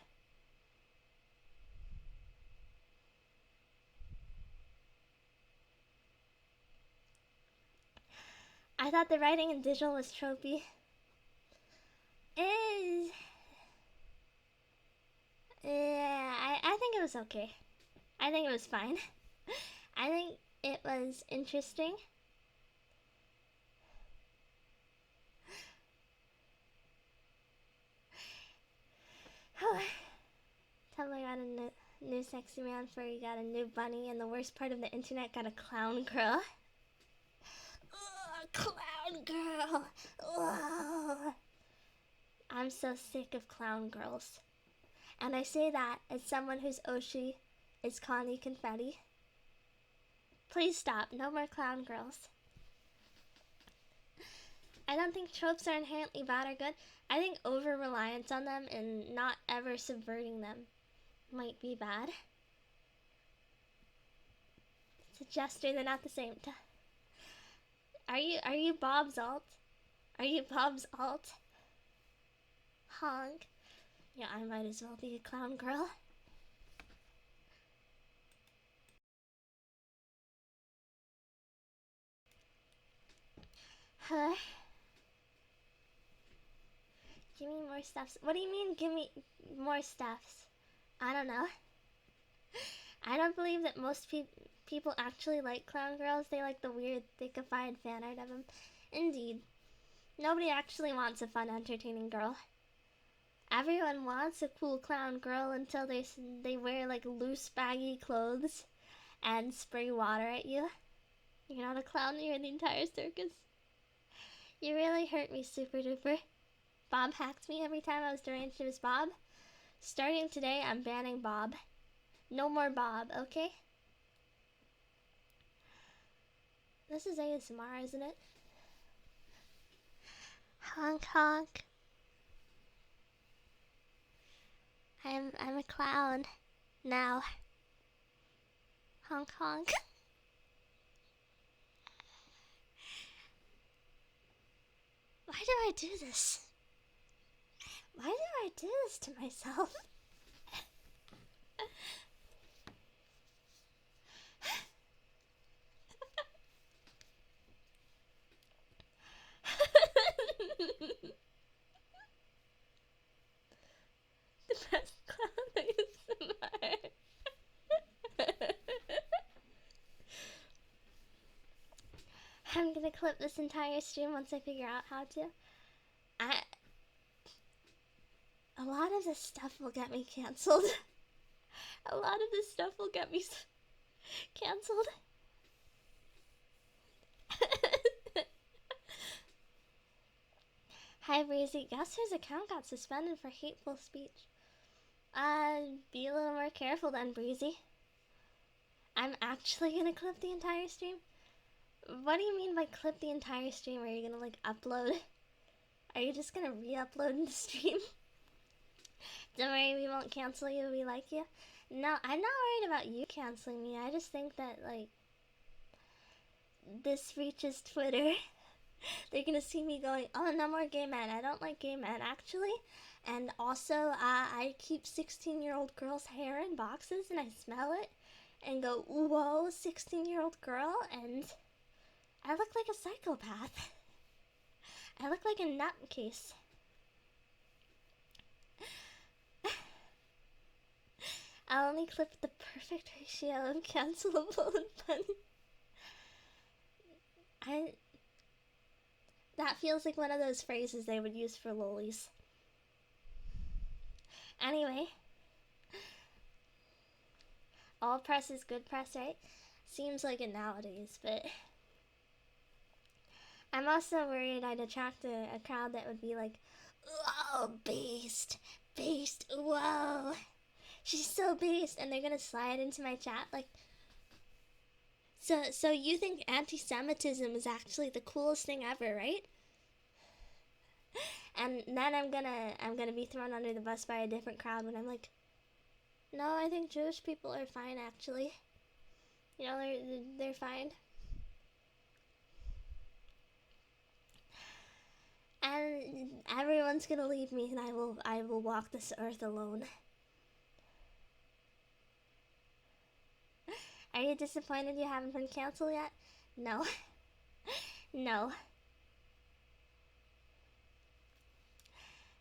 S1: I thought the writing in digital was tropey. Is yeah, I think it was okay. I think it was fine. I think it was interesting. Tumblr got a new sexy man, Furry got a new bunny, and the worst part of the internet got a clown girl. Ugh, clown girl. Ugh. I'm so sick of clown girls. And I say that as someone whose Oshi is Connie Confetti. Please stop. No more clown girls. I don't think tropes are inherently bad or good. I think over-reliance on them and not ever subverting them might be bad. It's a gesture, they're not the same. Are you Bob's alt? Are you Bob's alt? Honk. Yeah, I might as well be a clown girl. Huh? Give me more stuffs. What do you mean, give me more stuffs? I don't know. I don't believe that most people actually like clown girls. They like the weird, thickified fan art of them. Indeed. Nobody actually wants a fun, entertaining girl. Everyone wants a cool clown girl until they wear like loose, baggy clothes and spray water at you. You're not a clown, you're the entire circus. You really hurt me, super duper. Bob hacked me every time I was deranged. It was Bob. Starting today, I'm banning Bob. No more Bob, okay? This is ASMR, isn't it? Honk honk. I'm a clown now. Honk honk. Why do I do this? Why do I do this to myself? The best clown ASMR. I'm gonna clip this entire stream once I figure out how to. A lot of this stuff will get me cancelled. A lot of this stuff will get me cancelled. Hi Breezy, guess whose account got suspended for hateful speech? Be a little more careful then, Breezy. I'm actually gonna clip the entire stream? What do you mean by clip the entire stream? Are you gonna like upload? Are you just gonna re-upload the stream? Don't worry, we won't cancel you, we like you. No, I'm not worried about you canceling me. I just think that like this reaches Twitter. They're gonna see me going, oh, no more gay men. I don't like gay men, actually. And also, I keep 16-year-old girls' hair in boxes and I smell it and go, whoa, 16-year-old girl, and I look like a psychopath. I look like a nutcase. I'll only clip the perfect ratio of cancelable and funny. That feels like one of those phrases they would use for lollies. Anyway. all press is good press, right? Seems like it nowadays, but I'm also worried I'd attract a crowd that would be like, "Whoa, based, based, whoa, she's so based," and they're gonna slide into my chat like, so you think anti-Semitism is actually the coolest thing ever, right? And then I'm gonna be thrown under the bus by a different crowd when I'm like, no, I think Jewish people are fine actually. You know, they're fine. And everyone's gonna leave me, and I will walk this earth alone. Are you disappointed you haven't been canceled yet? No. No.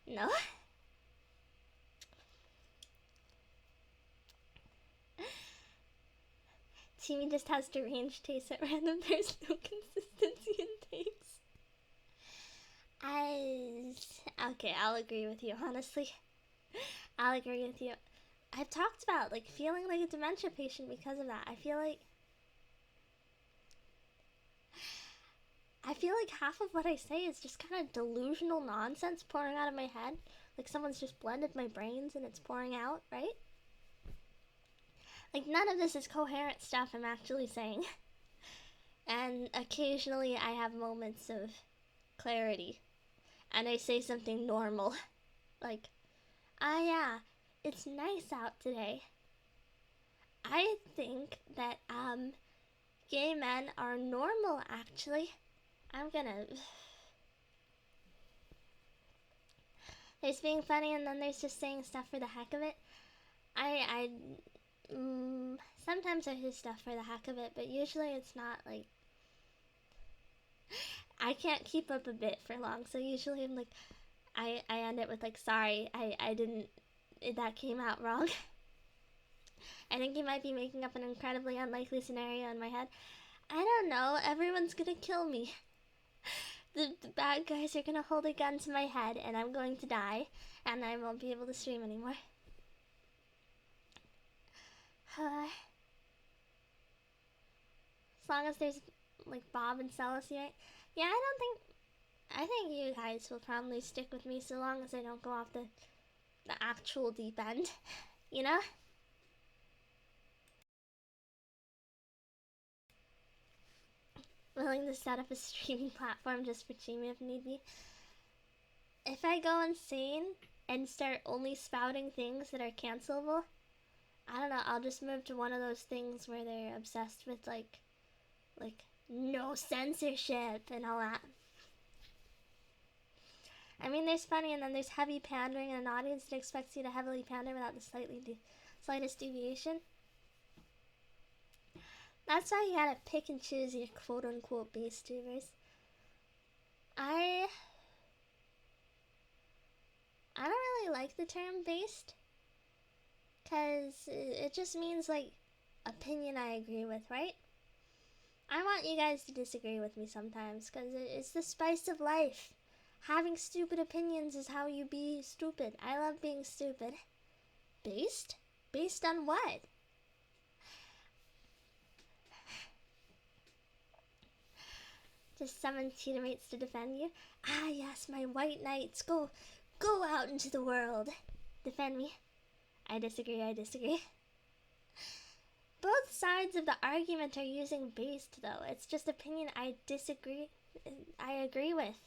S1: No. Chimi just has deranged taste at random. There's no consistency in takes. Okay, I'll agree with you, honestly. I'll agree with you. I've talked about like feeling like a dementia patient because of that. I feel like half of what I say is just kind of delusional nonsense pouring out of my head. Like someone's just blended my brains and it's pouring out, right? Like none of this is coherent stuff I'm actually saying. And occasionally I have moments of clarity. And I say something normal. Like, yeah, it's nice out today. I think that, gay men are normal, actually. I'm gonna... There's being funny and then there's just saying stuff for the heck of it. Sometimes I say stuff for the heck of it, but usually it's not, like... I can't keep up a bit for long, so usually I'm like... I end it with, like, sorry, I didn't... That came out wrong. I think you might be making up an incredibly unlikely scenario in my head. I don't know, everyone's gonna kill me. The bad guys are gonna hold a gun to my head and I'm going to die and I won't be able to stream anymore. As long as there's like Bob and Celestia, right? Yeah, I think you guys will probably stick with me so long as I don't go off the actual deep end, you know? Willing to set up a streaming platform just for Chimi if need be. If I go insane and start only spouting things that are cancelable, I don't know, I'll just move to one of those things where they're obsessed with like no censorship and all that. I mean, there's funny and then there's heavy pandering in an audience that expects you to heavily pander without the slightest deviation. That's why you gotta pick and choose your quote-unquote base tubers. I don't really like the term based, because it just means, like, opinion I agree with, right? I want you guys to disagree with me sometimes, because it's the spice of life. Having stupid opinions is how you be stupid. I love being stupid. Based? Based on what? Just summon teammates to defend you? Ah, yes, my white knights. Go out into the world. Defend me. I disagree. Both sides of the argument are using based, though. It's just opinion I agree with.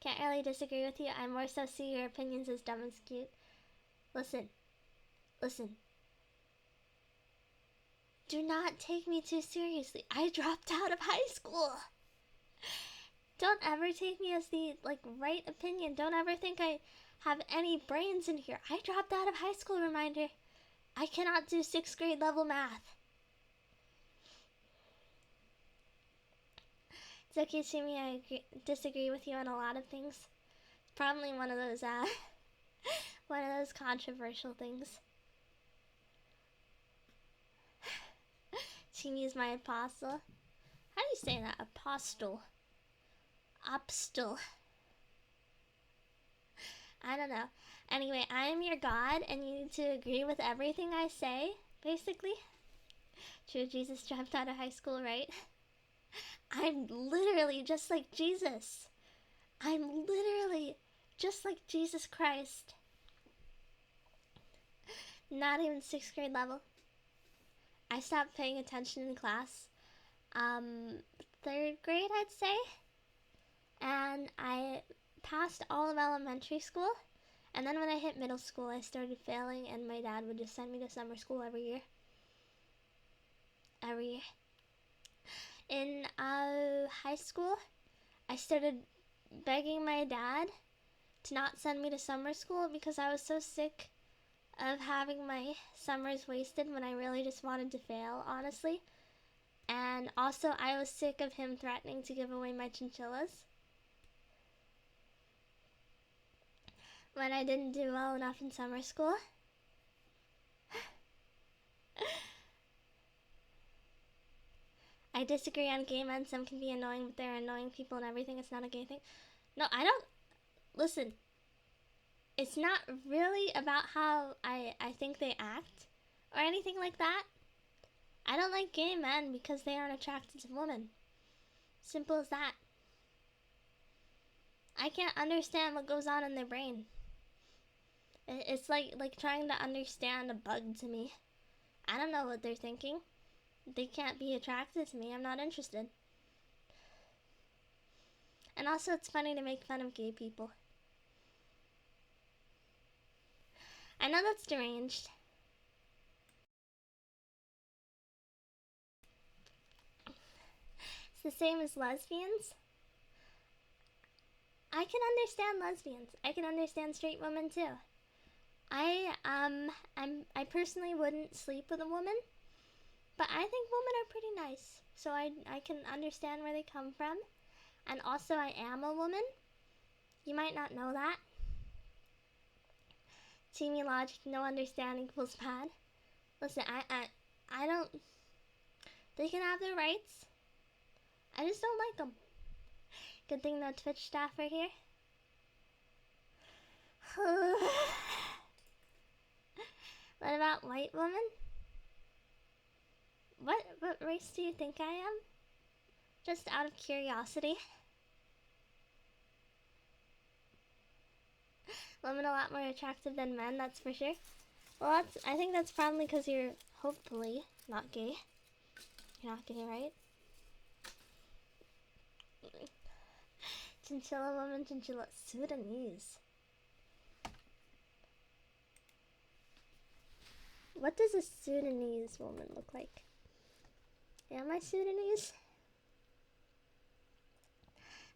S1: Can't really disagree with you. I more so see your opinions as dumb and cute. Listen. Do not take me too seriously. I dropped out of high school. Don't ever take me as the, like, right opinion. Don't ever think I have any brains in here. I dropped out of high school, reminder. I cannot do 6th grade level math. It's okay, Chimi, I disagree with you on a lot of things. Probably one of those controversial things. Chimi is my apostle. How do you say that? Apostle. Obstil. I don't know. Anyway, I am your God, and you need to agree with everything I say, basically. True, Jesus dropped out of high school, right? I'm literally just like Jesus. I'm literally just like Jesus Christ. Not even 6th grade level. I stopped paying attention in class. 3rd grade, I'd say. And I passed all of elementary school. And then when I hit middle school, I started failing, and my dad would just send me to summer school every year. In high school, I started begging my dad to not send me to summer school because I was so sick of having my summers wasted when I really just wanted to fail, honestly. And also, I was sick of him threatening to give away my chinchillas when I didn't do well enough in summer school. I disagree on gay men. Some can be annoying, but they're annoying people and everything. It's not a gay thing. No, I don't. Listen, it's not really about how I think they act or anything like that. I don't like gay men because they aren't attracted to women. Simple as that. I can't understand what goes on in their brain. It's like trying to understand a bug to me. I don't know what they're thinking. They can't be attracted to me. I'm not interested. And also, it's funny to make fun of gay people. I know that's deranged. It's the same as lesbians. I can understand lesbians. I can understand straight women too. I personally wouldn't sleep with a woman, but I think women are pretty nice. So I can understand where they come from. And also, I am a woman. You might not know that. Chimi logic, no understanding equals bad. Listen, I don't. They can have their rights. I just don't like them. Good thing no Twitch staff are here. What about white women? What race do you think I am? Just out of curiosity. Women a lot more attractive than men, that's for sure. Well, I think that's probably because you're hopefully not gay. You're not gay, right? Chinchilla woman, chinchilla Sudanese. What does a Sudanese woman look like? Am I Sudanese?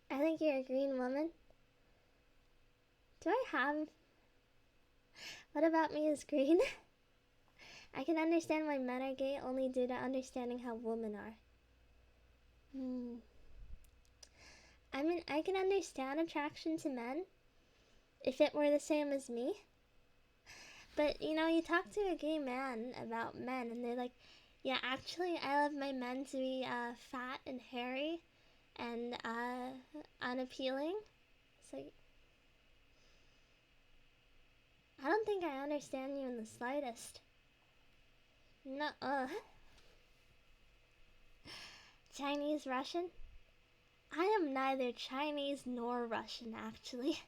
S1: I think you're a green woman. Do I have... What about me is green? I can understand why men are gay only due to understanding how women are. I mean, I can understand attraction to men if it were the same as me. But, you know, you talk to a gay man about men and they're like, yeah, actually, I love my men to be fat and hairy and unappealing. It's like, I don't think I understand you in the slightest. Nuh-uh. Chinese, Russian? I am neither Chinese nor Russian, actually.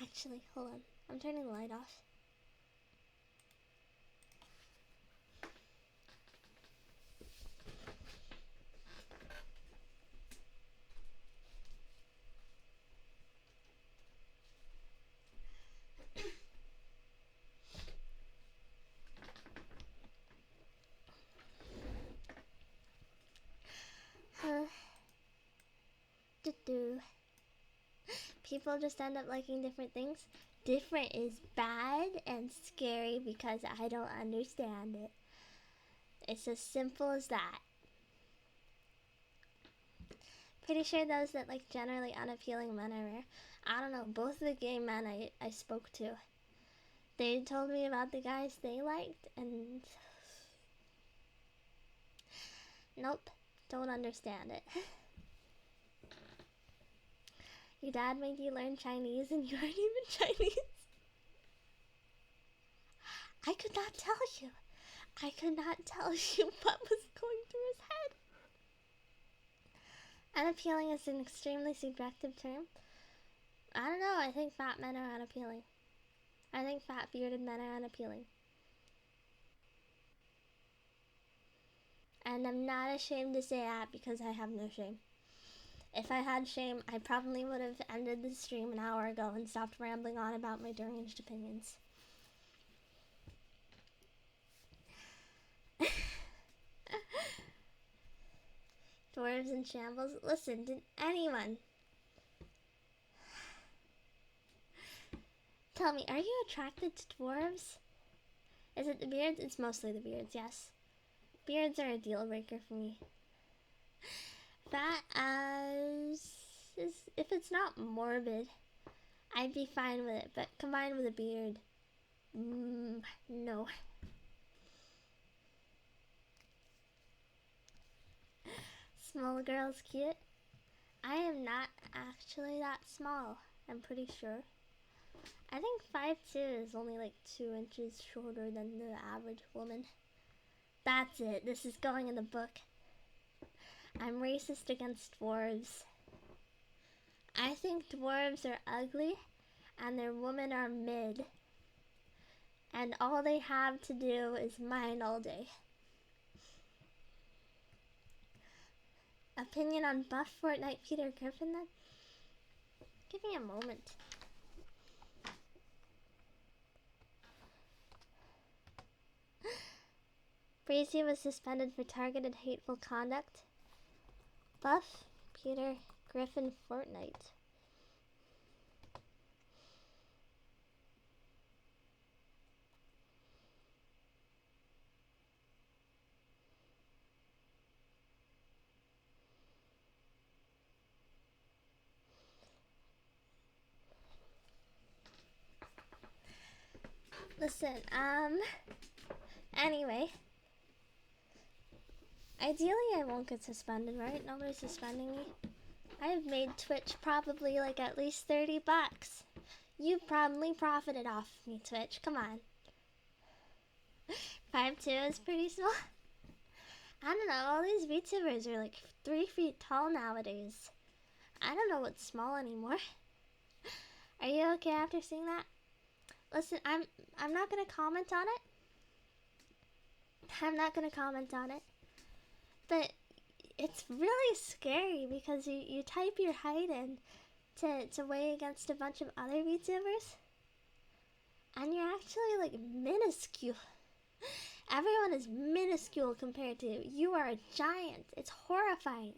S1: Actually, hold on. I'm turning the light off. People just end up liking different things. Different is bad and scary because I don't understand it. It's as simple as that. Pretty sure those that like generally unappealing men are rare. I don't know, both the gay men I spoke to, they told me about the guys they liked, and nope, don't understand it. Your dad made you learn Chinese and you aren't even Chinese. I could not tell you. I could not tell you what was going through his head. Unappealing is an extremely subjective term. I don't know, I think fat men are unappealing. I think fat bearded men are unappealing. And I'm not ashamed to say that because I have no shame. If I had shame, I probably would have ended the stream an hour ago and stopped rambling on about my deranged opinions. Dwarves in shambles. Listen, did anyone tell me, are you attracted to dwarves? Is it the beards? It's mostly the beards, yes. Beards are a deal breaker for me. That if it's not morbid, I'd be fine with it, but combined with a beard, no. Small girl's cute. I am not actually that small, I'm pretty sure. I think 5'2" is only like 2 inches shorter than the average woman. That's it, this is going in the book. I'm racist against dwarves. I think dwarves are ugly and their women are mid. And all they have to do is mine all day. Opinion on buff Fortnite Peter Griffin then? Give me a moment. Breezy was suspended for targeted hateful conduct. Buff Peter Griffin Fortnite. Listen, anyway. Ideally I won't get suspended, right? Nobody's suspending me. I have made Twitch probably like at least 30 bucks. You've probably profited off me, Twitch. Come on. 5'2" is pretty small. I don't know, all these VTubers are like 3 feet tall nowadays. I don't know what's small anymore. Are you okay after seeing that? Listen, I'm not gonna comment on it. I'm not gonna comment on it. But it's really scary because you type your height in to weigh against a bunch of other VTubers. And you're actually like minuscule. Everyone is minuscule compared to you. You are a giant. It's horrifying.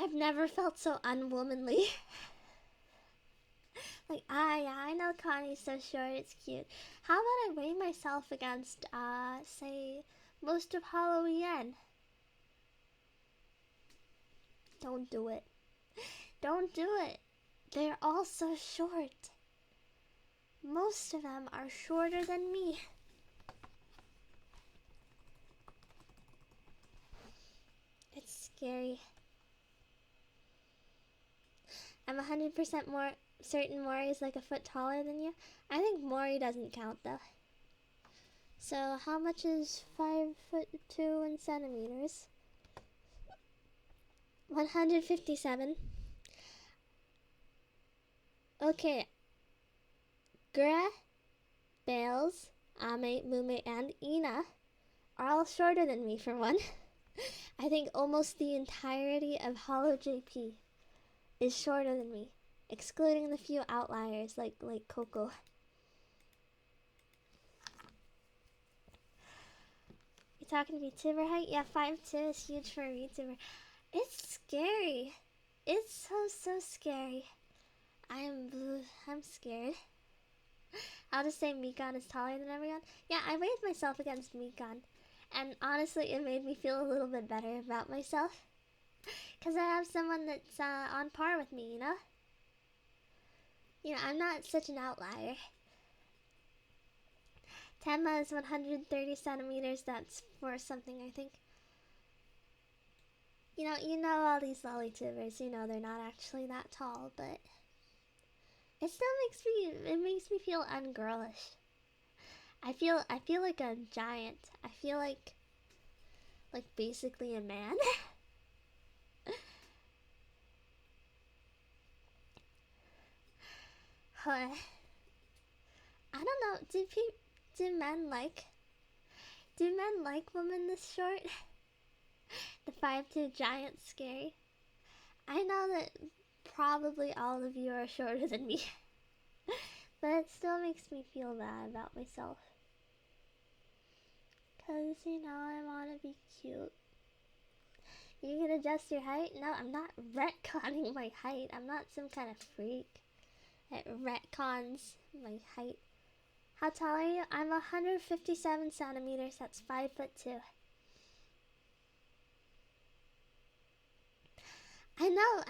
S1: I've never felt so unwomanly. Like, yeah, I know Connie's so short, it's cute. How about I weigh myself against, say, most of Halloween? Don't do it. Don't do it. They're all so short. Most of them are shorter than me. It's scary. I'm 100% more certain Maury is like a foot taller than you. I think Maury doesn't count though. So how much is 5'2" in centimeters? 157. Okay. Gra, Bales, Ame, Mume, and Ina are all shorter than me for one. I think almost the entirety of Hollow JP is shorter than me, excluding the few outliers like Coco. You talking VTuber height? Yeah, 5'2" is huge for a VTuber. It's scary. It's so scary. I'm scared. I'll just say Mikan is taller than everyone. Yeah, I weighed myself against Mikan, and honestly, it made me feel a little bit better about myself. Because I have someone that's on par with me, you know? You know, I'm not such an outlier. Tenma is 130 centimeters. That's for something, I think. You know all these lolly tubers, you know they're not actually that tall, but it still makes me feel ungirlish. I feel like a giant. I feel like basically a man. I don't know. Do men like women this short? The 5'2" giant scary. I know that probably all of you are shorter than me, but it still makes me feel bad about myself. Cause I wanna be cute. You can adjust your height? No, I'm not retconning my height. I'm not some kind of freak that retcons my height. How tall are you? I'm 157 centimeters. That's 5'2". I know,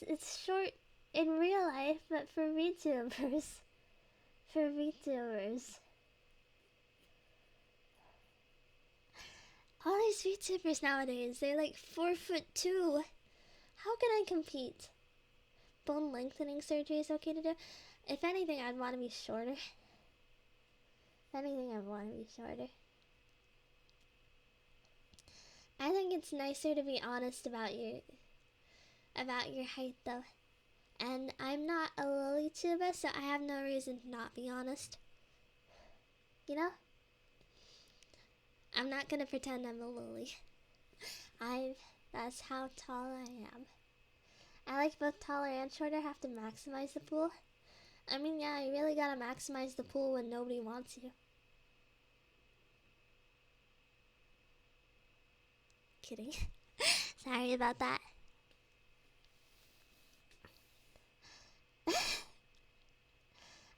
S1: it's short in real life, but for VTubers, all these VTubers nowadays, they're like 4'2". How can I compete? Bone lengthening surgery is okay to do. If anything, I'd want to be shorter. I think it's nicer to be honest about your height though. And I'm not a lily tuba, so I have no reason to not be honest. You know? I'm not gonna pretend I'm a lily. That's how tall I am. I like both taller and shorter, have to maximize the pool. I mean, yeah, you really gotta maximize the pool when nobody wants you. Kidding. Sorry about that.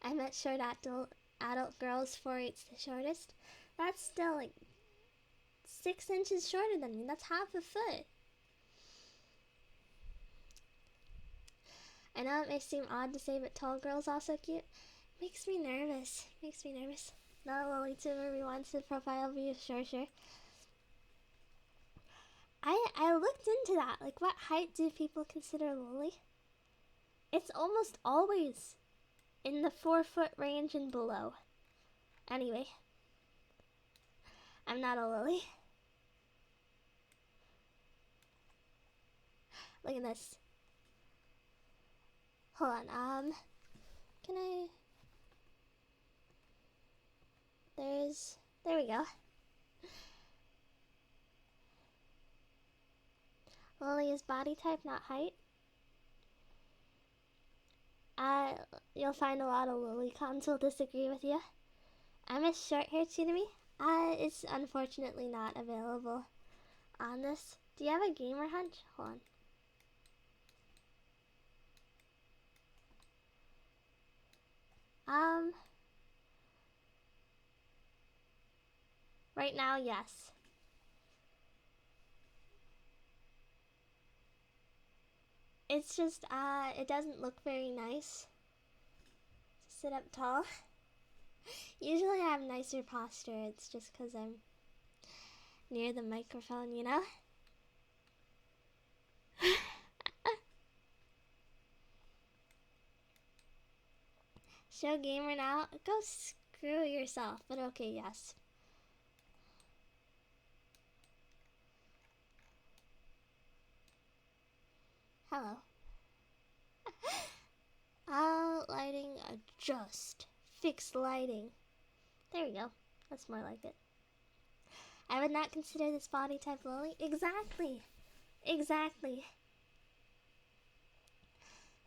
S1: I met short adult girls 4'8's the shortest. That's still like 6 inches shorter than me. That's half a foot. I know it may seem odd to say, but tall girls also cute. Makes me nervous. Not lily tuber rewinds the profile view. Sure. I looked into that. Like, what height do people consider lily? It's almost always in the 4-foot range and below. Anyway, I'm not a lily. Look at this. Hold on, can I... There we go. Lily is body type, not height. You'll find a lot of lily cons will disagree with you. I miss short hair Chimi. It's unfortunately not available on this. Do you have a gamer hunch? Hold on. Right now, yes. It's just, it doesn't look very nice to sit up tall. Usually I have nicer posture, it's just because I'm near the microphone, you know? Show gamer now? Go screw yourself, but okay, yes. Hello. Lighting adjust. Fixed lighting. There we go. That's more like it. I would not consider this body type lily. Exactly.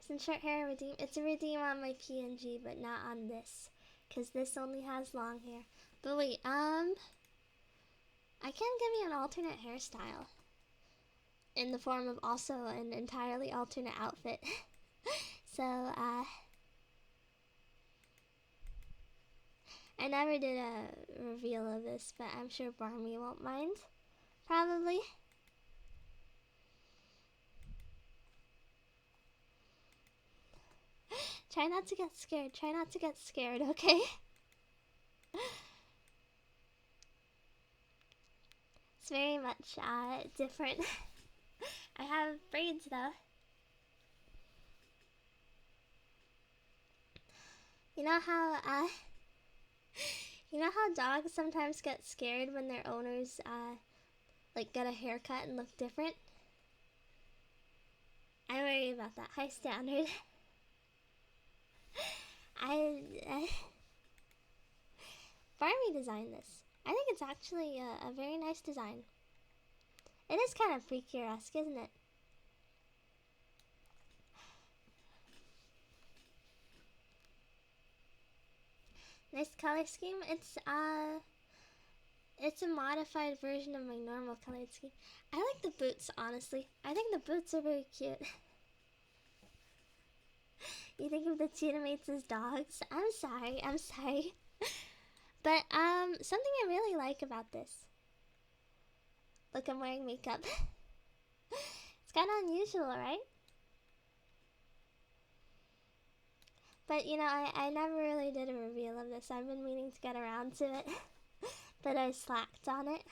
S1: Since short hair redeem, it's a redeem on my PNG, but not on this, cause this only has long hair. But wait, I can give you an alternate hairstyle in the form of also an entirely alternate outfit. So, I never did a reveal of this, but I'm sure Barmy won't mind. Probably. Try not to get scared, okay? It's very much different braids though. You know how you know how dogs sometimes get scared when their owners like get a haircut and look different? I worry about that high standard. Barbie designed this. I think it's actually a very nice design. It is kind of picturesque, isn't it? Nice color scheme. It's a modified version of my normal color scheme. I like the boots, honestly. I think the boots are very cute. You think of the Cheetamates as dogs? I'm sorry. But something I really like about this. Look, I'm wearing makeup. It's kind of unusual, right? But you know, I never really did a reveal of this. I've been meaning to get around to it, but I slacked on it.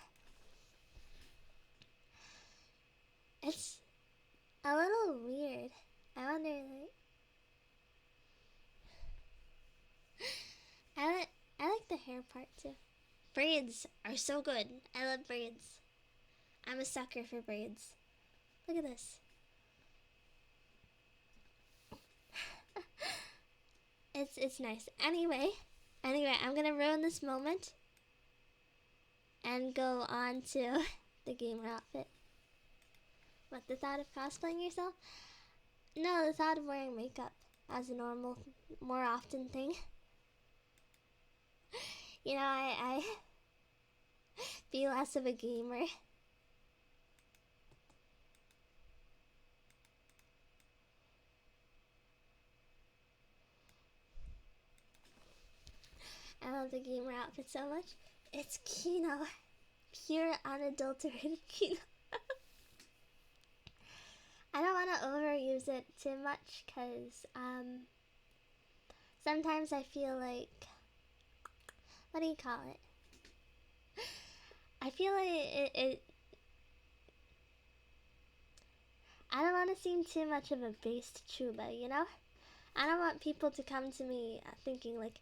S1: It's a little weird. I wonder, like, I like the hair part too. Braids are so good. I love braids. I'm a sucker for braids. Look at this. It's nice. Anyway, I'm gonna ruin this moment and go on to the gamer outfit. What, the thought of cosplaying yourself? No, the thought of wearing makeup as a normal, more often thing. You know, I be less of a gamer. I love the gamer outfit so much. It's Kino. Pure unadulterated Kino. I don't want to overuse it too much because sometimes I feel like, what do you call it? I feel like it I don't want to seem too much of a based chuba, you know? I don't want people to come to me thinking like,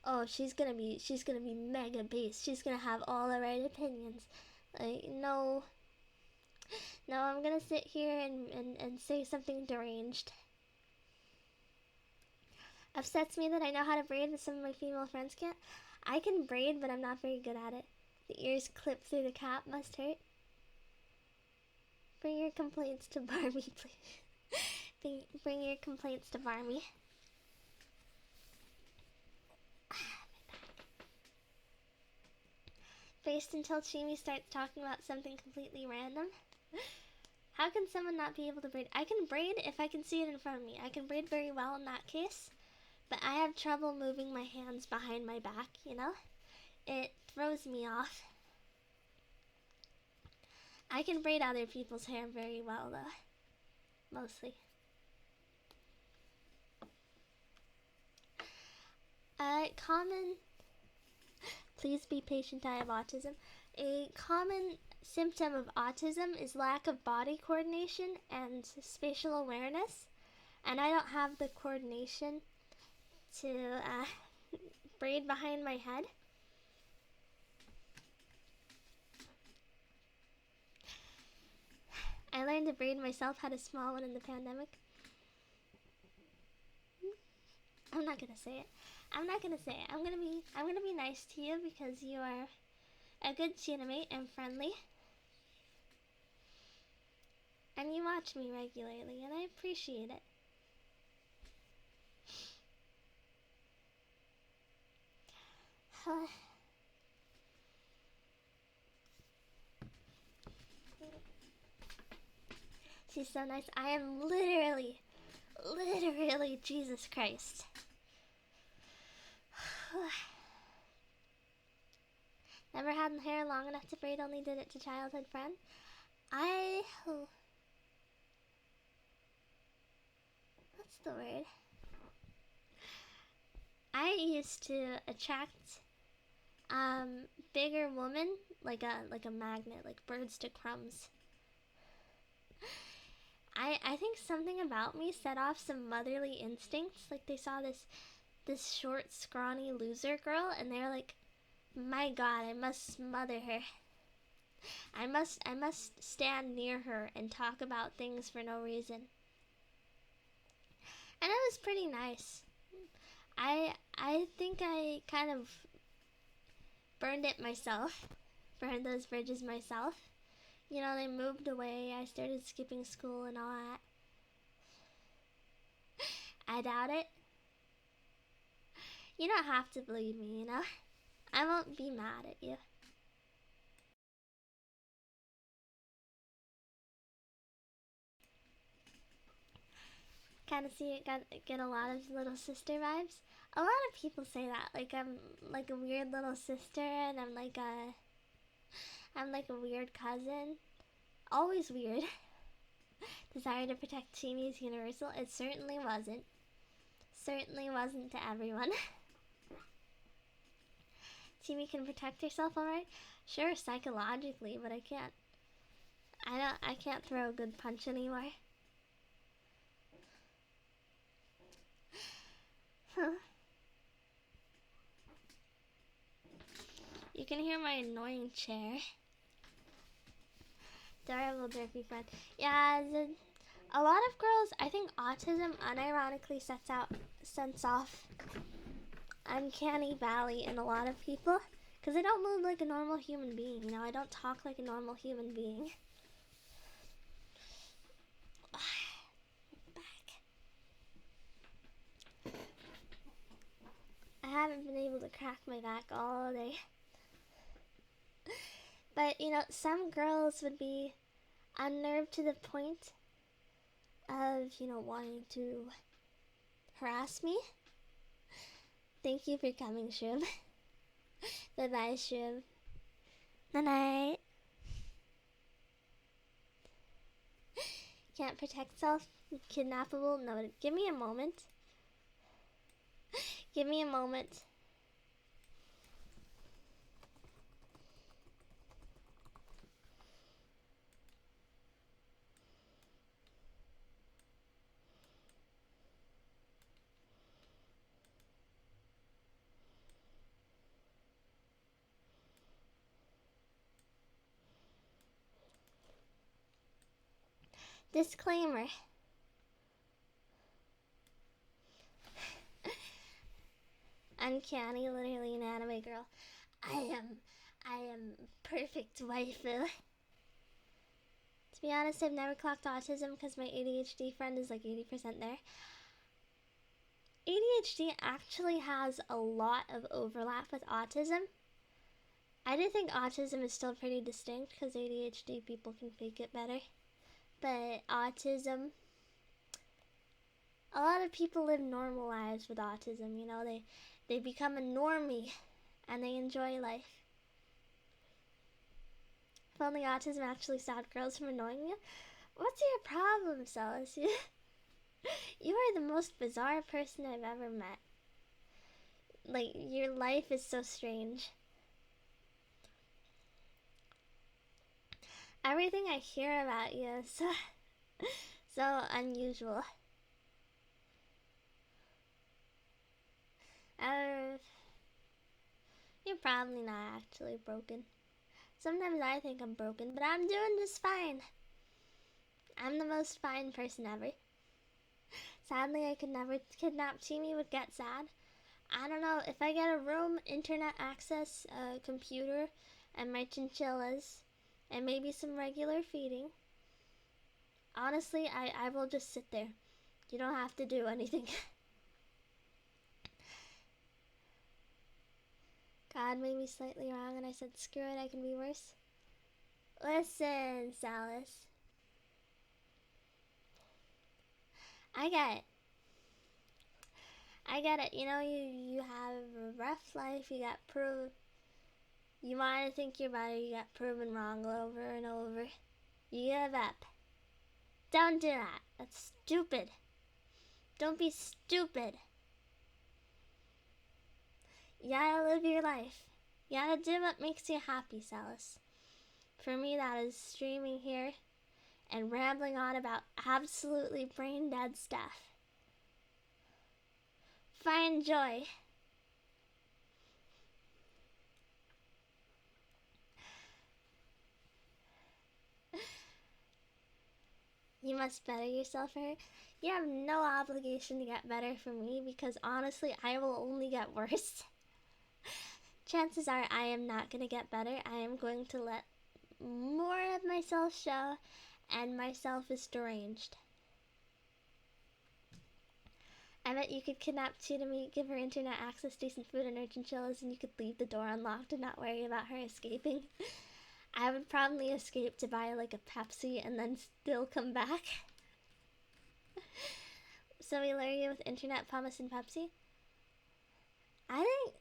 S1: oh, she's gonna be mega based. She's gonna have all the right opinions. Like, no, I'm gonna sit here and say something deranged. Upsets me that I know how to braid, but some of my female friends can't. I can braid, but I'm not very good at it. The ears clipped through the cap must hurt. Bring your complaints to Barbie, please. Bring your complaints to Barbie. Based until Chimi starts talking about something completely random. How can someone not be able to braid? I can braid if I can see it in front of me. I can braid very well in that case. But I have trouble moving my hands behind my back, you know? It throws me off. I can braid other people's hair very well, though. Mostly. Common... Please be patient, I have autism. A common symptom of autism is lack of body coordination and spatial awareness. And I don't have the coordination to braid behind my head. I learned to braid myself, had a small one in the pandemic. I'm not gonna say it. I'm gonna be nice to you because you are a good Cheetamate and friendly. And you watch me regularly, and I appreciate it. She's so nice. I am literally, Jesus Christ. Never had hair long enough to braid, only did it to childhood friend. What's the word? I used to attract bigger women like a magnet, like birds to crumbs. I I think something about me set off some motherly instincts. Like they saw this short, scrawny loser girl, and they're like, my God, I must smother her. I must stand near her and talk about things for no reason. And it was pretty nice. I think I kind of burned it myself. Burned those bridges myself. You know, they moved away. I started skipping school and all that. I doubt it. You don't have to believe me, you know? I won't be mad at you. Kind of see it, get a lot of little sister vibes. A lot of people say that, like I'm like a weird little sister, and I'm like a weird cousin. Always weird. Desire to protect Chimi is universal. It certainly wasn't. Certainly wasn't to everyone. Chimi can protect herself, alright? Sure, psychologically, but I can't. I can't throw a good punch anymore. Huh. You can hear my annoying chair. Adorable derpy friend. Yeah, a lot of girls, I think autism unironically sends off uncanny valley in a lot of people. Because I don't move like a normal human being, you know? I don't talk like a normal human being. I haven't been able to crack my back all day. But, you know, some girls would be unnerved to the point of, you know, wanting to harass me. Thank you for coming, Shub. Bye-bye, Shub. Night-night. Can't protect self. Kidnappable. No, give me a moment. Give me a moment. Disclaimer. Uncanny, literally an anime girl. I am perfect waifu. To be honest, I've never clocked autism because my ADHD friend is like 80% there. ADHD actually has a lot of overlap with autism. I do think autism is still pretty distinct because ADHD people can fake it better. But autism, a lot of people live normal lives with autism, you know, they become a normie and they enjoy life. If only autism actually stopped girls from annoying you. What's your problem, Celis? You are the most bizarre person I've ever met. Like, your life is so strange. Everything I hear about you is so unusual. You're probably not actually broken. Sometimes I think I'm broken, but I'm doing just fine. I'm the most fine person ever. Sadly, I could never kidnap Chimi, would get sad. I don't know, if I get a room, internet access, a computer, and my chinchillas, and maybe some regular feeding, honestly, I will just sit there. You don't have to do anything. God made me slightly wrong and I said, screw it, I can be worse. Listen, Salis. I get it. You know, you have a rough life, you got you want to think you're better, you got proven wrong over and over. You give up. Don't do that. That's stupid. Don't be stupid. You gotta live your life. You gotta do what makes you happy, Salis. For me, that is streaming here and rambling on about absolutely brain dead stuff. Find joy. You must better yourself for her. You have no obligation to get better for me because honestly, I will only get worse. Chances are I am not going to get better. I am going to let more of myself show, and myself is deranged. I bet you could kidnap Chimi, give her internet access, decent food, and her chinchillas, and you could leave the door unlocked and not worry about her escaping. I would probably escape to buy like a Pepsi and then still come back. So we lure you with internet, pumice, and Pepsi? I think...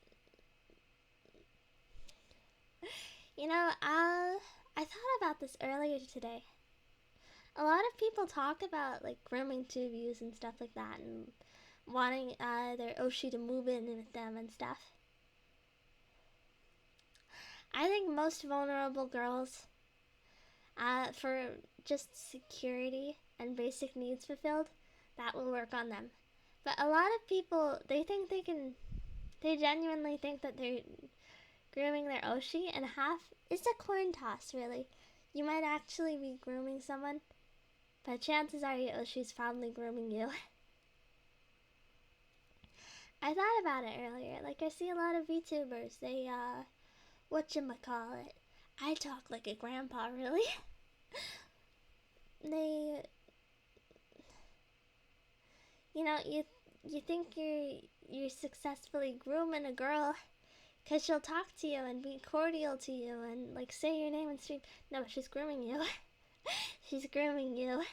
S1: You know, I thought about this earlier today. A lot of people talk about like grooming tube use and stuff like that, and wanting their Oshi to move in with them and stuff. I think most vulnerable girls, for just security and basic needs fulfilled, that will work on them. But a lot of people, they genuinely think that they're grooming their Oshi, and half, it's a coin toss, really. You might actually be grooming someone, but chances are your Oshi's probably grooming you. I thought about it earlier. Like, I see a lot of VTubers. They, whatchamacallit. I talk like a grandpa, really. They, you know, you think you're successfully grooming a girl because she'll talk to you and be cordial to you and, like, say your name and stream. No, she's grooming you. She's grooming you.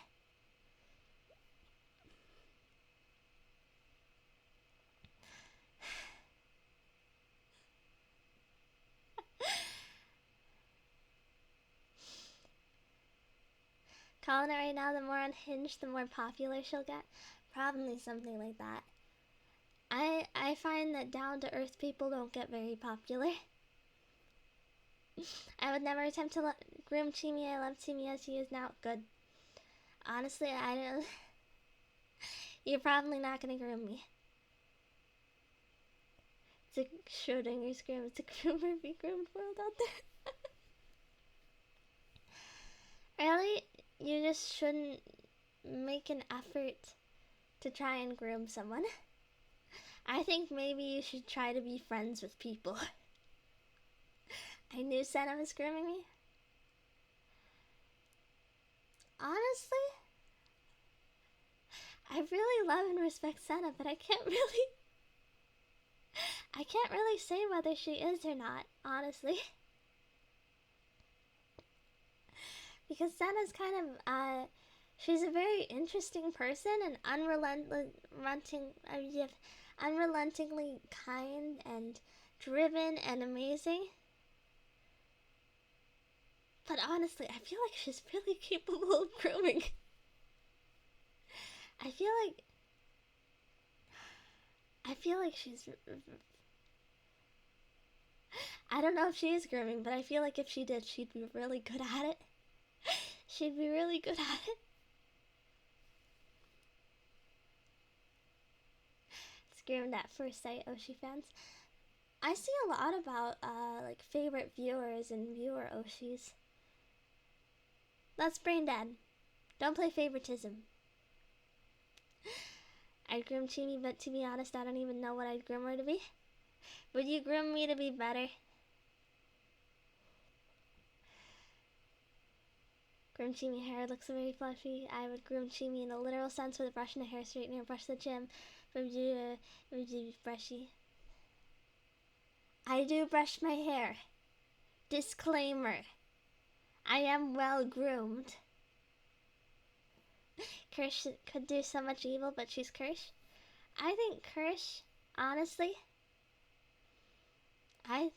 S1: Calling it right now, the more unhinged, the more popular she'll get. Probably something like that. I find that down-to-earth people don't get very popular. I would never attempt to groom Chimi. I love Chimi as he is now. Good. Honestly, I don't... You're probably not gonna groom me. It's a Schrodinger's groom. It's a groomer be groomed world out there. Really? You just shouldn't make an effort to try and groom someone. I think maybe you should try to be friends with people. I knew Senna was grooming me. Honestly, I really love and respect Senna, but I can't really say whether she is or not, honestly. Because Senna's kind of, she's a very interesting person and unrelentingly kind and driven and amazing. But honestly, I feel like she's really capable of grooming. I feel like she's... I don't know if she is grooming, but I feel like if she did, she'd be really good at it. She'd be really good at it. It's groomed at first sight, Oshi fans. I see a lot about, like, favorite viewers and viewer Oshis. That's brain dead. Don't play favoritism. I'd groom Chimi, but to be honest, I don't even know what I'd groom her to be. Would you groom me to be better? Groom Chimi hair looks very fluffy. I would groom Chimi in a literal sense with a brush and a hair straightener, brush the chin. Would you brushy? I do brush my hair. Disclaimer. I am well groomed. Kirsch could do so much evil, but she's Kirsch. I think Kirsch, honestly, I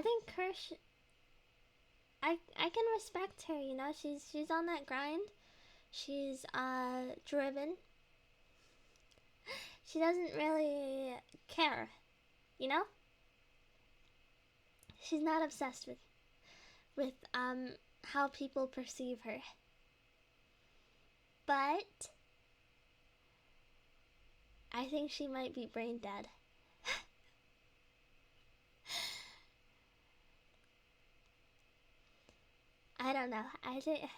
S1: think Kirsch, I can respect her, you know, she's on that grind. She's driven. She doesn't really care, you know? She's not obsessed with how people perceive her. But I think she might be brain dead. I don't know. I think,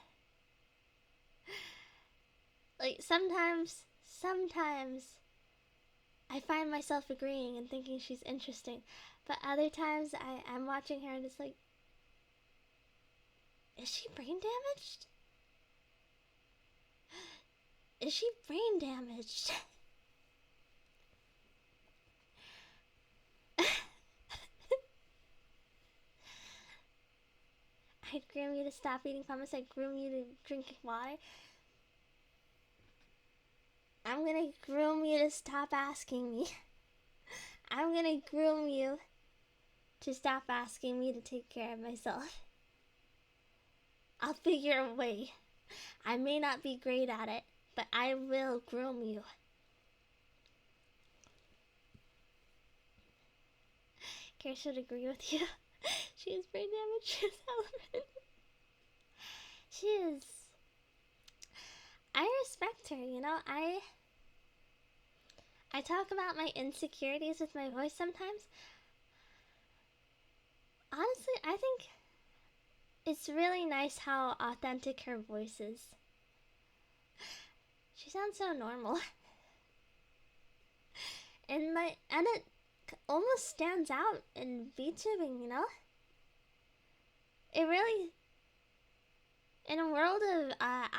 S1: like, sometimes I find myself agreeing and thinking she's interesting, but other times I'm watching her and it's like, is she brain damaged? Is she brain damaged? I'd groom you to stop eating pumice. I'd groom you to drink water. I'm gonna groom you to stop asking me. I'm gonna groom you to stop asking me to take care of myself. I'll figure a way. I may not be great at it, but I will groom you. Kara should agree with you. She is brain damaged. She is element. She is. I respect her, you know. I talk about my insecurities with my voice sometimes. Honestly, I think it's really nice how authentic her voice is. She sounds so normal. And it almost stands out in VTubing, you know? It really, in a world of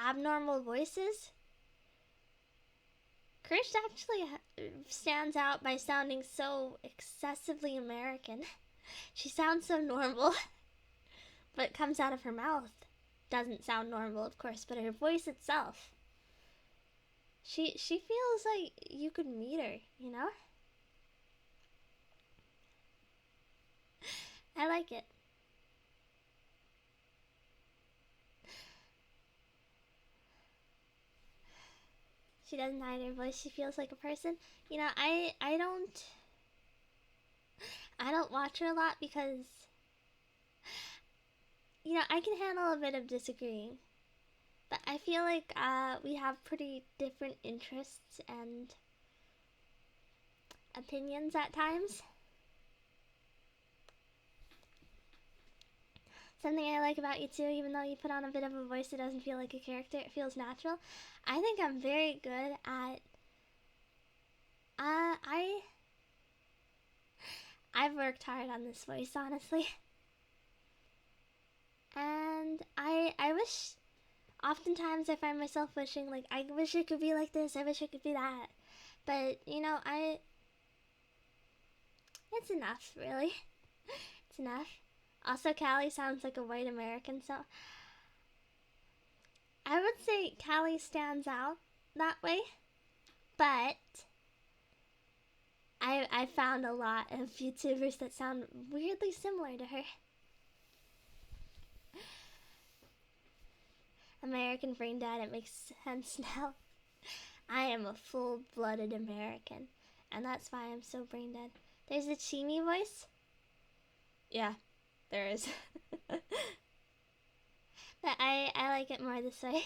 S1: abnormal voices, Krish actually stands out by sounding so excessively American. She sounds so normal, but comes out of her mouth doesn't sound normal, of course, but her voice itself. She feels like you could meet her, you know? I like it. She doesn't hide her voice. She feels like a person. You know, I don't watch her a lot because, you know, I can handle a bit of disagreeing. But I feel like we have pretty different interests and opinions at times. Something I like about you too, even though you put on a bit of a voice that doesn't feel like a character, it feels natural. I think I'm very good at, I've worked hard on this voice, honestly. And I wish, oftentimes I find myself wishing, like, I wish it could be like this, I wish it could be that. But, you know, it's enough, really. It's enough. Also, Callie sounds like a white American, so I would say Callie stands out that way, but I found a lot of YouTubers that sound weirdly similar to her. American brain dead, it makes sense now. I am a full-blooded American, and that's why I'm so brain dead. There's a Chimi voice. Yeah, there is. But I like it more this way.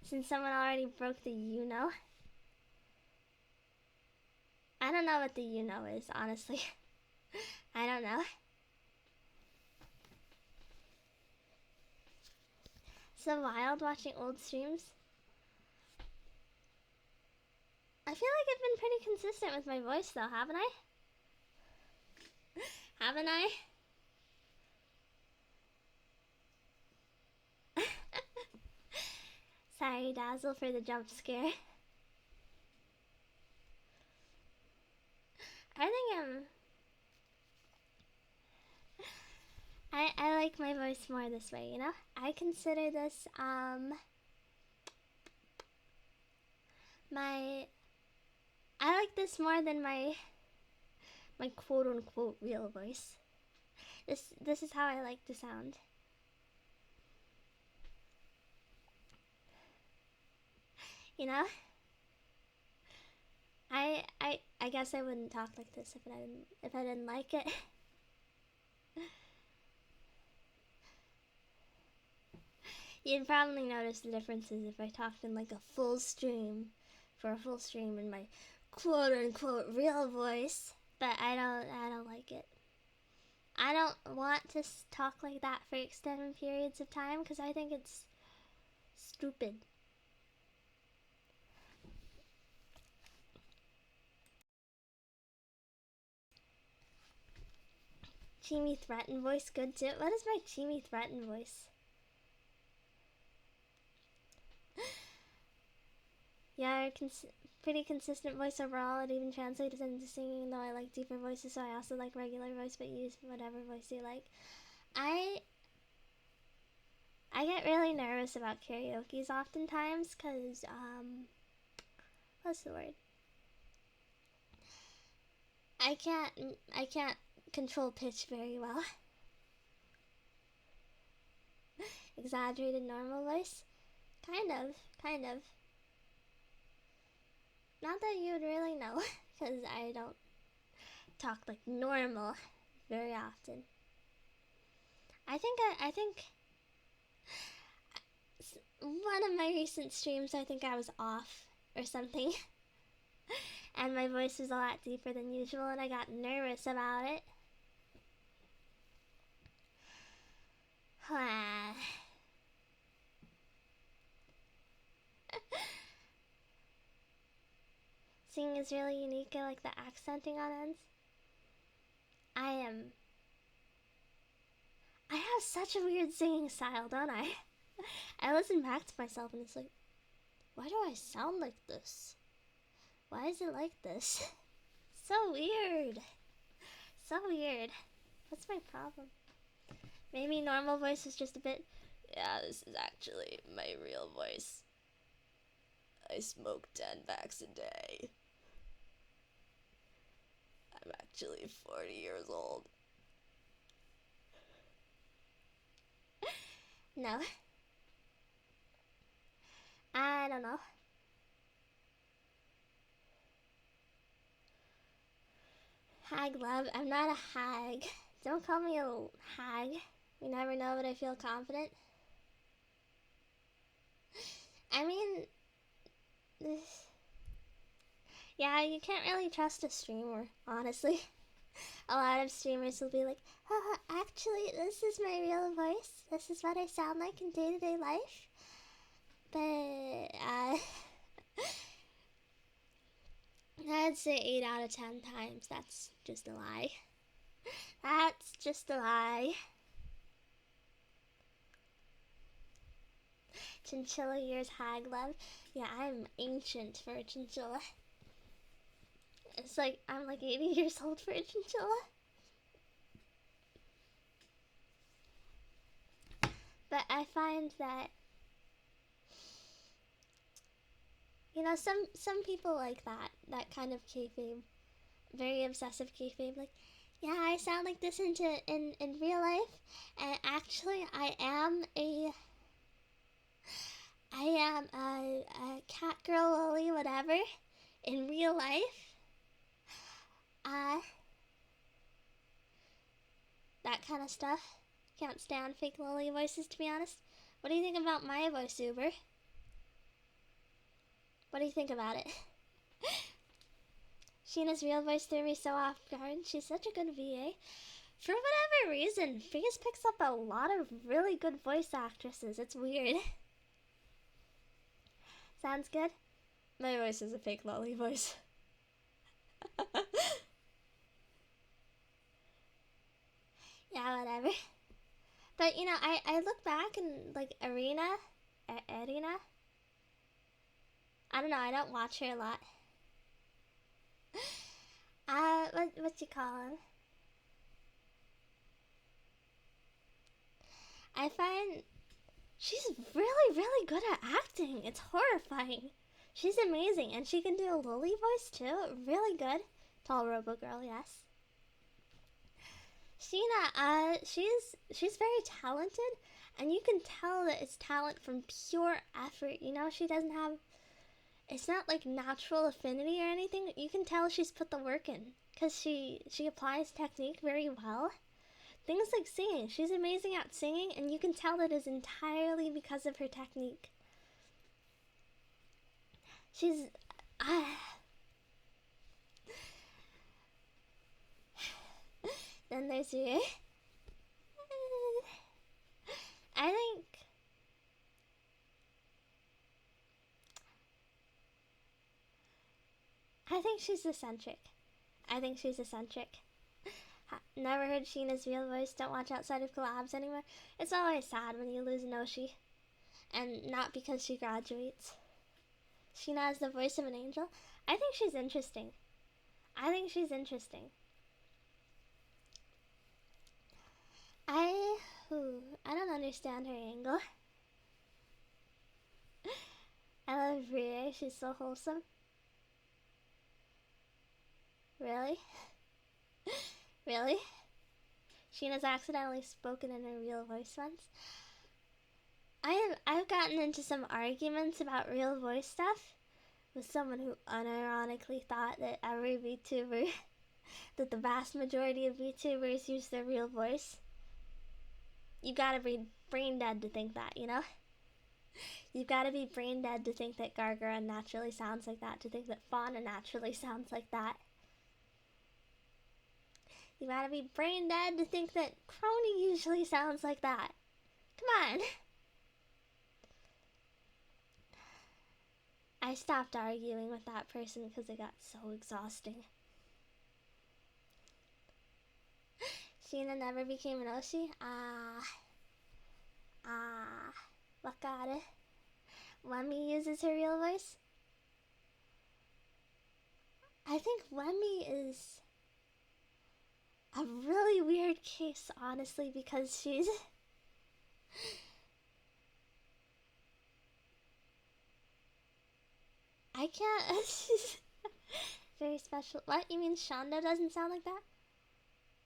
S1: Since someone already broke the you-know. I don't know what the you-know is, honestly. I don't know. So wild watching old streams. I feel like I've been pretty consistent with my voice though, haven't I? Haven't I? Sorry, Dazzle, for the jump scare. I think I like my voice more this way, you know? I consider this, I like this more than my quote-unquote real voice. This is how I like to sound. You know? I guess I wouldn't talk like this if I didn't like it. You'd probably notice the differences if I talked in like a full stream, for a full stream in my quote unquote real voice, but I don't like it. I don't want to talk like that for extended periods of time because I think it's stupid. Chimi threaten voice good too. What is my Chimi threaten voice? Yeah, pretty consistent voice overall. It even translates into singing, though I like deeper voices, so I also like regular voice, but use whatever voice you like. I get really nervous about karaoke's oftentimes, cause what's the word? I can't control pitch very well. Exaggerated normal voice? Kind of. Not that you would really know, because I don't talk like normal very often. I think one of my recent streams, I think I was off or something. And my voice was a lot deeper than usual, and I got nervous about it. Singing is really unique. I like the accenting on ends. I have such a weird singing style, don't I? I listen back to myself and it's like, why do I sound like this? Why is it like this? So weird. So weird. What's my problem? Maybe normal voice is just a bit... Yeah, this is actually my real voice. I smoke 10 packs a day. I'm actually 40 years old. No. I don't know. Hag love. I'm not a hag. Don't call me a hag. You never know, but I feel confident. I mean, yeah, you can't really trust a streamer, honestly. A lot of streamers will be like, haha, actually, this is my real voice. This is what I sound like in day-to-day life. But, I'd say 8 out of 10 times that's just a lie. That's just a lie. Chinchilla years hag love. Yeah, I'm ancient for a chinchilla. It's like, I'm like 80 years old for a chinchilla. But I find that, you know, some people like that kind of kayfabe, very obsessive kayfabe, like, yeah, I sound like this in real life, and actually I am a cat girl lily whatever in real life. That kind of stuff. Can't stand fake lily voices, to be honest. What do you think about my voice, Uber? What do you think about it? Sheena's real voice threw me so off guard. She's such a good VA. For whatever reason, Face picks up a lot of really good voice actresses. It's weird. Sounds good? My voice is a fake lolly voice. Yeah, whatever. But, you know, I look back and, like, Arena. I don't know, I don't watch her a lot. What you call him? I find she's really, really good at acting. It's horrifying. She's amazing, and she can do a lily voice too. Really good. Tall Robo Girl, yes. Sheena, she's very talented, and you can tell that it's talent from pure effort. You know, she doesn't have. It's not like natural affinity or anything. You can tell she's put the work in, because she applies technique very well. Things like singing. She's amazing at singing, and you can tell it is entirely because of her technique. She's... Then there's you. I think she's eccentric. Never heard Sheena's real voice. Don't watch outside of collabs anymore. It's always sad when you lose an Oshi. And not because she graduates. Sheena has the voice of an angel. I think she's interesting. I don't understand her angle. I love Brie. She's so wholesome. Really? Really? Sheena's accidentally spoken in her real voice once. I've gotten into some arguments about real voice stuff with someone who unironically thought that every VTuber, that the vast majority of VTubers use their real voice. You gotta be brain dead to think that, you know? You've gotta be brain dead to think that Gargara naturally sounds like that, to think that Fauna naturally sounds like that. You gotta be brain dead to think that Crony usually sounds like that. Come on. I stopped arguing with that person because it got so exhausting. Sheena never became an Oshi? Wakare. Wemi uses her real voice? I think Wemi is a really weird case, honestly, because she's... I can't... She's very special. What? You mean Shonda doesn't sound like that?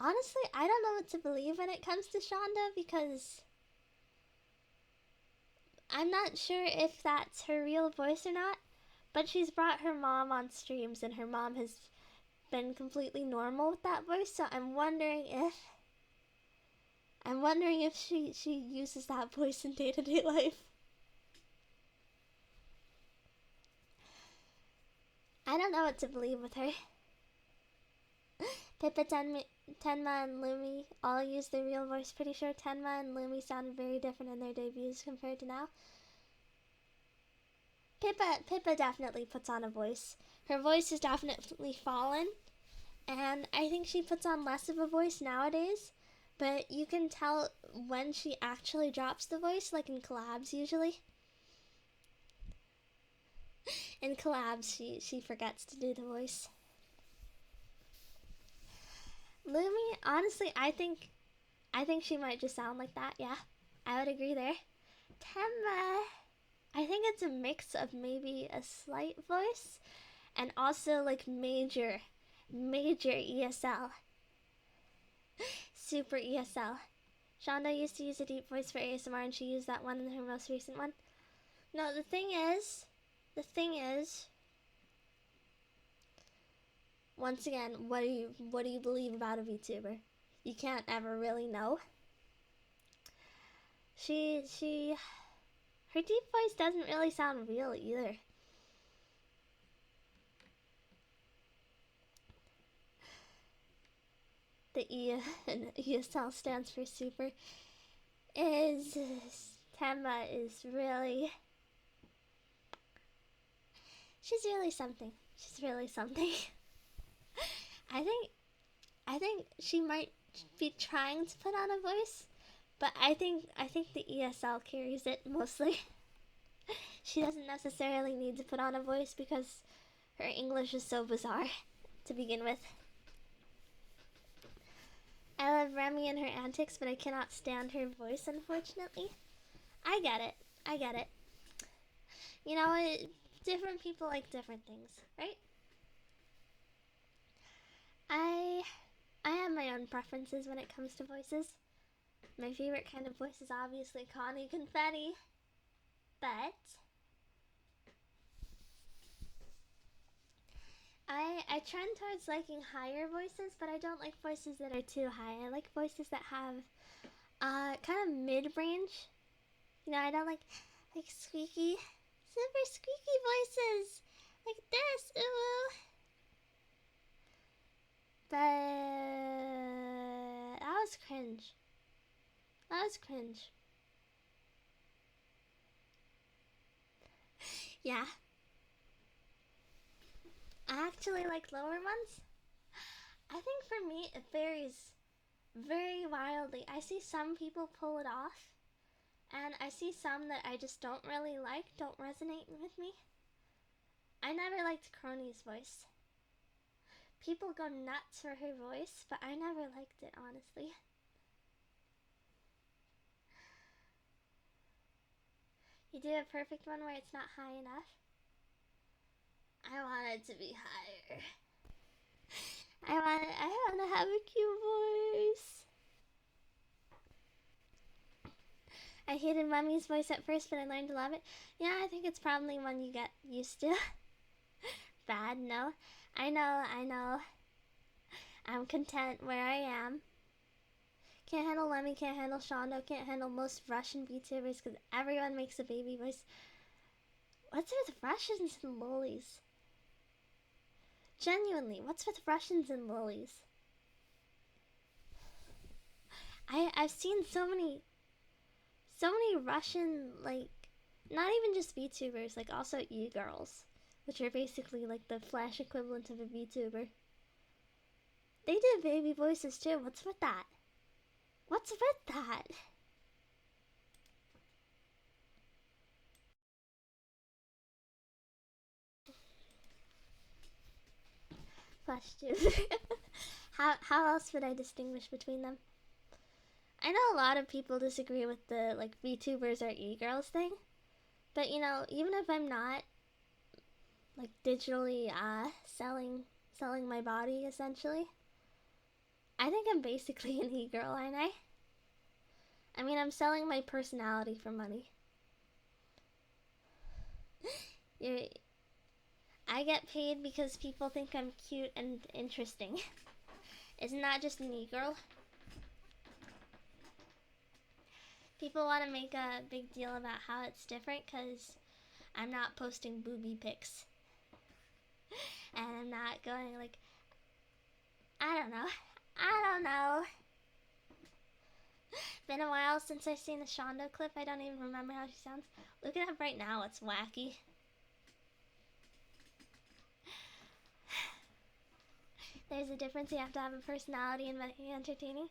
S1: Honestly, I don't know what to believe when it comes to Shonda, because I'm not sure if that's her real voice or not, but she's brought her mom on streams, and her mom has been completely normal with that voice, so I'm wondering if she uses that voice in day-to-day life. I don't know what to believe with her. Pippa, Tenma, and Lumi all use their real voice. Pretty sure Tenma and Lumi sounded very different in their debuts compared to now. Pippa definitely puts on a voice. Her voice has definitely fallen, and I think she puts on less of a voice nowadays, but you can tell when she actually drops the voice, like in collabs usually. In collabs, she forgets to do the voice. Lumi, honestly, I think she might just sound like that, yeah. I would agree there. Temma, I think it's a mix of maybe a slight voice and also like major ESL. Super ESL. Shonda used to use a deep voice for ASMR, and she used that one in her most recent one. No, the thing is, once again, what do you believe about a VTuber? You can't ever really know. Her deep voice doesn't really sound real either. The ESL stands for super. Temma is really... She's really something. I think she might be trying to put on a voice, but I think the ESL carries it mostly. She doesn't necessarily need to put on a voice because her English is so bizarre to begin with. I love Remy and her antics, but I cannot stand her voice, unfortunately. I get it. You know, different people like different things, right? I have my own preferences when it comes to voices. My favorite kind of voice is obviously Connie Confetti, but I trend towards liking higher voices, but I don't like voices that are too high. I like voices that have kind of mid-range. You know, I don't like squeaky, super squeaky voices like this. Ooh. But that was cringe. That was cringe. Yeah. I actually like lower ones. I think for me it varies very wildly. I see some people pull it off, and I see some that I just don't really like, don't resonate with me. I never liked Crony's voice. People go nuts for her voice, but I never liked it, honestly. You do a perfect one where it's not high enough. I want it to be higher. I want to have a cute voice. I hated Mummy's voice at first, but I learned to love it. Yeah, I think it's probably one you get used to. Bad, no. I know. I'm content where I am. Can't handle Lemmy, can't handle Shondo, can't handle most Russian VTubers because everyone makes a baby voice. What's with Russians and lollies? Genuinely, what's with Russians and lollies? I've seen so many Russian, like, not even just VTubers, like also e-girls, which are basically like the Flash equivalent of a VTuber. They do baby voices too. What's with that? What's with that? Flash tubes. How else would I distinguish between them? I know a lot of people disagree with the like VTubers are e-girls thing, but you know, even if I'm not like digitally selling my body essentially, I think I'm basically an e-girl, aren't I? I mean, I'm selling my personality for money. I get paid because people think I'm cute and interesting. Isn't that just an e-girl? People want to make a big deal about how it's different because I'm not posting booby pics. And I'm not going like, I don't know. Been a while since I've seen the Shondo clip. I don't even remember how she sounds. Look it up right now. It's wacky. There's a difference. You have to have a personality and be entertaining.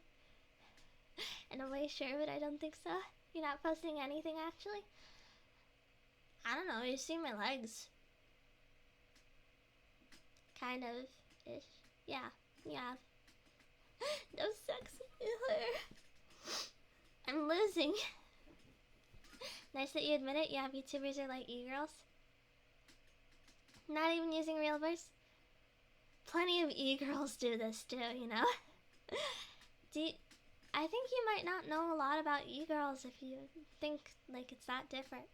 S1: In a way, sure, but I don't think so. You're not posting anything, actually? I don't know. You see my legs. Kind of ish. Yeah. No sex here. I'm losing. Nice that you admit it. Yeah, VTubers are like e-girls. Not even using real voice. Plenty of e-girls do this too, you know? I think you might not know a lot about e-girls if you think like it's that different.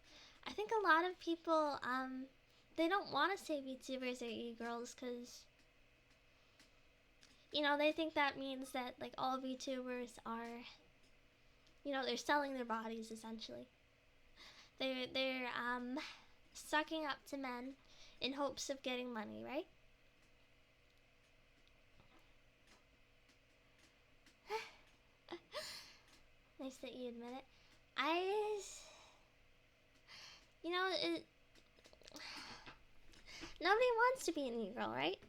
S1: I think a lot of people, they don't want to say VTubers are e-girls because, you know, they think that means that like all VTubers are, you know, they're selling their bodies essentially. They're sucking up to men in hopes of getting money, right? Nice that you admit it. Nobody wants to be an e-girl, right?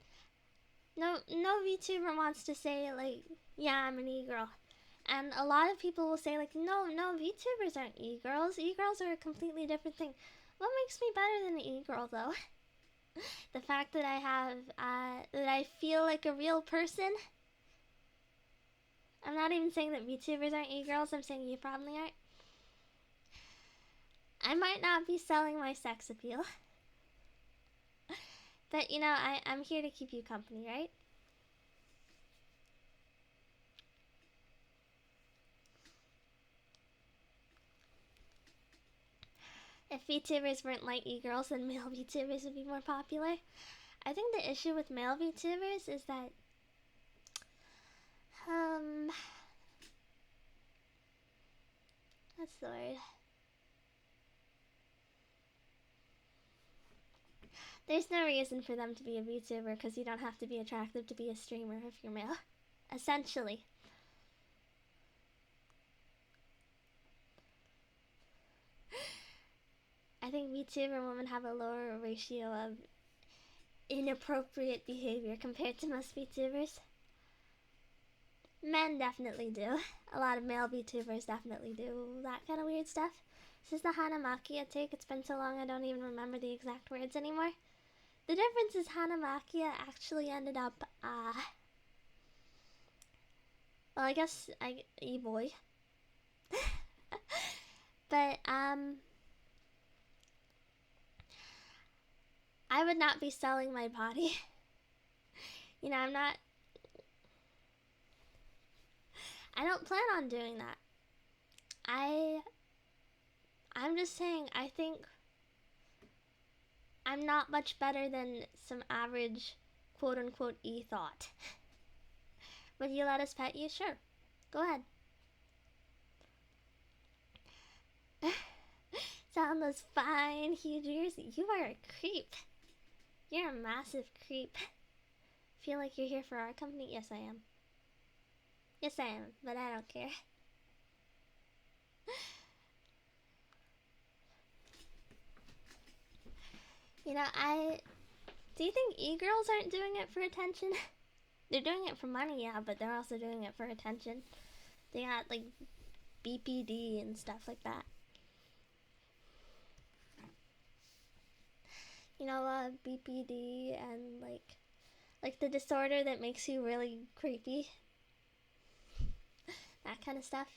S1: No VTuber wants to say like, yeah, I'm an e-girl. And a lot of people will say like, no, VTubers aren't e-girls. E-girls are a completely different thing. What makes me better than an e-girl though? The fact that that I feel like a real person. I'm not even saying that VTubers aren't e-girls. I'm saying you probably aren't. I might not be selling my sex appeal. But, you know, I'm here to keep you company, right? If VTubers weren't like e-girls, then male VTubers would be more popular. I think the issue with male VTubers is that, what's the word? There's no reason for them to be a VTuber because you don't have to be attractive to be a streamer if you're male. Essentially. I think VTuber women have a lower ratio of inappropriate behavior compared to most VTubers. Men definitely do. A lot of male VTubers definitely do that kind of weird stuff. This is the Hanamakia take. It's been so long I don't even remember the exact words anymore. The difference is Hanamakia actually ended up, well, I guess, E-boy. But, I would not be selling my body. You know, I don't plan on doing that. I'm just saying, I think I'm not much better than some average quote-unquote e-thought. Would you let us pet you? Sure. Go ahead. Sound those fine, huge ears. You are a creep. You're a massive creep. Feel like you're here for our company? Yes, I am. Yes, I am, but I don't care. You know, do you think e-girls aren't doing it for attention? They're doing it for money, yeah, but they're also doing it for attention. They got, like, BPD and stuff like that. You know, BPD and, like the disorder that makes you really creepy. That kind of stuff.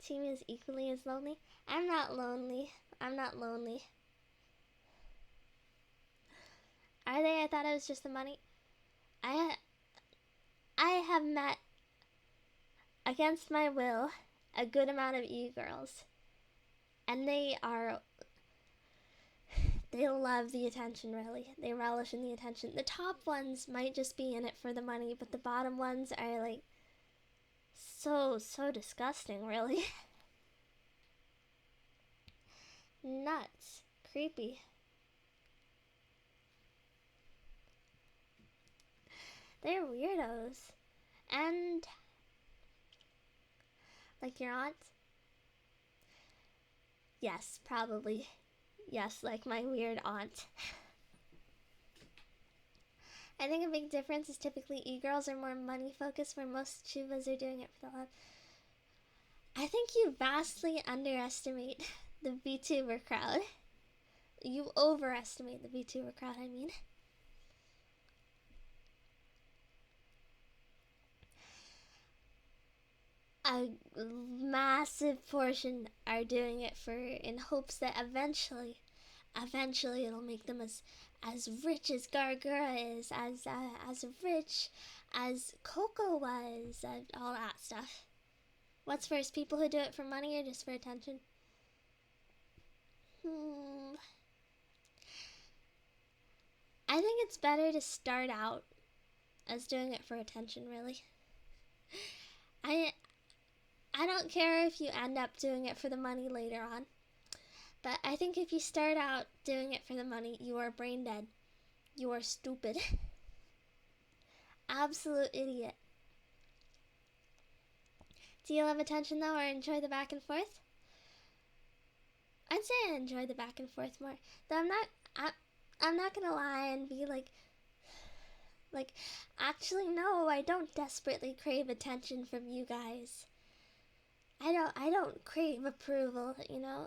S1: Chimi is equally as lonely. I'm not lonely. I'm not lonely. Are they? I thought it was just the money. I have met, against my will, a good amount of e-girls. And they love the attention, really. They relish in the attention. The top ones might just be in it for the money, but the bottom ones are, like, so disgusting, really. Nuts. Creepy. They're weirdos. And, like your aunt? Yes, probably. Yes, like my weird aunt. I think a big difference is typically e-girls are more money focused, where most chuvas are doing it for the love. I think you vastly underestimate the VTuber crowd. You overestimate the VTuber crowd, I mean. A massive portion are doing it in hopes that eventually it'll make them as rich as Gargura is, as rich as Coco was, all that stuff. What's first, people who do it for money or just for attention? I think it's better to start out as doing it for attention, really. I don't care if you end up doing it for the money later on. But I think if you start out doing it for the money, you are brain dead. You are stupid. Absolute idiot. Do you love attention though, or enjoy the back and forth? I'd say I enjoy the back and forth more. Though I'm not gonna lie and be like, actually no, I don't desperately crave attention from you guys. I don't crave approval, you know.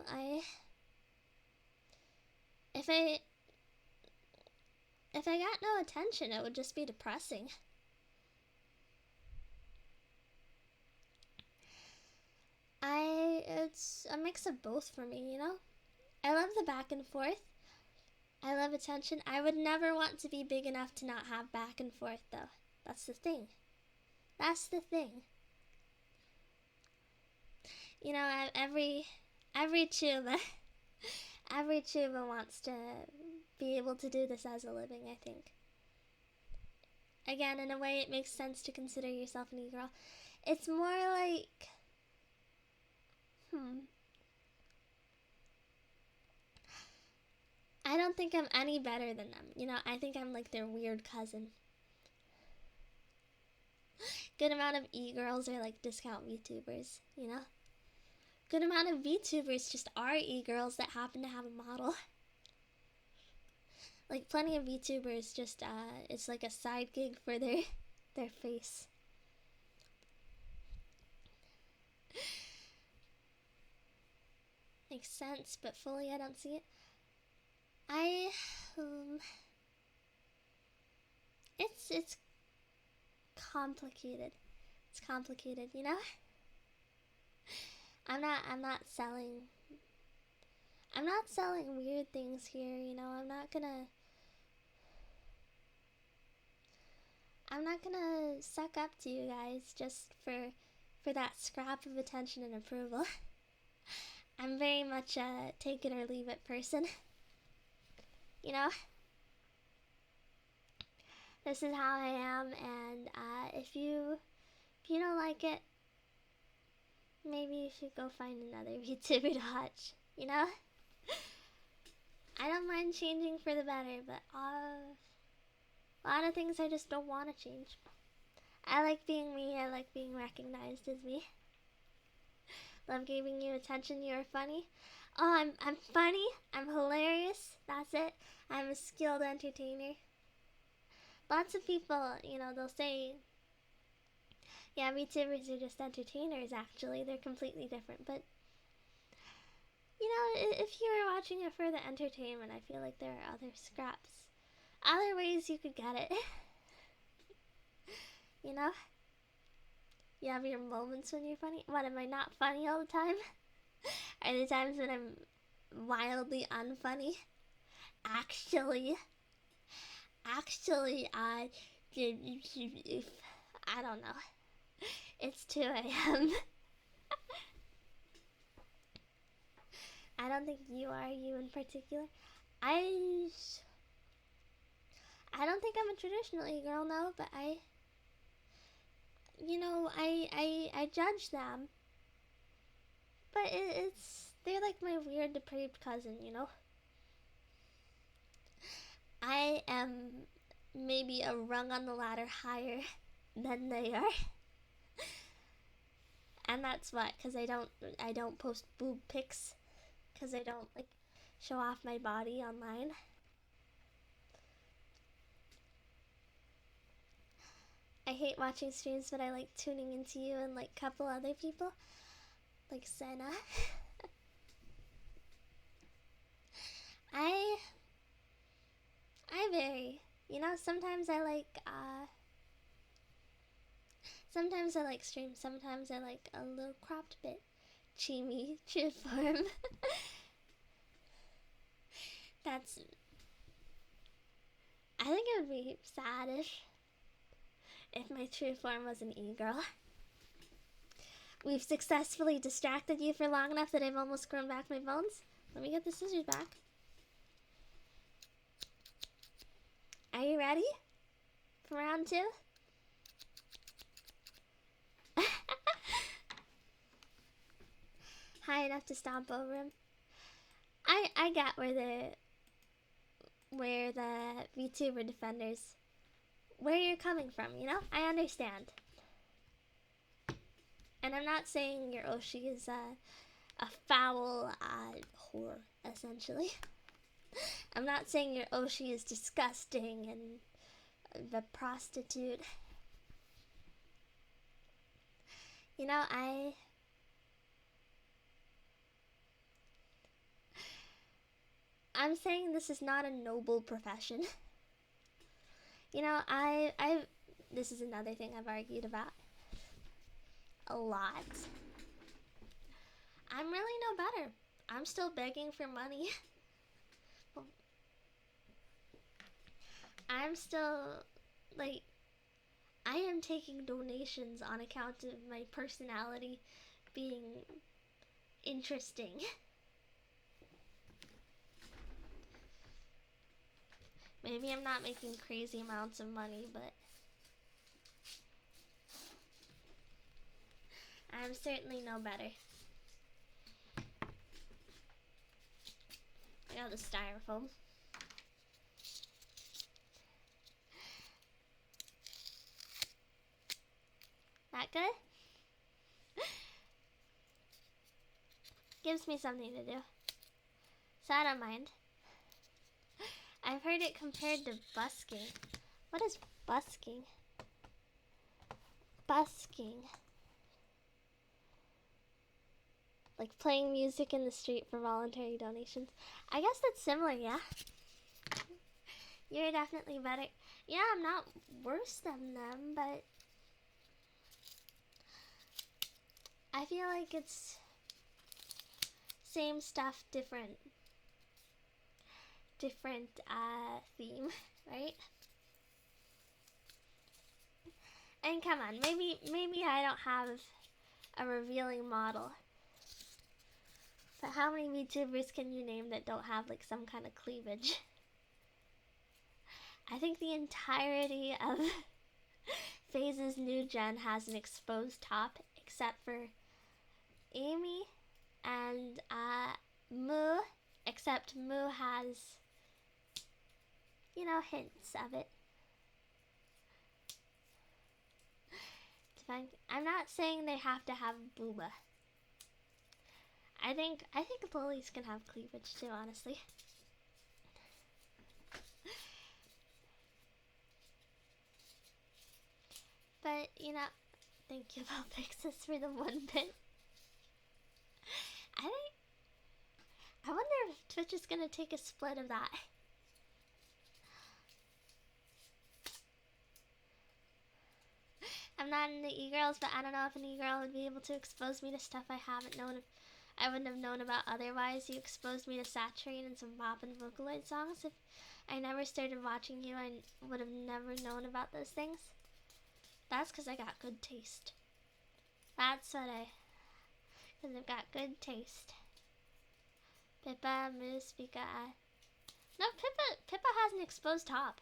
S1: If I got no attention, it would just be depressing. It's a mix of both for me, you know. I love the back and forth. I love attention. I would never want to be big enough to not have back and forth, though. That's the thing. That's the thing. You know, every tuba, every tuba wants to be able to do this as a living, I think. again, in a way, it makes sense to consider yourself an e-girl. It's more like, I don't think I'm any better than them. You know, I think I'm like their weird cousin. Good amount of e-girls are like discount VTubers, you know? Good amount of VTubers just are e-girls that happen to have a model. Like plenty of VTubers just it's like a side gig for their face. Makes sense, but fully I don't see it. It's complicated. It's complicated, you know? I'm not selling weird things here, you know. I'm not gonna suck up to you guys just for that scrap of attention and approval. I'm very much a take it or leave it person. You know? This is how I am, and if you don't like it, maybe you should go find another VTuber to watch, you know? I don't mind changing for the better, but a lot of things I just don't want to change. I like being me, I like being recognized as me. Love giving you attention, you're funny. Oh, I'm funny, I'm hilarious, that's it. I'm a skilled entertainer. Lots of people, you know, they'll say, yeah, VTubers are just entertainers, actually. They're completely different. But, you know, if you were watching it for the entertainment, I feel like there are other scraps. Other ways you could get it. You know? You have your moments when you're funny. What, am I not funny all the time? Are there times when I'm wildly unfunny? Actually, I don't know. It's 2 a.m. I don't think you are, you in particular. I don't think I'm a traditional e-girl, no, but I judge them. But they're like my weird depraved cousin, you know? I am maybe a rung on the ladder higher than they are. And that's what, because I don't post boob pics, because I don't like show off my body online. I hate watching streams, but I like tuning into you and like a couple other people, like Senna. I vary. You know, sometimes I like streams, sometimes I like a little cropped bit. Chimi, true form. That's, I think it would be sad if my true form was an e-girl. We've successfully distracted you for long enough that I've almost grown back my bones. Let me get the scissors back. Are you ready for round 2? High enough to stomp over him. I get where the VTuber defenders, where you're coming from, you know? I understand. And I'm not saying your Oshi is a foul whore, essentially. I'm not saying your Oshi is disgusting and the prostitute. You know, I'm saying this is not a noble profession. You know, this is another thing I've argued about a lot. I'm really no better. I'm still begging for money. I'm still, like, I am taking donations on account of my personality being interesting. Maybe I'm not making crazy amounts of money, but I'm certainly no better. I got the styrofoam. That good? Gives me something to do. So I don't mind. I've heard it compared to busking. What is busking? Busking. Like playing music in the street for voluntary donations. I guess that's similar, yeah? You're definitely better. Yeah, I'm not worse than them, but I feel like it's same stuff, different theme, right? And come on, maybe I don't have a revealing model. But how many VTubers can you name that don't have like some kind of cleavage? I think the entirety of FaZe's new gen has an exposed top, except for Amy and Moo, except Moo has, you know, hints of it. I'm not saying they have to have booba. I think lilies can have cleavage too, honestly. But, you know, thank you, Pixis, for the 1 bit. I wonder if Twitch is gonna take a split of that. I'm not into e-girls, but I don't know if an e-girl would be able to expose me to stuff I wouldn't have known about otherwise. You exposed me to Saturate and some Bop and Vocaloid songs. If I never started watching you, I would have never known about those things. That's because I got good taste. That's what because I've got good taste. Pippa, Moose, Pika, No, Pippa has an exposed top.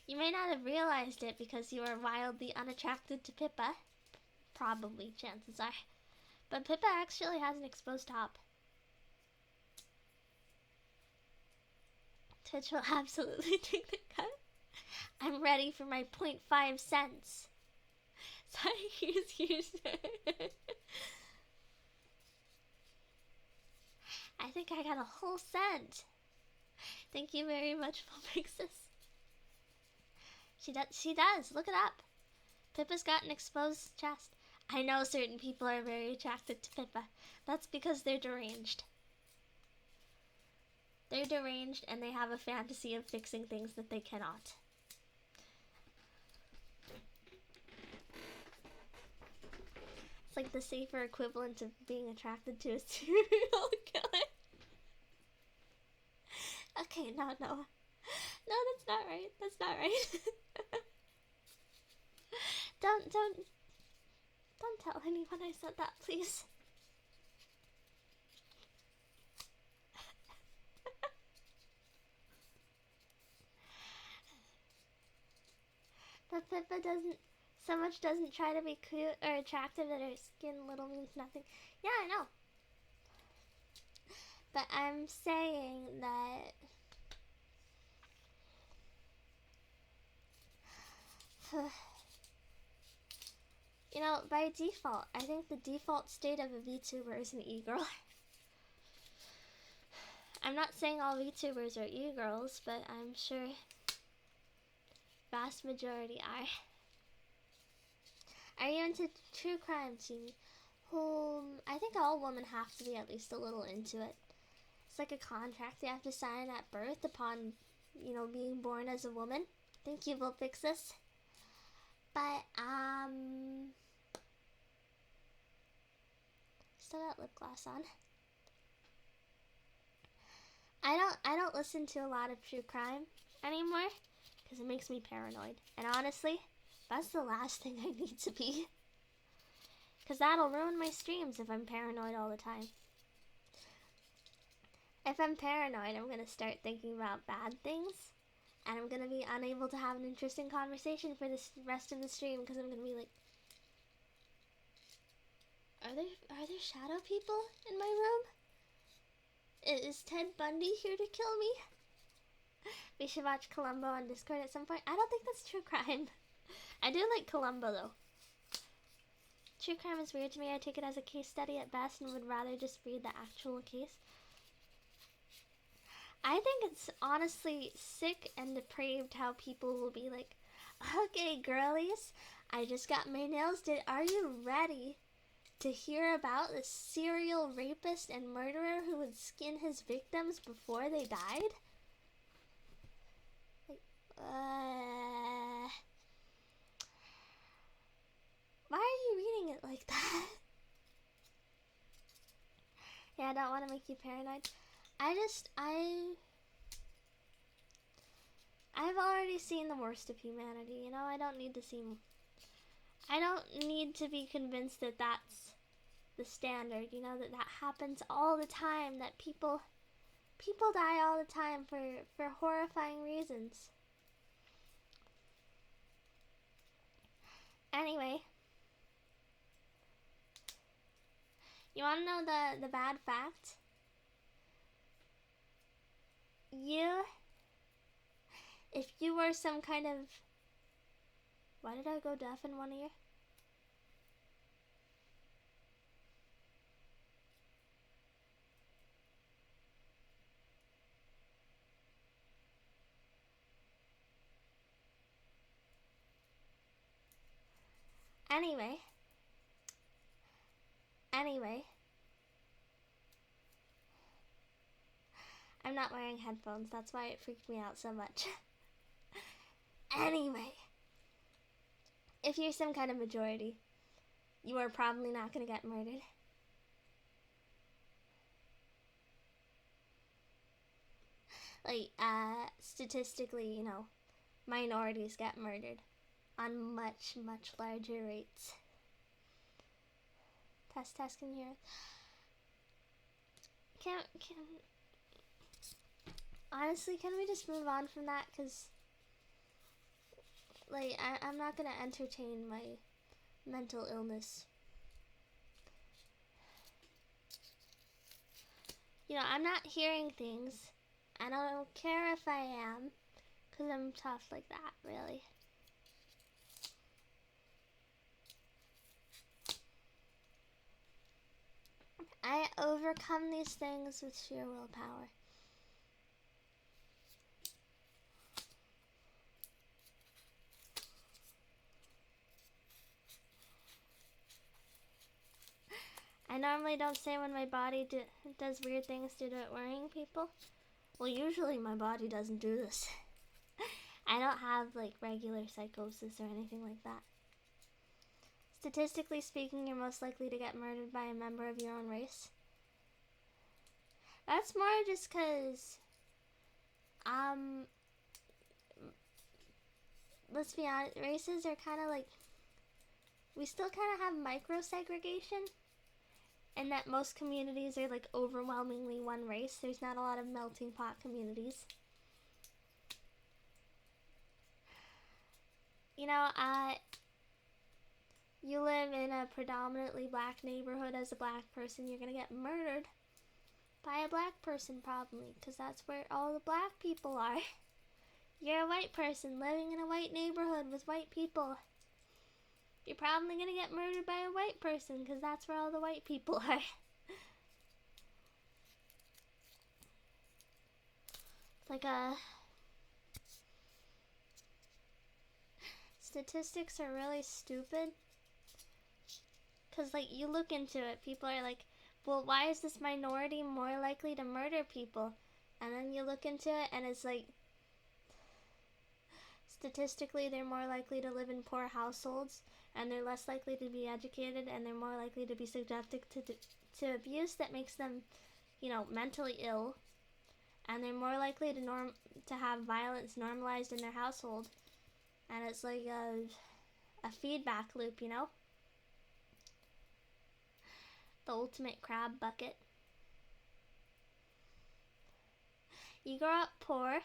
S1: You may not have realized it because you are wildly unattracted to Pippa. Probably, chances are. But Pippa actually has an exposed top. Twitch will absolutely take the cut. I'm ready for my 0.5 cents. Sorry, excuse me. I think I got a whole cent. Thank you very much, Pixis. She does. Look it up. Pippa's got an exposed chest. I know certain people are very attracted to Pippa. That's because they're deranged. They're deranged and they have a fantasy of fixing things that they cannot. It's like the safer equivalent of being attracted to a serial killer. Okay, no. No, that's not right. That's not right. Don't tell anyone I said that, please. But Pippa doesn't try to be cute or attractive that her skin little means nothing. Yeah, I know. But I'm saying that you know, by default, I think the default state of a VTuber is an e-girl. I'm not saying all VTubers are e-girls, but I'm sure vast majority are. Are you into true crime, Chimi? I think all women have to be at least a little into it. It's like a contract you have to sign at birth upon, you know, being born as a woman. Thank you, Vulpixis. But, still got lip gloss on. I don't listen to a lot of true crime anymore because it makes me paranoid. And honestly, that's the last thing I need to be. Because that'll ruin my streams if I'm paranoid all the time. If I'm paranoid, I'm going to start thinking about bad things. And I'm going to be unable to have an interesting conversation for the rest of the stream because I'm going to be like... Are there shadow people in my room? Is Ted Bundy here to kill me? We should watch Columbo on Discord at some point. I don't think that's true crime. I do like Columbo though. True crime is weird to me. I take it as a case study at best and would rather just read the actual case. I think it's honestly sick and depraved how people will be like, okay, girlies, I just got my nails did. Are you ready to hear about the serial rapist and murderer who would skin his victims before they died? Like, why are you reading it like that? Yeah, I don't want to make you paranoid. I've already seen the worst of humanity, you know? I don't need to be convinced that that's the standard, you know, that happens all the time, that people die all the time for horrifying reasons. Anyway, you want to know the bad fact? If you were some kind of... Why did I go deaf in one ear? Anyway. I'm not wearing headphones, that's why it freaked me out so much. Anyway. If you're some kind of majority, you are probably not gonna get murdered. Like, statistically, you know, minorities get murdered on much, much larger rates. Test, can you hear it? Honestly, can we just move on from that? Because, like, I'm not gonna entertain my mental illness. You know, I'm not hearing things, and I don't care if I am, because I'm tough like that, really. I overcome these things with sheer willpower. I normally don't say when my body does weird things due to it worrying people. Well, usually my body doesn't do this. I don't have, like, regular psychosis or anything like that. Statistically speaking, you're most likely to get murdered by a member of your own race. That's more just because, let's be honest, races are kind of like, we still kind of have micro-segregation, and that most communities are, like, overwhelmingly one race. There's not a lot of melting pot communities. You know, you live in a predominantly black neighborhood as a black person, you're gonna get murdered by a black person probably, because that's where all the black people are. You're a white person living in a white neighborhood with white people. You're probably gonna get murdered by a white person, because that's where all the white people are. It's like statistics are really stupid. Because, like, you look into it, people are like, well, why is this minority more likely to murder people? And then you look into it, and it's like, statistically, they're more likely to live in poor households, and they're less likely to be educated, and they're more likely to be subjected to abuse that makes them, you know, mentally ill, and they're more likely to have violence normalized in their household. And it's like a feedback loop, you know? The ultimate crab bucket. You grow up poor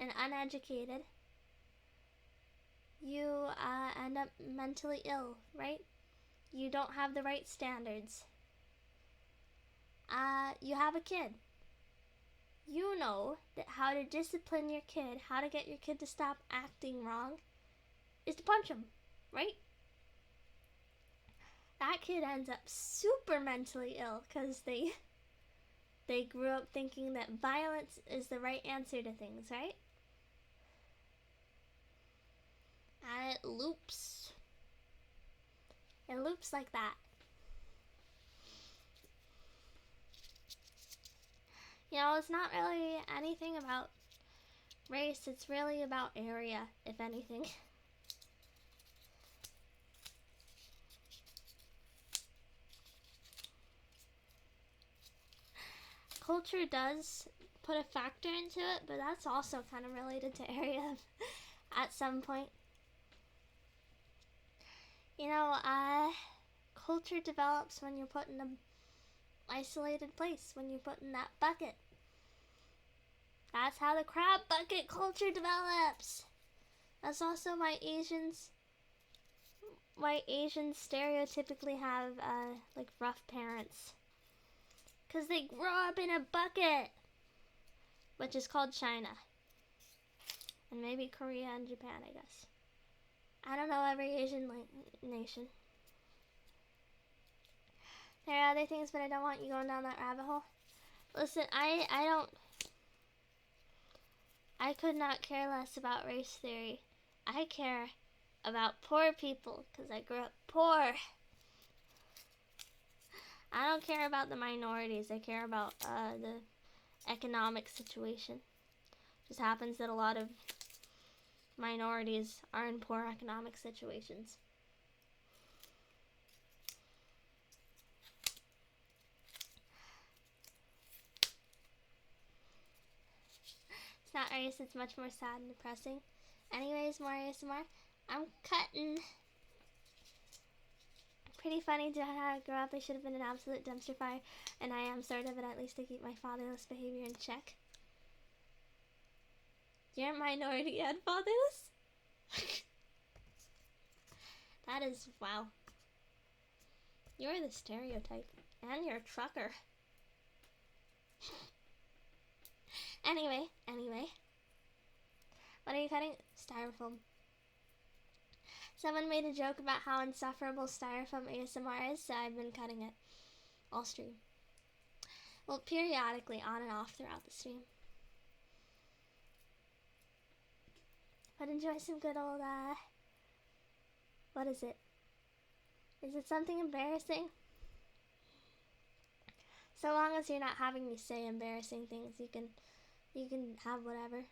S1: and uneducated. You end up mentally ill, right? You don't have the right standards. You have a kid. You know that how to discipline your kid, how to get your kid to stop acting wrong, is to punch him, right? That kid ends up super mentally ill because they grew up thinking that violence is the right answer to things, right? And it loops. It loops like that. You know, it's not really anything about race, it's really about area, if anything. Culture does put a factor into it, but that's also kind of related to area at some point. You know, culture develops when you're put in an isolated place, when you're put in that bucket. That's how the crab bucket culture develops. That's also why Asians stereotypically have like rough parents, because they grow up in a bucket, which is called China, and maybe Korea and Japan, I guess. I don't know every Asian nation. There are other things, but I don't want you going down that rabbit hole. Listen, I could not care less about race theory. I care about poor people because I grew up poor. I don't care about the minorities. I care about the economic situation. It just happens that a lot of minorities are in poor economic situations. It's not race, it's much more sad and depressing. Anyways, more ASMR. I'm cutting. Pretty funny to how I grew up. I should have been an absolute dumpster fire, and I am sort of, but at least I keep my fatherless behavior in check. You're a minority and fatherless? That is, wow. You're the stereotype. And you're a trucker. Anyway. What are you cutting? Styrofoam. Someone made a joke about how insufferable styrofoam ASMR is, so I've been cutting it all stream. Well, periodically, on and off throughout the stream. But enjoy some good old, what is it? Is it something embarrassing? So long as you're not having me say embarrassing things, you can have whatever.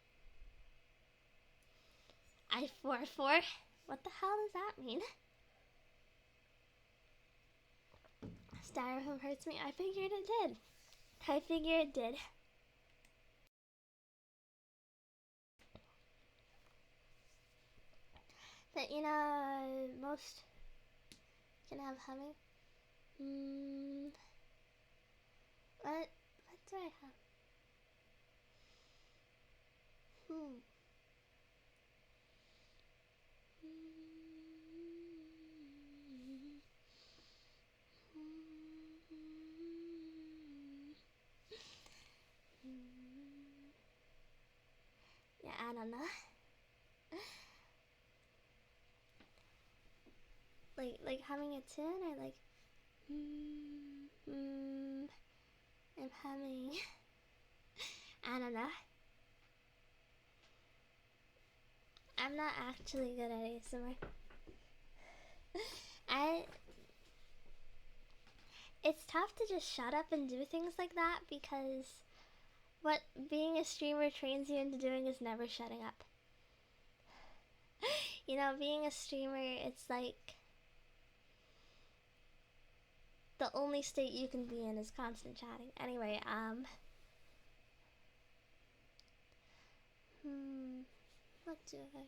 S1: I-4-4? What the hell does that mean? Styrofoam hurts me. I figured it did. But you know, most can have humming. What do I have? Yeah, I don't know. like humming a tune, or like I'm humming. I don't know. I'm not actually good at ASMR. It's tough to just shut up and do things like that, because what being a streamer trains you into doing is never shutting up. You know, being a streamer, it's like the only state you can be in is constant chatting. Anyway, what do I?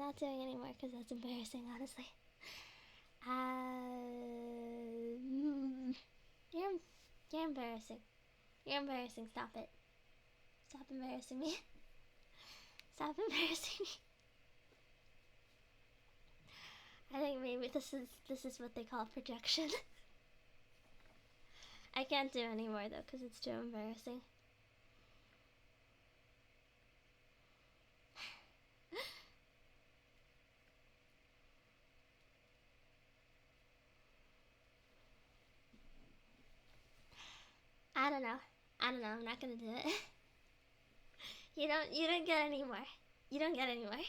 S1: not doing anymore because that's embarrassing, honestly. You're embarrassing. You're embarrassing. Stop it. Stop embarrassing me. Stop embarrassing me. I think maybe this is what they call projection. I can't do anymore though because it's too embarrassing. I don't know. I'm not gonna do it. You don't get any more. You don't get any more.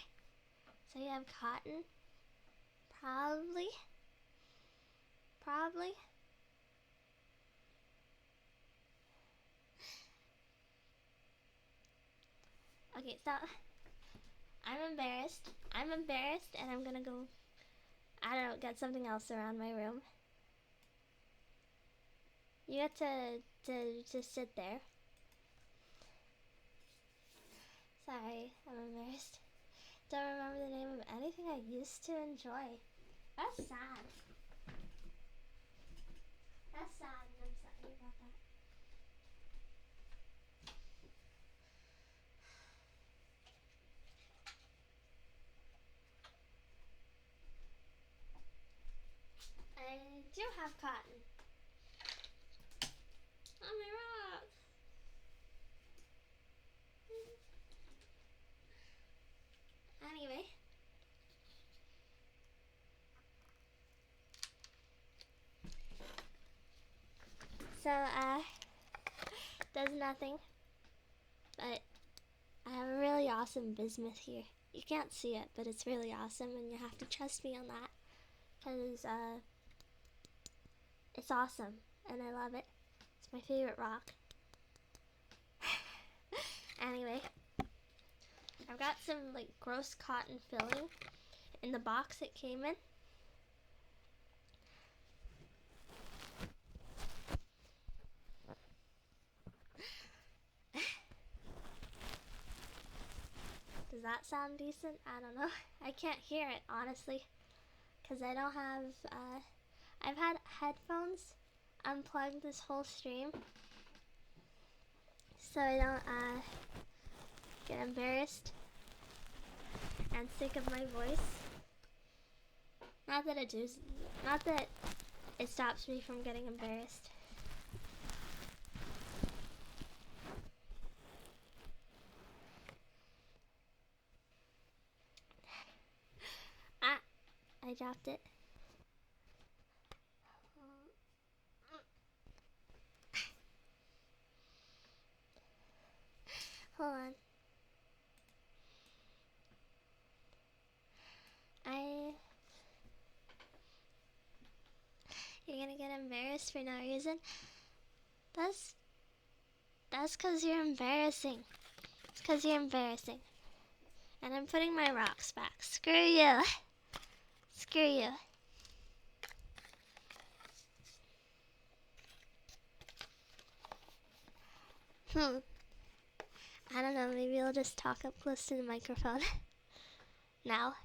S1: So you have cotton. Probably. Okay, stop. I'm embarrassed and I'm gonna go, I don't know, get something else around my room. You get to sit there. Sorry, I'm embarrassed. Don't remember the name of anything I used to enjoy. That's sad. That's sad, and I'm sorry about that. I do have cotton on my rock. Anyway. So, does nothing, but I have a really awesome bismuth here. You can't see it, but it's really awesome, and you have to trust me on that, because, it's awesome, and I love it. It's my favorite rock. Anyway, I've got some, like, gross cotton filling in the box it came in. Does that sound decent? I don't know. I can't hear it, honestly, because I don't have, I've had headphones unplugged this whole stream, so I don't, get embarrassed and sick of my voice. Not that it stops me from getting embarrassed. I dropped it. Hold on. You're gonna get embarrassed for no reason? That's cause you're embarrassing. It's cause you're embarrassing. And I'm putting my rocks back. Screw you. Screw you. I don't know, maybe I'll just talk up close to the microphone. Now.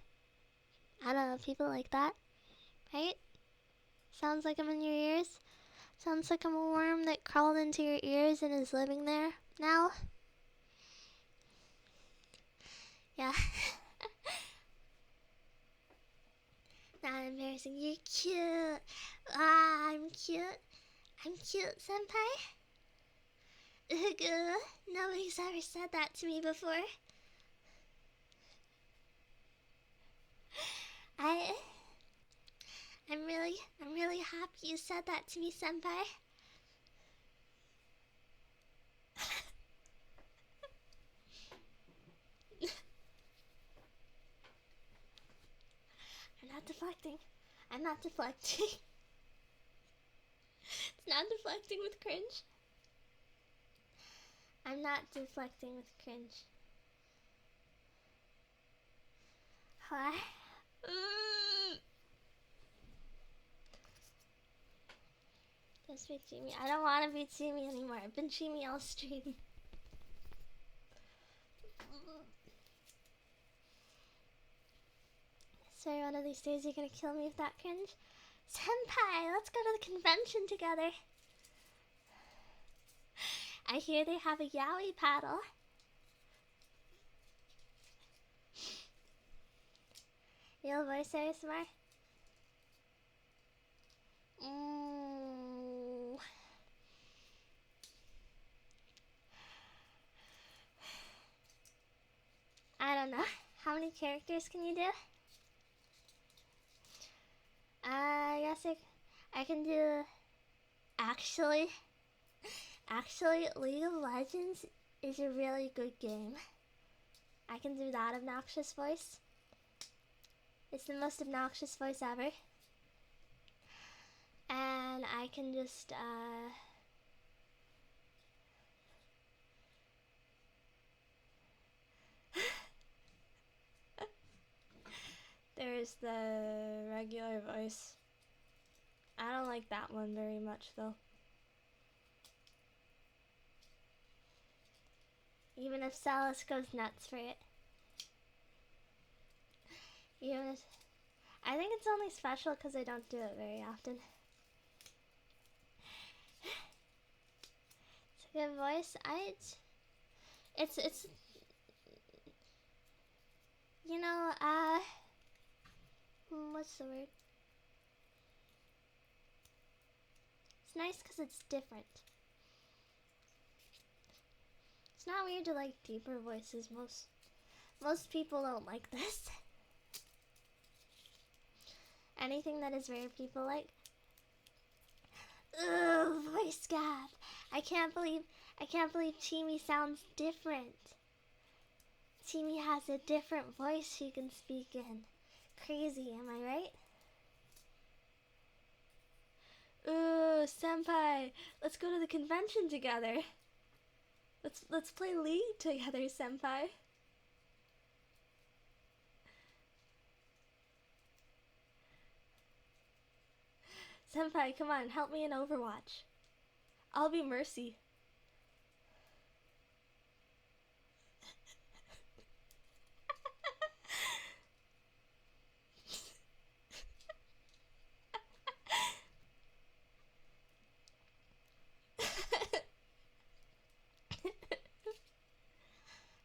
S1: I don't know, people like that, right? Sounds like I'm in your ears. Sounds like I'm a worm that crawled into your ears and is living there now. Yeah. Not embarrassing. You're cute. I'm cute. I'm cute, senpai. Nobody's ever said that to me before. I'm really happy you said that to me, senpai. I'm not deflecting. It's not deflecting with cringe. I'm not deflecting with cringe. What? Just be Chimi. I don't want to be Chimi anymore. I've been Chimi all stream. swear one of these days you're gonna kill me with that cringe. Senpai, let's go to the convention together. I hear they have a yaoi paddle. Real voice ASMR? I don't know. How many characters can you do? I guess I can do... Actually, League of Legends is a really good game. I can do that obnoxious voice. It's the most obnoxious voice ever. And I can just, there's the regular voice. I don't like that one very much though. Even if Salas goes nuts for it. Even if, I think it's only special because I don't do it very often. It's a good voice. It's you know, what's the word? It's nice because it's different. It's not weird to like deeper voices. Most people don't like this. Anything that is rare, people like. Ugh, voice gap. I can't believe Chimi sounds different. Chimi has a different voice she can speak in. Crazy, am I right? Ooh, senpai, let's go to the convention together. Let's play League together, senpai. Senpai, come on, help me in Overwatch. I'll be Mercy.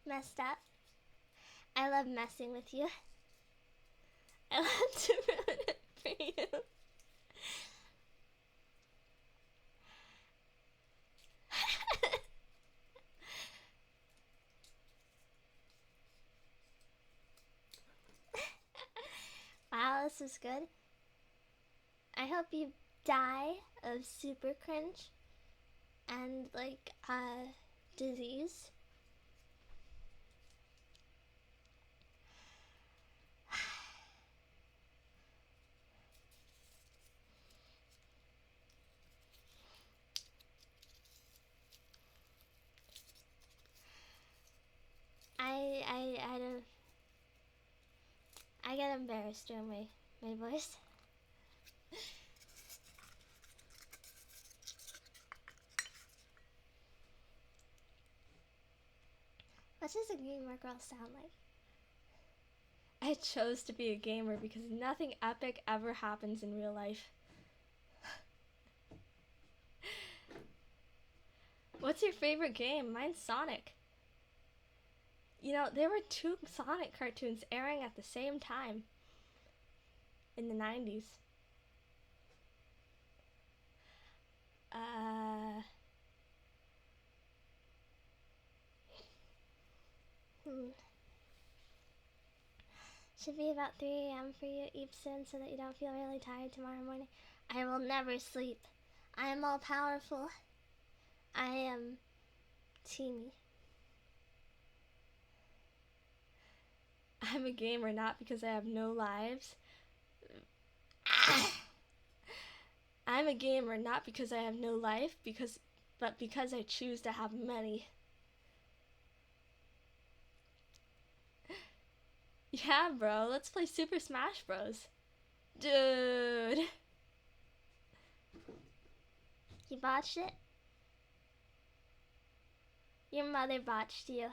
S1: Messed up. I love messing with you. I love to ruin it for you. Wow, this is good. I hope you die of super cringe and like disease. I get embarrassed doing my voice. What does a gamer girl sound like? I chose to be a gamer because nothing epic ever happens in real life. What's your favorite game? Mine's Sonic. You know, there were 2 Sonic cartoons airing at the same time in the 90s. Should be about 3 a.m. for you. Eat soon so that you don't feel really tired tomorrow morning. I will never sleep. I am all powerful. I am Chimi. I'm a gamer not because I have no lives. I'm a gamer not because I have no life, but because I choose to have many. Yeah, bro, let's play Super Smash Bros. Dude. You botched it? Your mother botched you.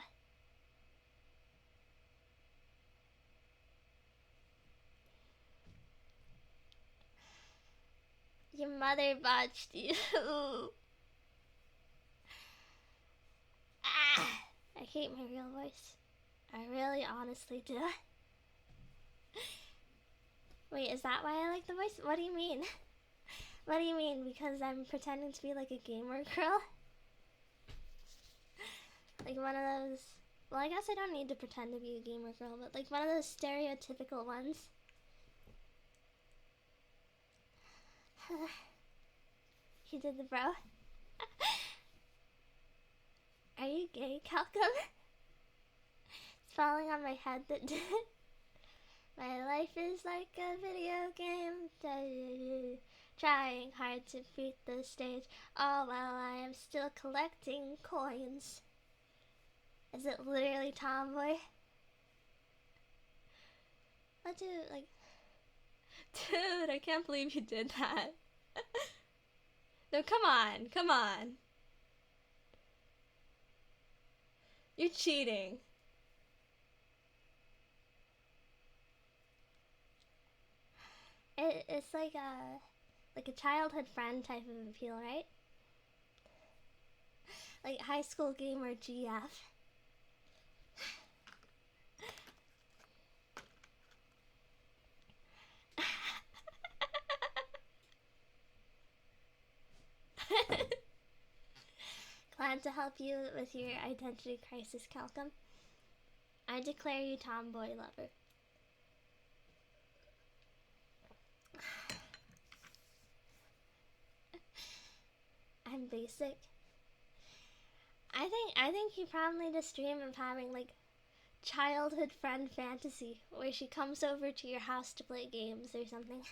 S1: Your mother botched you. I hate my real voice. I really honestly do. Wait, is that why I like the voice? What do you mean? What do you mean? Because I'm pretending to be like a gamer girl? Like one of those... Well, I guess I don't need to pretend to be a gamer girl, but like one of those stereotypical ones. You did the bro. Are you gay, Calcum? It's falling on my head that did it. My life is like a video game. Trying hard to beat the stage. All while I am still collecting coins. Is it literally Tomboy? What do, like... Dude, I can't believe you did that. No, come on, come on. You're cheating. It's like a childhood friend type of appeal, right? Like high school gamer GF. Glad to help you with your identity crisis, Calcum. I declare you tomboy lover. I'm basic. I think you probably just dream of having like childhood friend fantasy where she comes over to your house to play games or something.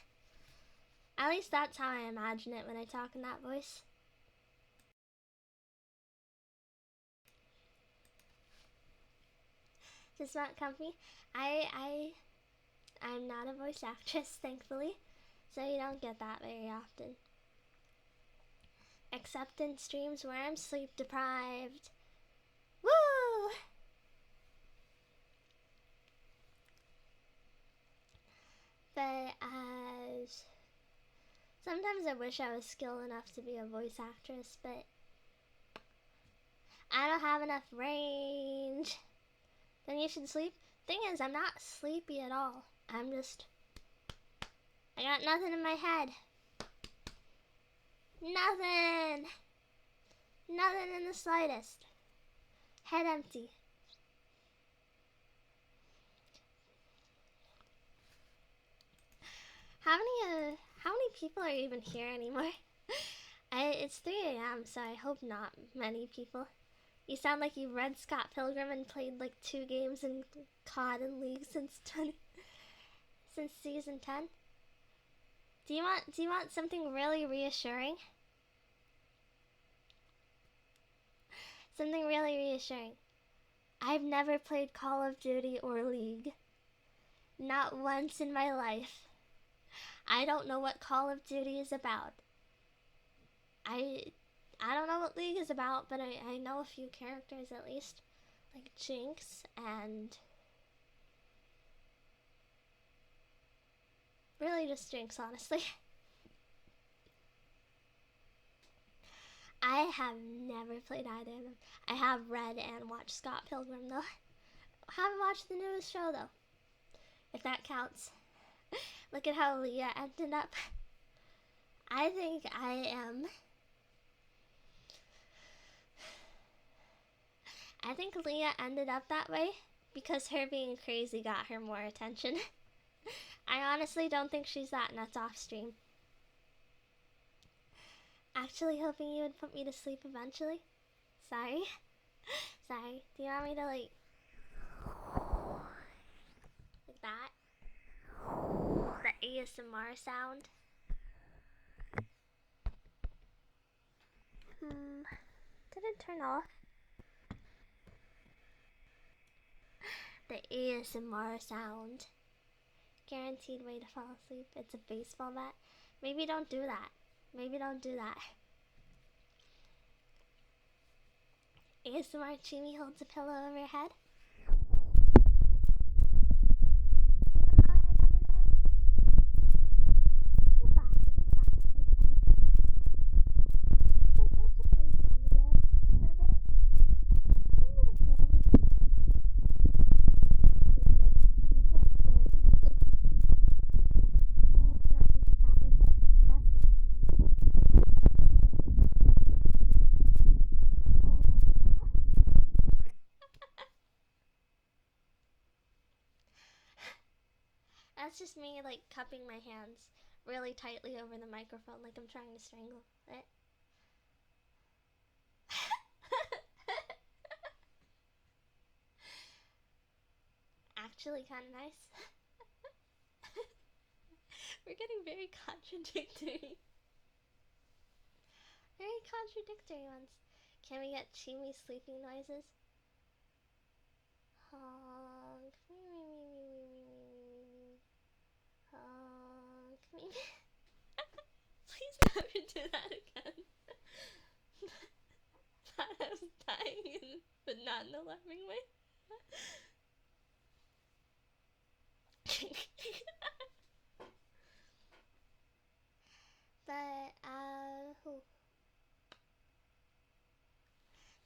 S1: At least that's how I imagine it when I talk in that voice. Just not comfy. I'm not a voice actress, thankfully, so you don't get that very often. Except in streams where I'm sleep deprived. Woo! But sometimes I wish I was skilled enough to be a voice actress, but I don't have enough range. Then you should sleep. Thing is, I'm not sleepy at all. I got nothing in my head. Nothing. Nothing in the slightest. Head empty. How many people are even here anymore? It's 3 a.m., so I hope not many people. You sound like you read Scott Pilgrim and played like 2 games in COD and League since season 10. Do you want something really reassuring? Something really reassuring. I've never played Call of Duty or League. Not once in my life. I don't know what Call of Duty is about. I don't know what League is about, but I know a few characters at least. Like Jinx and... really just Jinx, honestly. I have never played either of them. I have read and watched Scott Pilgrim though. I haven't watched the newest show though, if that counts. Look at how Leah ended up. I think Leah ended up that way because her being crazy got her more attention. I honestly don't think she's that nuts off stream. Actually hoping you would put me to sleep eventually. Sorry. Sorry. Do you want me to like that? The ASMR sound. Did it turn off? The ASMR sound. Guaranteed way to fall asleep. It's a baseball bat. Maybe don't do that. Maybe don't do that. ASMR Chimi holds a pillow over her head. You're fine, you're fine, you're fine. That's just me like cupping my hands really tightly over the microphone like I'm trying to strangle it. Actually kind of nice. We're getting very contradictory. Very contradictory ones. Can we get Chimi sleeping noises? Honk. Honk. Please never do that again. Thought I was dying, but not in a loving way. But,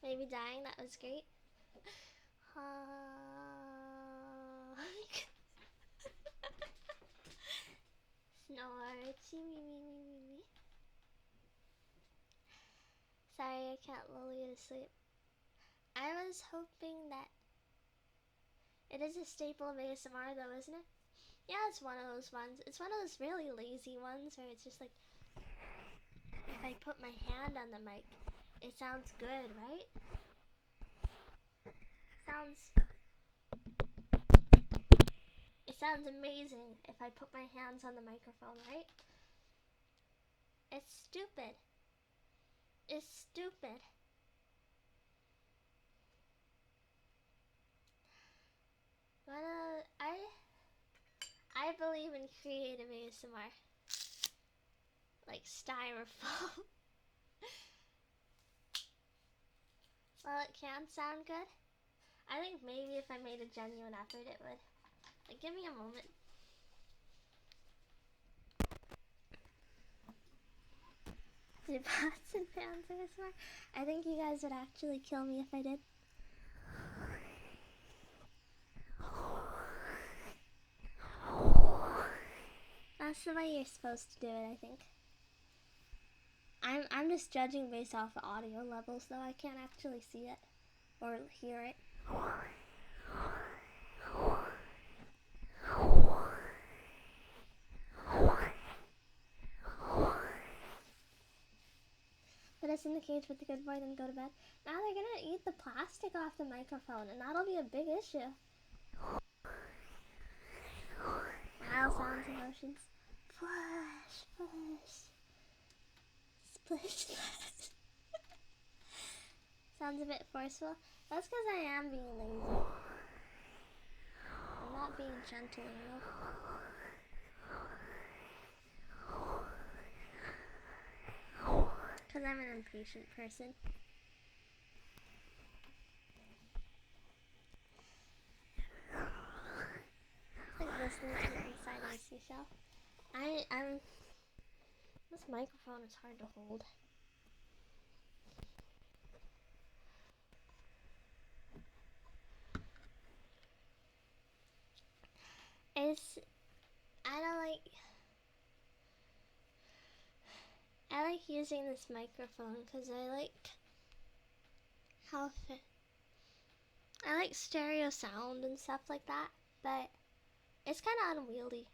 S1: maybe dying, that was great. Honk. Snore. Chimi. Sorry, I can't lull you to sleep. I was hoping that... It is a staple of ASMR though, isn't it? Yeah, it's one of those ones. It's one of those really lazy ones where it's just like... If I put my hand on the mic, it sounds good, right? It sounds amazing if I put my hands on the microphone, right? It's stupid. It's stupid. But I believe in creative ASMR. Like styrofoam. Well, it can sound good. I think maybe if I made a genuine effort it would. Like, give me a moment. Do pots and pans ASMR? I think you guys would actually kill me if I did. That's the way you're supposed to do it, I think. I'm just judging based off the audio levels, though I can't actually see it or hear it. Put us in the cage with the good boy, then go to bed. Now they're gonna eat the plastic off the microphone, and that'll be a big issue. Smile sounds, emotions. Flash, flash. Splish, splash. Sounds a bit forceful. That's because I am being lazy. I'm not being gentle, you know? Because I'm an impatient person. It's like listening to the inside of a seashell. This microphone is hard to hold. I like using this microphone because I like I like stereo sound and stuff like that, but it's kind of unwieldy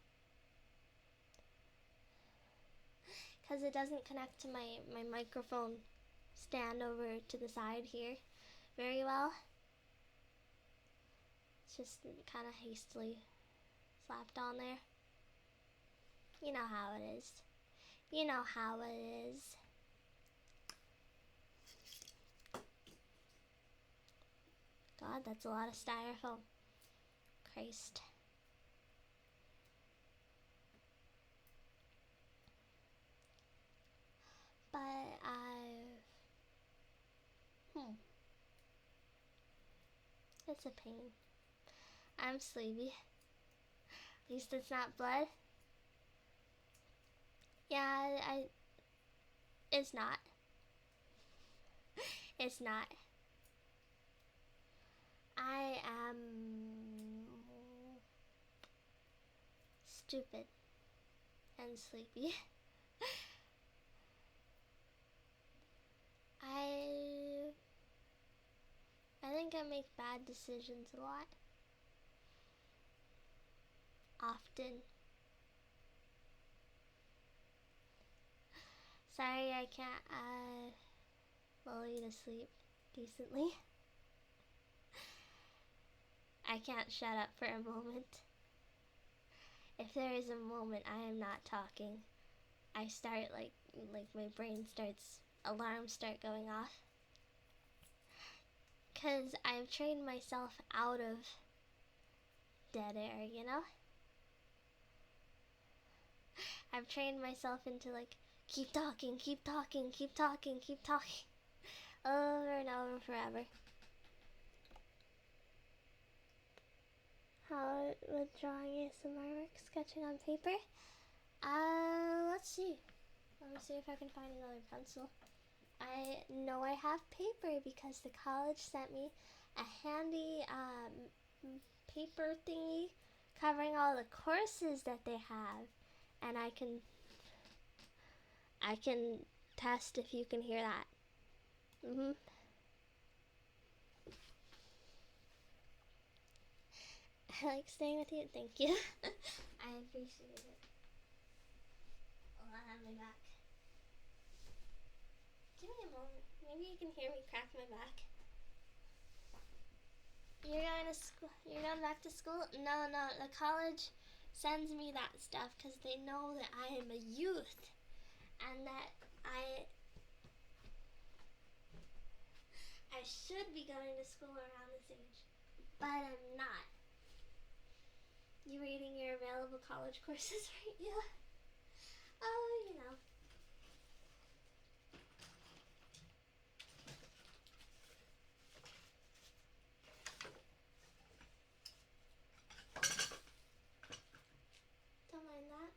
S1: because it doesn't connect to my microphone stand over to the side here very well. It's just kind of hastily slapped on there. You know how it is. You know how it is. God, that's a lot of styrofoam. Christ. But it's a pain. I'm sleepy. At least it's not blood. Yeah, it's not. It's not. I am stupid and sleepy. I think I make bad decisions a lot. Often. Sorry I can't lull you to sleep decently. I can't shut up for a moment. If there is a moment I am not talking, I start like my brain starts, alarms start going off. 'Cause I've trained myself out of dead air, you know? I've trained myself into like, keep talking, keep talking, keep talking, keep talking. Over and over forever. How would drawing ASMR work? Sketching on paper? Let's see. Let me see if I can find another pencil. I know I have paper because the college sent me a handy paper thingy covering all the courses that they have, and I can test if you can hear that. I like staying with you. Thank you. I appreciate it. Oh, I have my back. Give me a moment. Maybe you can hear me crack my back. You're going to school? You're going back to school? No. The college sends me that stuff because they know that I am a youth and that I should be going to school around this age, but I'm not. You reading your available college courses right now? Oh, you know. Don't mind that.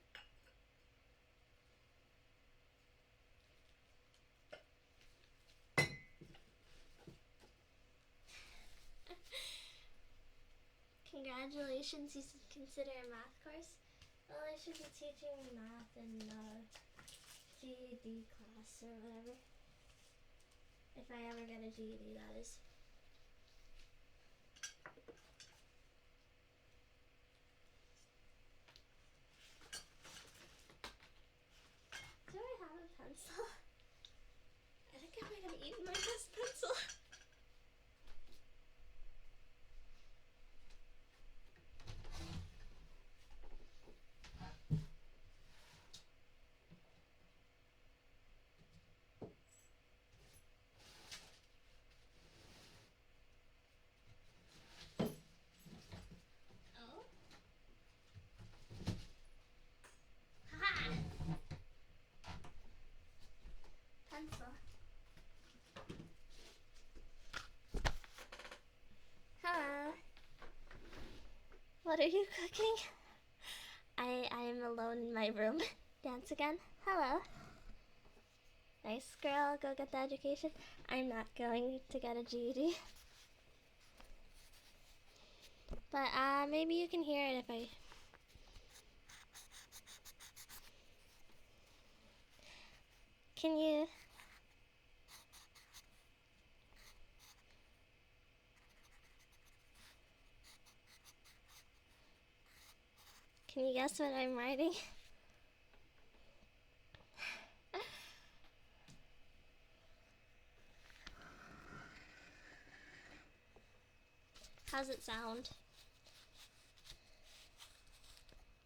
S1: Congratulations, you consider a math course? Well, I should be teaching math in GED class or whatever. If I ever get a GED, that is. Do I have a pencil? I think I might have eaten my best pencil. Pencil. Hello. What are you cooking? I am alone in my room. Dance again? Hello. Nice girl, go get the education. I'm not going to get a GED. But maybe you can hear it if I... Can you... Can you guess what I'm writing? How's it sound?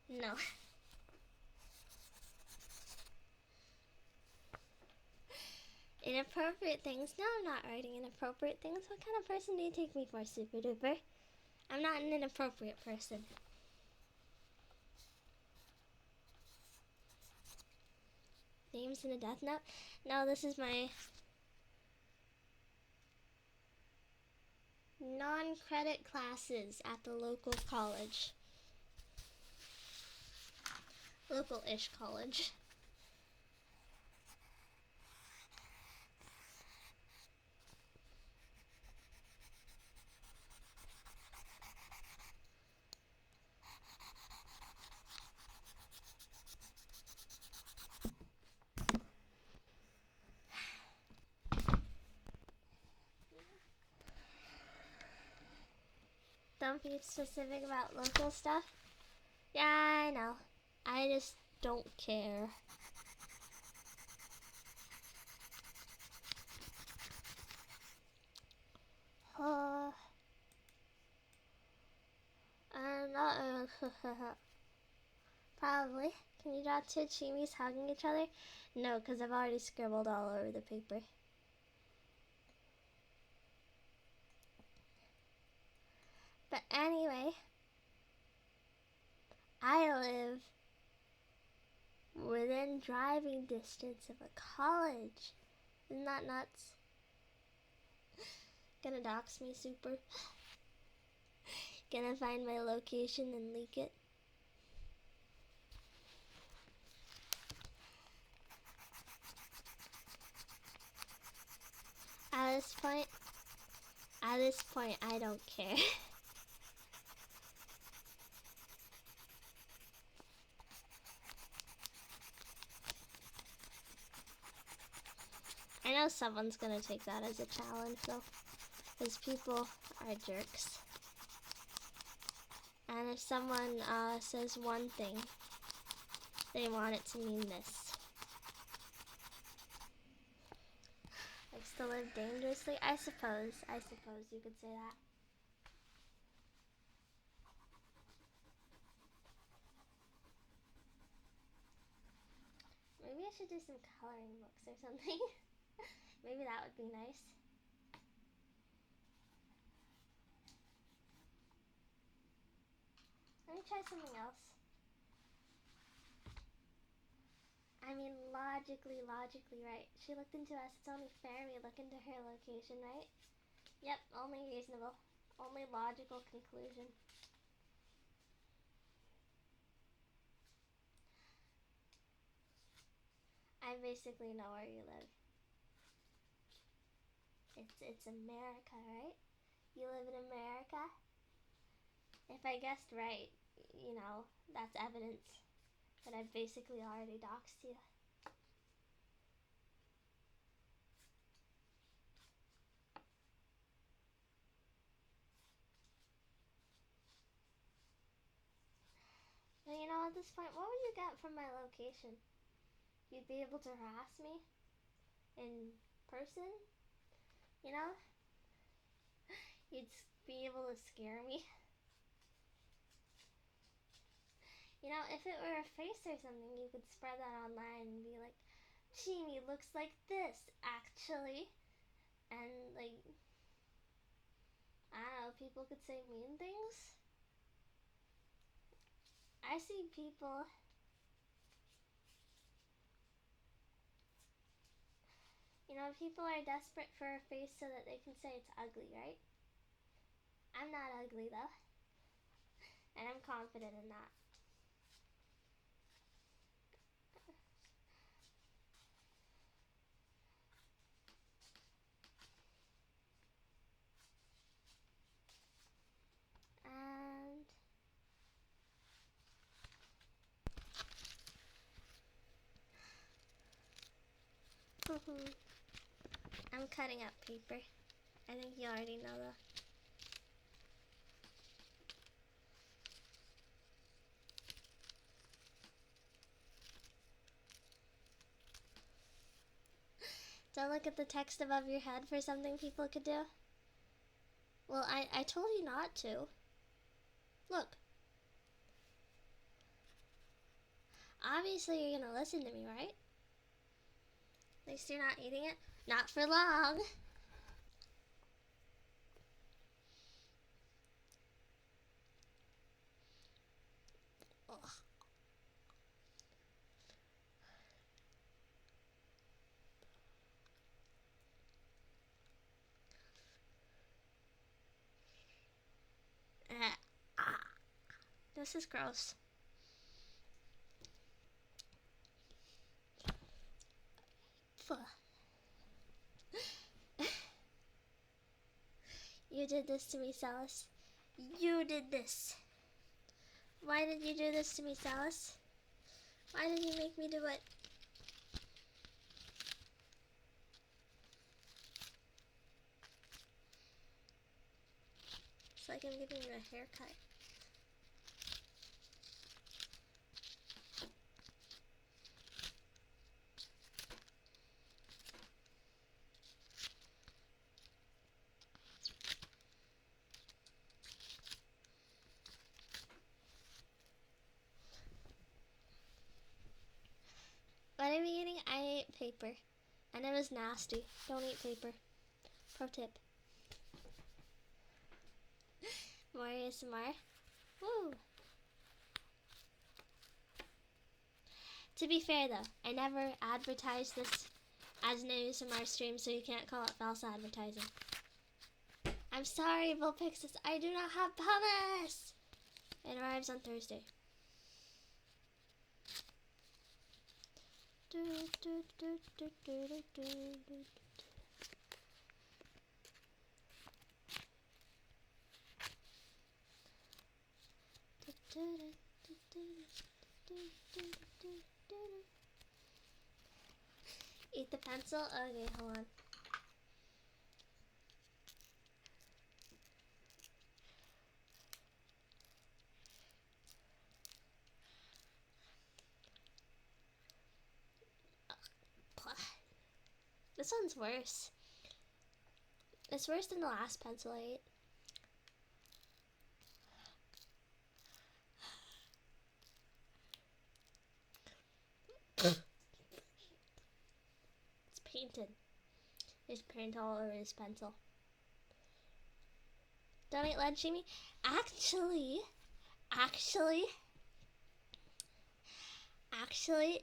S1: No. Inappropriate things? No, I'm not writing inappropriate things. What kind of person do you take me for, super duper? I'm not an inappropriate person. Names in a death note? No, this is my non-credit classes at the local college. Local-ish college. Don't be specific about local stuff. Yeah, I know. I just don't care. Probably. Can you draw two chimis hugging each other? No, because I've already scribbled all over the paper. But anyway, I live within driving distance of a college. Isn't that nuts? Gonna dox me super. Gonna find my location and leak it. At this point, I don't care. I know someone's gonna take that as a challenge though, because people are jerks. And if someone says one thing, they want it to mean this. Likes to live dangerously? I suppose you could say that. Maybe I should do some coloring books or something. Maybe that would be nice. Let me try something else. I mean, logically right. She looked into us. It's only fair we look into her location, right? Yep, only reasonable. Only logical conclusion. I basically know where you live. It's America, right? You live in America? If I guessed right, you know, that's evidence that I've basically already doxed you. But you know, at this point, what would you get from my location? You'd be able to harass me in person, you know? You'd be able to scare me. You know, if it were a face or something, you could spread that online and be like, Chimi looks like this, actually. And, like, I don't know, people could say mean things. I see people... You know, people are desperate for a face so that they can say it's ugly, right? I'm not ugly, though. And I'm confident in that. And... I'm cutting up paper. I think you already know that. Don't look at the text above your head for something people could do. Well, I told you not to. Look. Obviously you're gonna listen to me, right? At least you're not eating it. Not for long. This is gross. You did this to me, Salis. You did this. Why did you do this to me, Salis? Why did you make me do it? It's like I'm giving you a haircut. are we eating? I ate paper. And it was nasty. Don't eat paper. Pro tip. More ASMR. Woo! To be fair though, I never advertised this as an ASMR stream, so you can't call it false advertising. I'm sorry, Vulpixus, I do not have hummus! It arrives on Thursday. Eat the pencil? Okay, hold on. This one's worse. It's worse than the last pencil I ate. It's painted. There's paint all over his pencil. Don't eat lead, Chimi. Actually,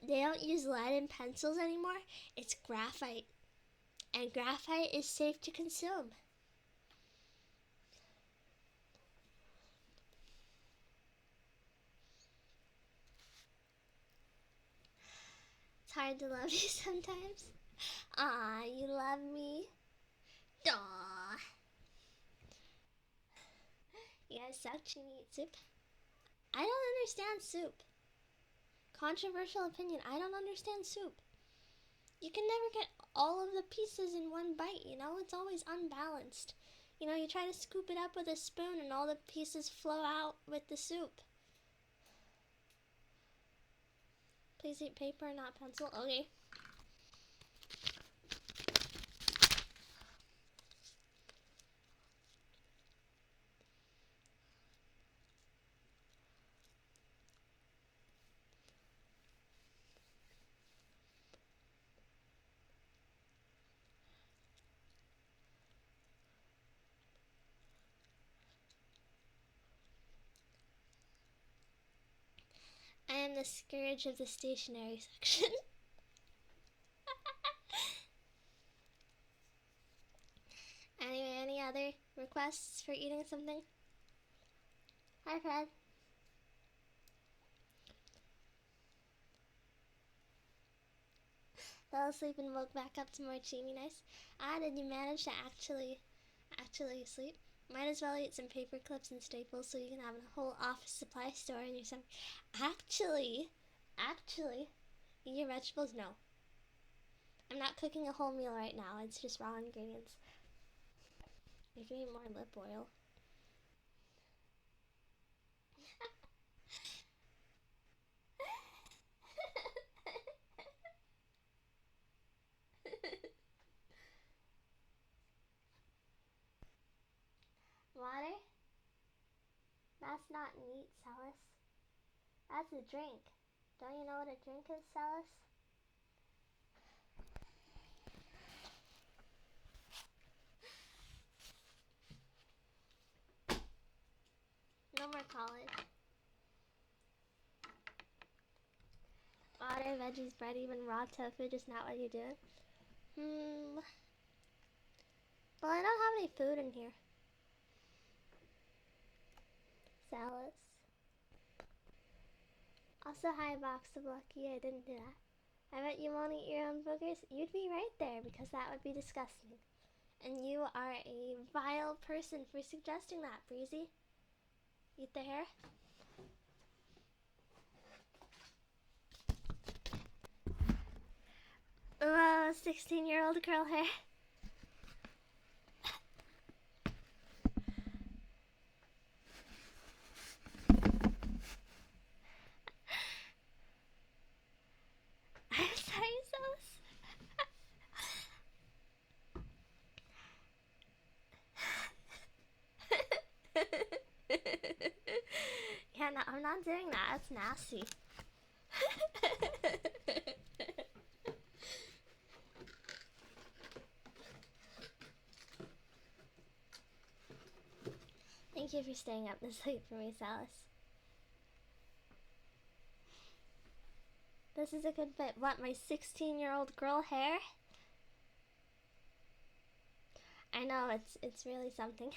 S1: they don't use lead in pencils anymore. It's graphite. And graphite is safe to consume. It's hard to love you sometimes. Aw, you love me? Aww. You guys suck, Chimi eat soup. I don't understand soup. Controversial opinion, I don't understand soup. You can never get all of the pieces in one bite, you know? It's always unbalanced. You know, you try to scoop it up with a spoon and all the pieces flow out with the soup. Please eat paper, not pencil. Okay. I am the scourge of the stationery section. Anyway, any other requests for eating something? Hi, Fred. Fell asleep and woke back up to more Chimi. Nice. Ah, did you manage to actually sleep? Might as well eat some paper clips and staples so you can have a whole office supply store in your stomach. Actually, eat your vegetables? No. I'm not cooking a whole meal right now. It's just raw ingredients. You can eat more lip oil. Water? That's not neat, Celis. That's a drink. Don't you know what a drink is, Celis? No more college. Water, veggies, bread, even raw tofu, just not what you're doing. Well, I don't have any food in here. Celis. Also, hi, box of lucky. I didn't do that. I bet you won't eat your own boogers. You'd be right there because that would be disgusting. And you are a vile person for suggesting that, Breezy. Eat the hair. 16-year-old curl hair. I'm sorry, Celis. Yeah, no, I'm not doing that. That's nasty. Thank you for staying up this late for me, Salis. This is a good fit. What, my 16-year-old girl hair? I know, it's really something.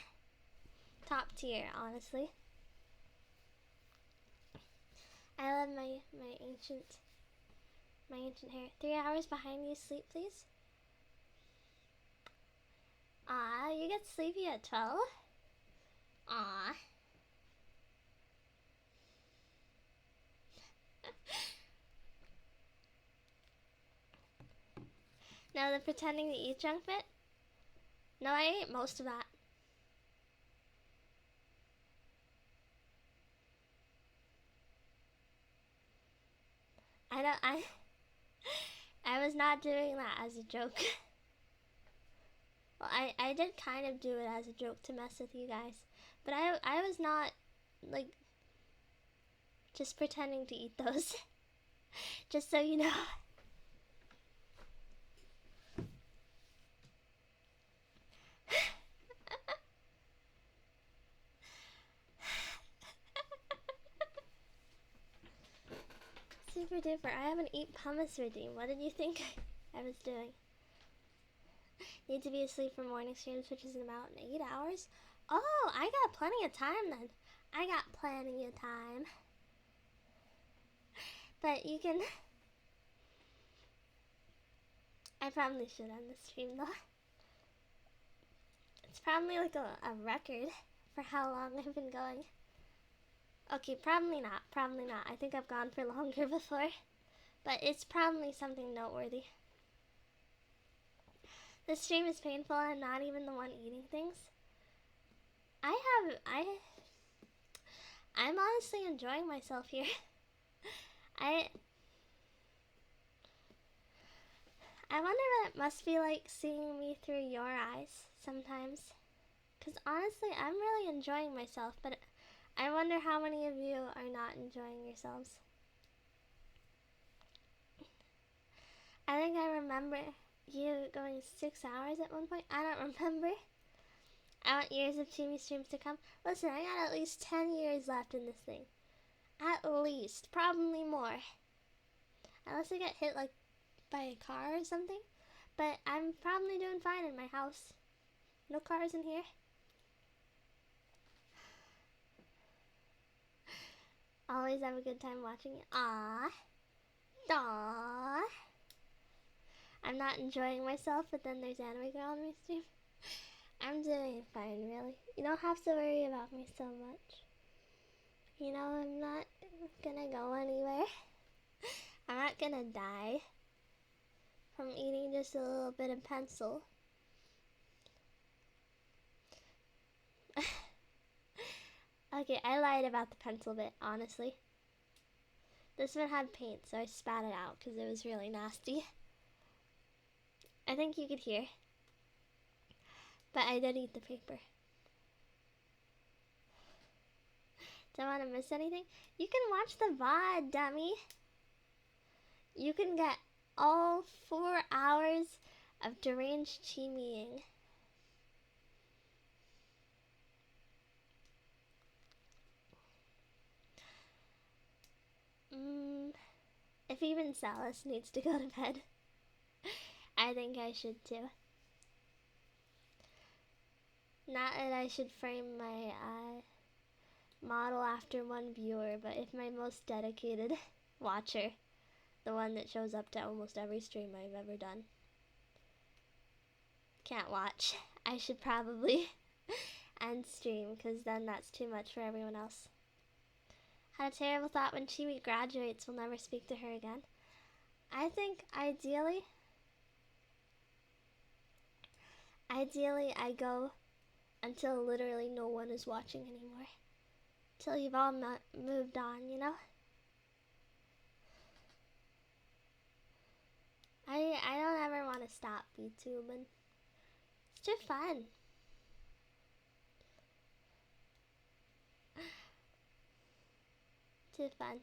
S1: Top tier, honestly. I love my ancient hair. 3 hours behind you, sleep please. Ah, you get sleepy at 12? Ah. Now the pretending to eat junk bit? No, I ate most of that. I was not doing that as a joke. Well, I did kind of do it as a joke to mess with you guys. But I was not, like, just pretending to eat those. Just so you know. Super duper. I haven't eaten hummus redeem. What did you think I was doing? Need to be asleep for morning streams, which is in about 8 hours. Oh, I got plenty of time then. I got plenty of time. But you can... I probably should end the stream though. It's probably like a record for how long I've been going. Okay, probably not. Probably not. I think I've gone for longer before. But it's probably something noteworthy. This stream is painful. I'm not even the one eating things. I'm honestly enjoying myself here. I wonder what it must be like seeing me through your eyes sometimes. Because honestly, I'm really enjoying myself, but I wonder how many of you are not enjoying yourselves. I think I remember you going 6 hours at one point. I don't remember. I want years of Chimi streams to come. Listen, I got at least 10 years left in this thing. At least. Probably more. Unless I get hit like by a car or something. But I'm probably doing fine in my house. No cars in here. Always have a good time watching it. Aww. Aww. I'm not enjoying myself, but then there's Anime Girl on my stream. I'm doing fine, really. You don't have to worry about me so much. You know, I'm not gonna go anywhere. I'm not gonna die from eating just a little bit of pencil. Okay, I lied about the pencil bit, honestly. This one had paint, so I spat it out because it was really nasty. I think you could hear. But I did eat the paper. Don't want to miss anything? You can watch the VOD, dummy. You can get all 4 hours of deranged chimiing. If even Salis needs to go to bed, I think I should too. Not that I should frame my model after one viewer, but if my most dedicated watcher, the one that shows up to almost every stream I've ever done, can't watch, I should probably end stream, because then that's too much for everyone else. Had a terrible thought when Chimi graduates, we'll never speak to her again. I think ideally I go until literally no one is watching anymore. Till you've all moved on, you know? I don't ever want to stop VTubing. It's too fun. Too fun.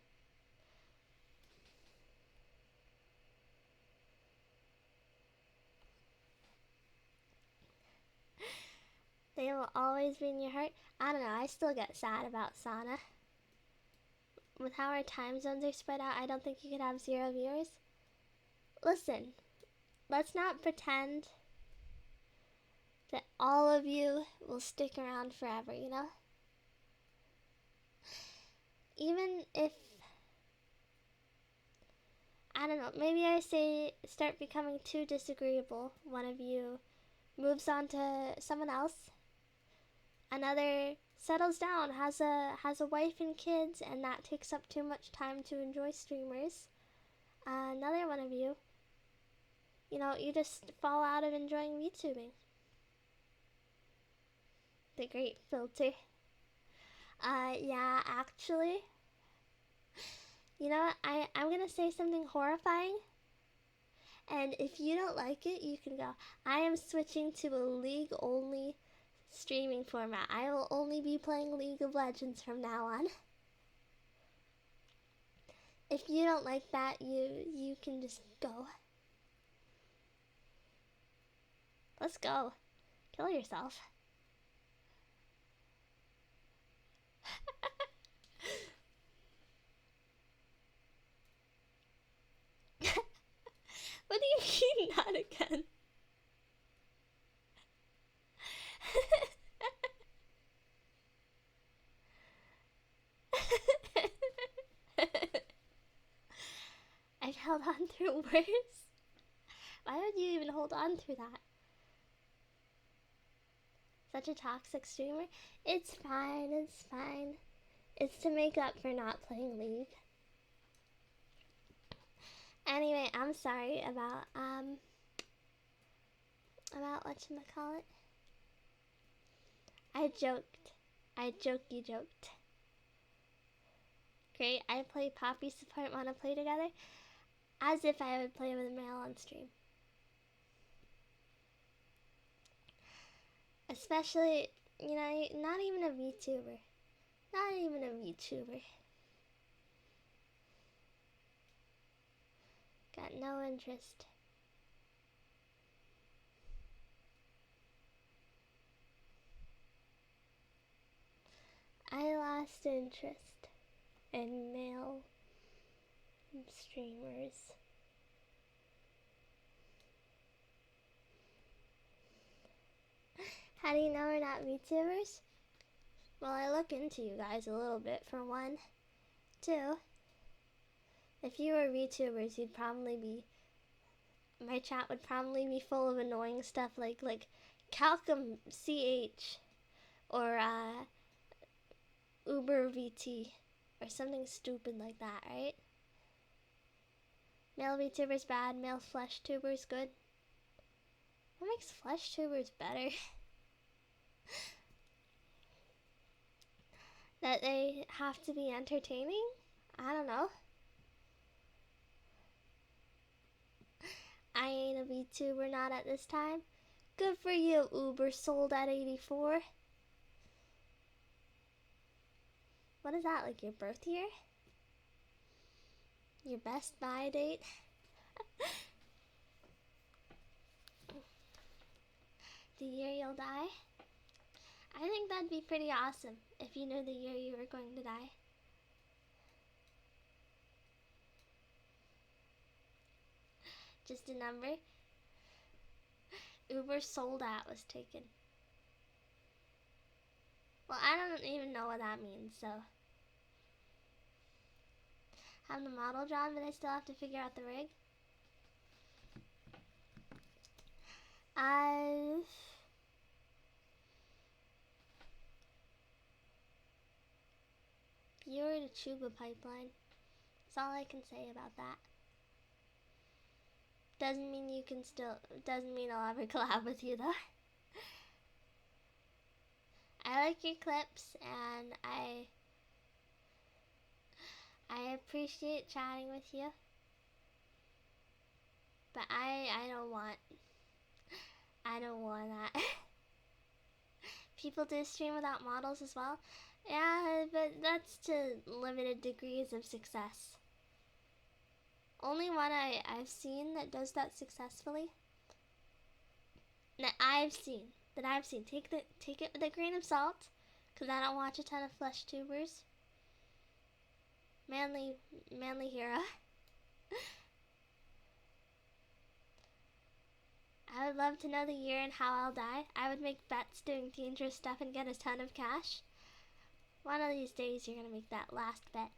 S1: They will always be in your heart. I don't know, I still get sad about Sana. With how our time zones are spread out, I don't think you could have 0 viewers. Listen, let's not pretend that all of you will stick around forever, you know? Even if, I don't know, maybe I say start becoming too disagreeable, one of you moves on to someone else, another settles down, has a wife and kids, and that takes up too much time to enjoy streamers. Another one of you, you know, you just fall out of enjoying VTubing. The great filter. Yeah, actually, you know what, I'm gonna say something horrifying, and if you don't like it, you can go. I am switching to a League only streaming format. I will only be playing League of Legends from now on. If you don't like that, you can just go. Let's go. Kill yourself. What do you mean, not again? I've held on through worse. Why would you even hold on through that? Such a toxic streamer? It's fine, it's fine. It's to make up for not playing League. Anyway, I'm sorry about whatchamacallit. I joked. You joked. Great, I play Poppy support, wanna play together? As if I would play with a male on stream. Especially, you know, not even a VTuber. Not even a VTuber. Got no interest. I lost interest in male streamers. How do you know we're not VTubers? Well, I look into you guys a little bit, for one. Two, if you were VTubers, you'd probably be, my chat would probably be full of annoying stuff like Calcum CH or Uber VT or something stupid like that, right? Male VTubers bad, male flesh tubers good. What makes flesh tubers better? That they have to be entertaining? I don't know. I ain't a VTuber, not at this time. Good for you, Uber sold at 84. What is that, like your birth year? Your best buy date? The year you'll die? I think that'd be pretty awesome if you knew the year you were going to die. Just a number. Uber sold at was taken. Well, I don't even know what that means, so. Have the model drawn, but I still have to figure out the rig. Viewer to Chuba pipeline. That's all I can say about that. Doesn't mean you can still, doesn't mean I'll ever collab with you though. I like your clips and I appreciate chatting with you. But I don't want that. People do stream without models as well. Yeah, but that's to limited degrees of success. Only one I've seen that does that successfully. That I've seen. that I've seen. Take it with a grain of salt, because I don't watch a ton of flesh tubers. Manly hero. I would love to know the year and how I'll die. I would make bets doing dangerous stuff and get a ton of cash. One of these days you're gonna make that last bet.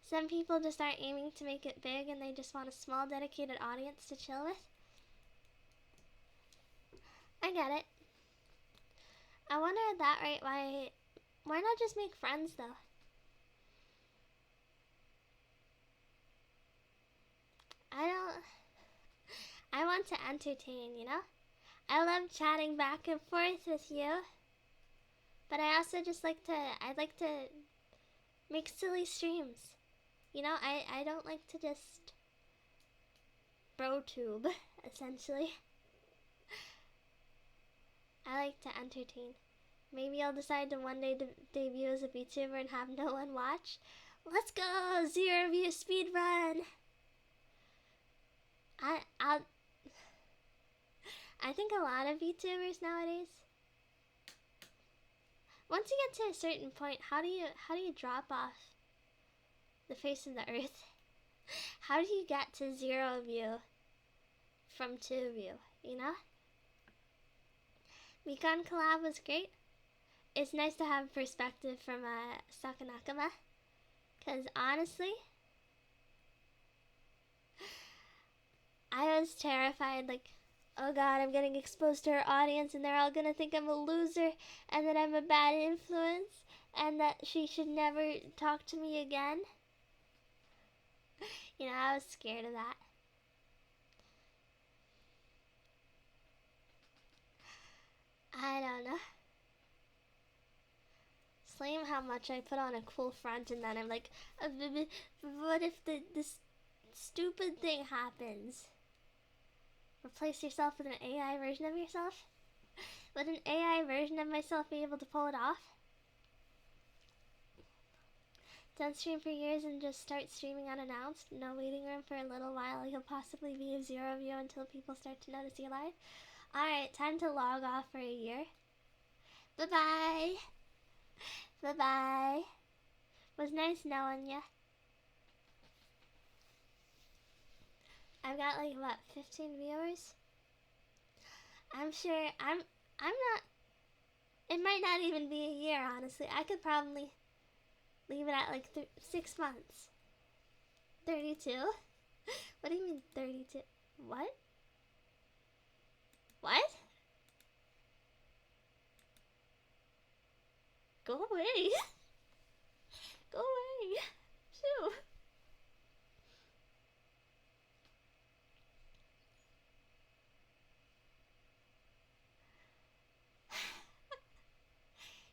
S1: Some people just aren't aiming to make it big and they just want a small dedicated audience to chill with. I get it. I wonder at that rate why not just make friends though? I want to entertain, you know? I love chatting back and forth with you. But I also just I'd like to make silly streams. You know, I don't like to just bro-tube, essentially. I like to entertain. Maybe I'll decide to one day debut as a VTuber and have no one watch. Let's go! 0 view speed run! I think a lot of VTubers nowadays, once you get to a certain point, how do you drop off the face of the earth? How do you get to 0 view from 2 view, you know? Mikon collab was great. It's nice to have perspective from Sakanakama, because honestly, I was terrified, like, oh god, I'm getting exposed to her audience and they're all gonna think I'm a loser and that I'm a bad influence and that she should never talk to me again. You know, I was scared of that. I don't know. It's lame how much I put on a cool front and then I'm like, what if this stupid thing happens? Replace yourself with an AI version of yourself? Would an AI version of myself be able to pull it off? Don't stream for years and just start streaming unannounced. No waiting room for a little while. You'll possibly be a 0 view until people start to notice you're live. Alright, time to log off for a year. Bye-bye. Bye-bye. Was nice knowing ya. I've got like, what, 15 viewers? I'm sure, I'm not, it might not even be a year, honestly. I could probably leave it at like 6 months. 32? What do you mean 32? What? What? Go away. Go away. Shoo.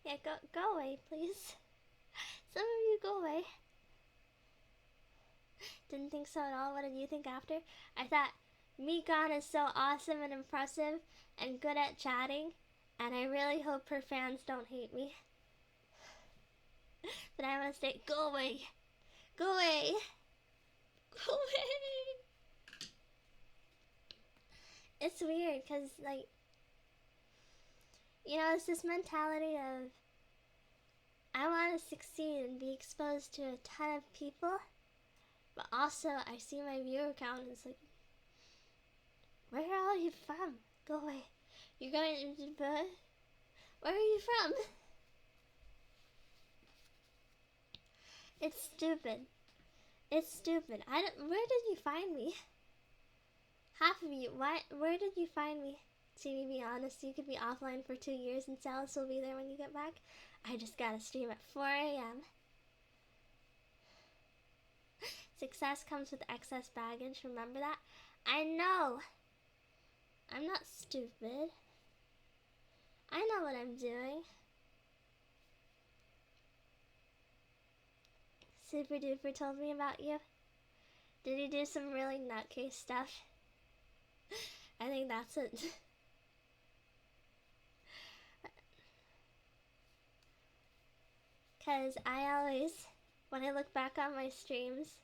S1: Yeah, go away, please. Some of you go away. Didn't think so at all. What did you think after? I thought Mikon is so awesome and impressive and good at chatting, and I really hope her fans don't hate me. But I want to say, go away. Go away. Go away. It's weird, because, like, you know, it's this mentality of, I want to succeed and be exposed to a ton of people, but also I see my viewer count and it's like, where are all you from? Go away. You're going to Japan? Where are you from? It's stupid. It's stupid. Where did you find me? Half of you. Where did you find me? Chimi, be honest, you could be offline for 2 years and Sallis will be there when you get back. I just gotta stream at 4 a.m. Success comes with excess baggage, remember that? I know! I'm not stupid. I know what I'm doing. Super Duper told me about you. Did he do some really nutcase stuff? I think that's it. Because I always, when I look back on my streams,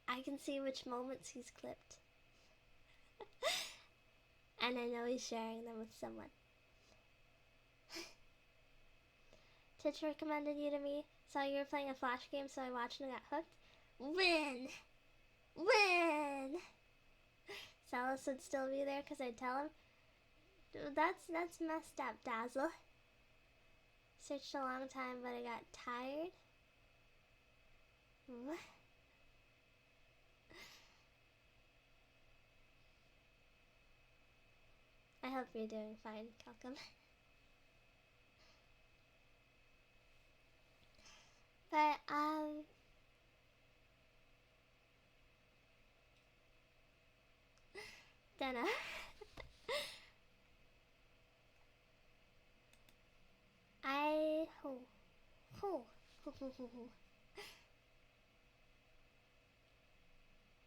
S1: I can see which moments he's clipped. And I know he's sharing them with someone. Titch recommended you to me. Saw you were playing a Flash game, so I watched and got hooked. Win! Win! Salas would still be there because I'd tell him. That's messed up, Dazzle. Searched a long time, but I got tired. What? I hope you're doing fine, Kelcom. But, dunno.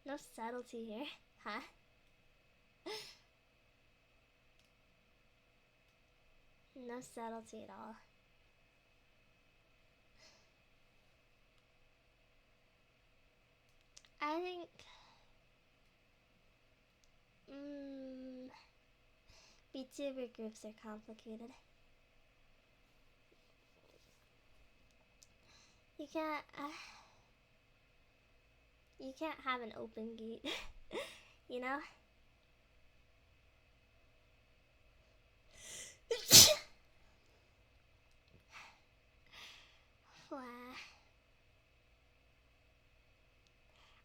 S1: No subtlety here, huh? No subtlety at all. I think VTuber groups are complicated. You can't have an open gate, you know?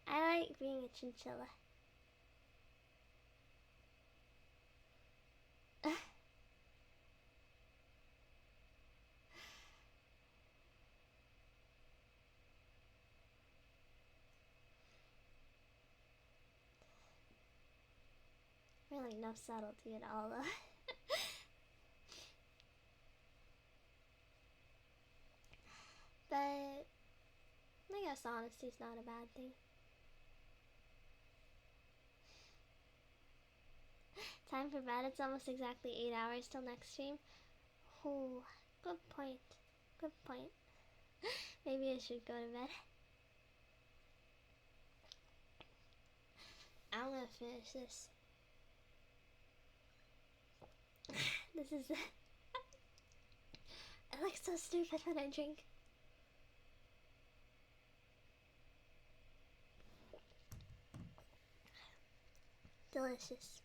S1: I like being a chinchilla. Really no subtlety at all, though. But I guess honesty's not a bad thing. Time for bed. It's almost exactly 8 hours till next stream. Oh, good point. Good point. Maybe I should go to bed. I'm gonna finish this. This is... I look so stupid when I drink. Delicious.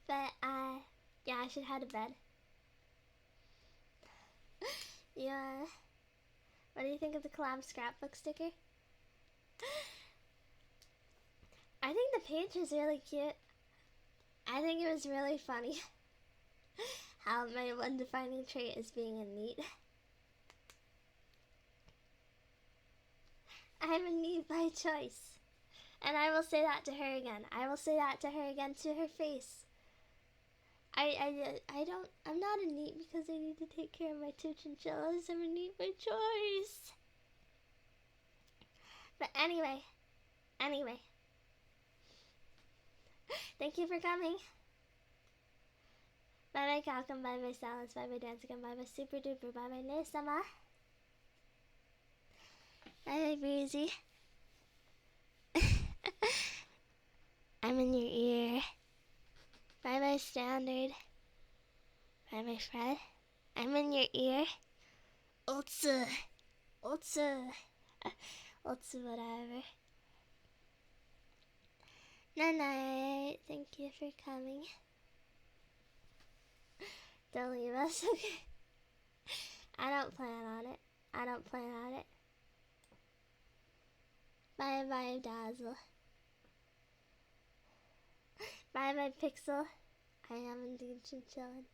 S1: But, yeah, I should head to bed. Yeah. What do you think of the collab scrapbook sticker? I think the page was really cute. I think it was really funny how my one defining trait is being a NEET. I'm a NEET by choice. And I will say that to her again. I will say that to her again to her face. I'm not a NEET because I need to take care of my 2 chinchillas. I'm a NEET by choice. But anyway. Thank you for coming. Bye bye Calcum, bye bye Silence, bye bye Dancing, bye bye Super Duper, bye bye Nesama. Bye bye Breezy. I'm in your ear. Bye bye Standard. Bye bye Fred. I'm in your ear. Otsu whatever. Night night. Thank you for coming. Don't leave us, okay? I don't plan on it. Bye bye Dazzle. Bye bye Pixel. I am indeed chinchillin'.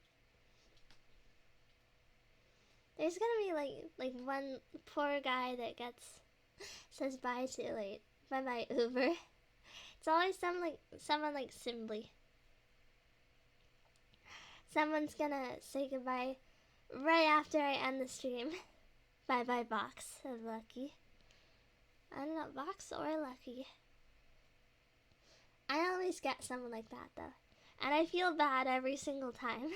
S1: There's gonna be like one poor guy that says bye too late. Bye bye Uber. It's always someone like Simbly. Someone's gonna say goodbye right after I end the stream. Bye bye Box of Lucky. I don't know, Box or Lucky. I always get someone like that though. And I feel bad every single time.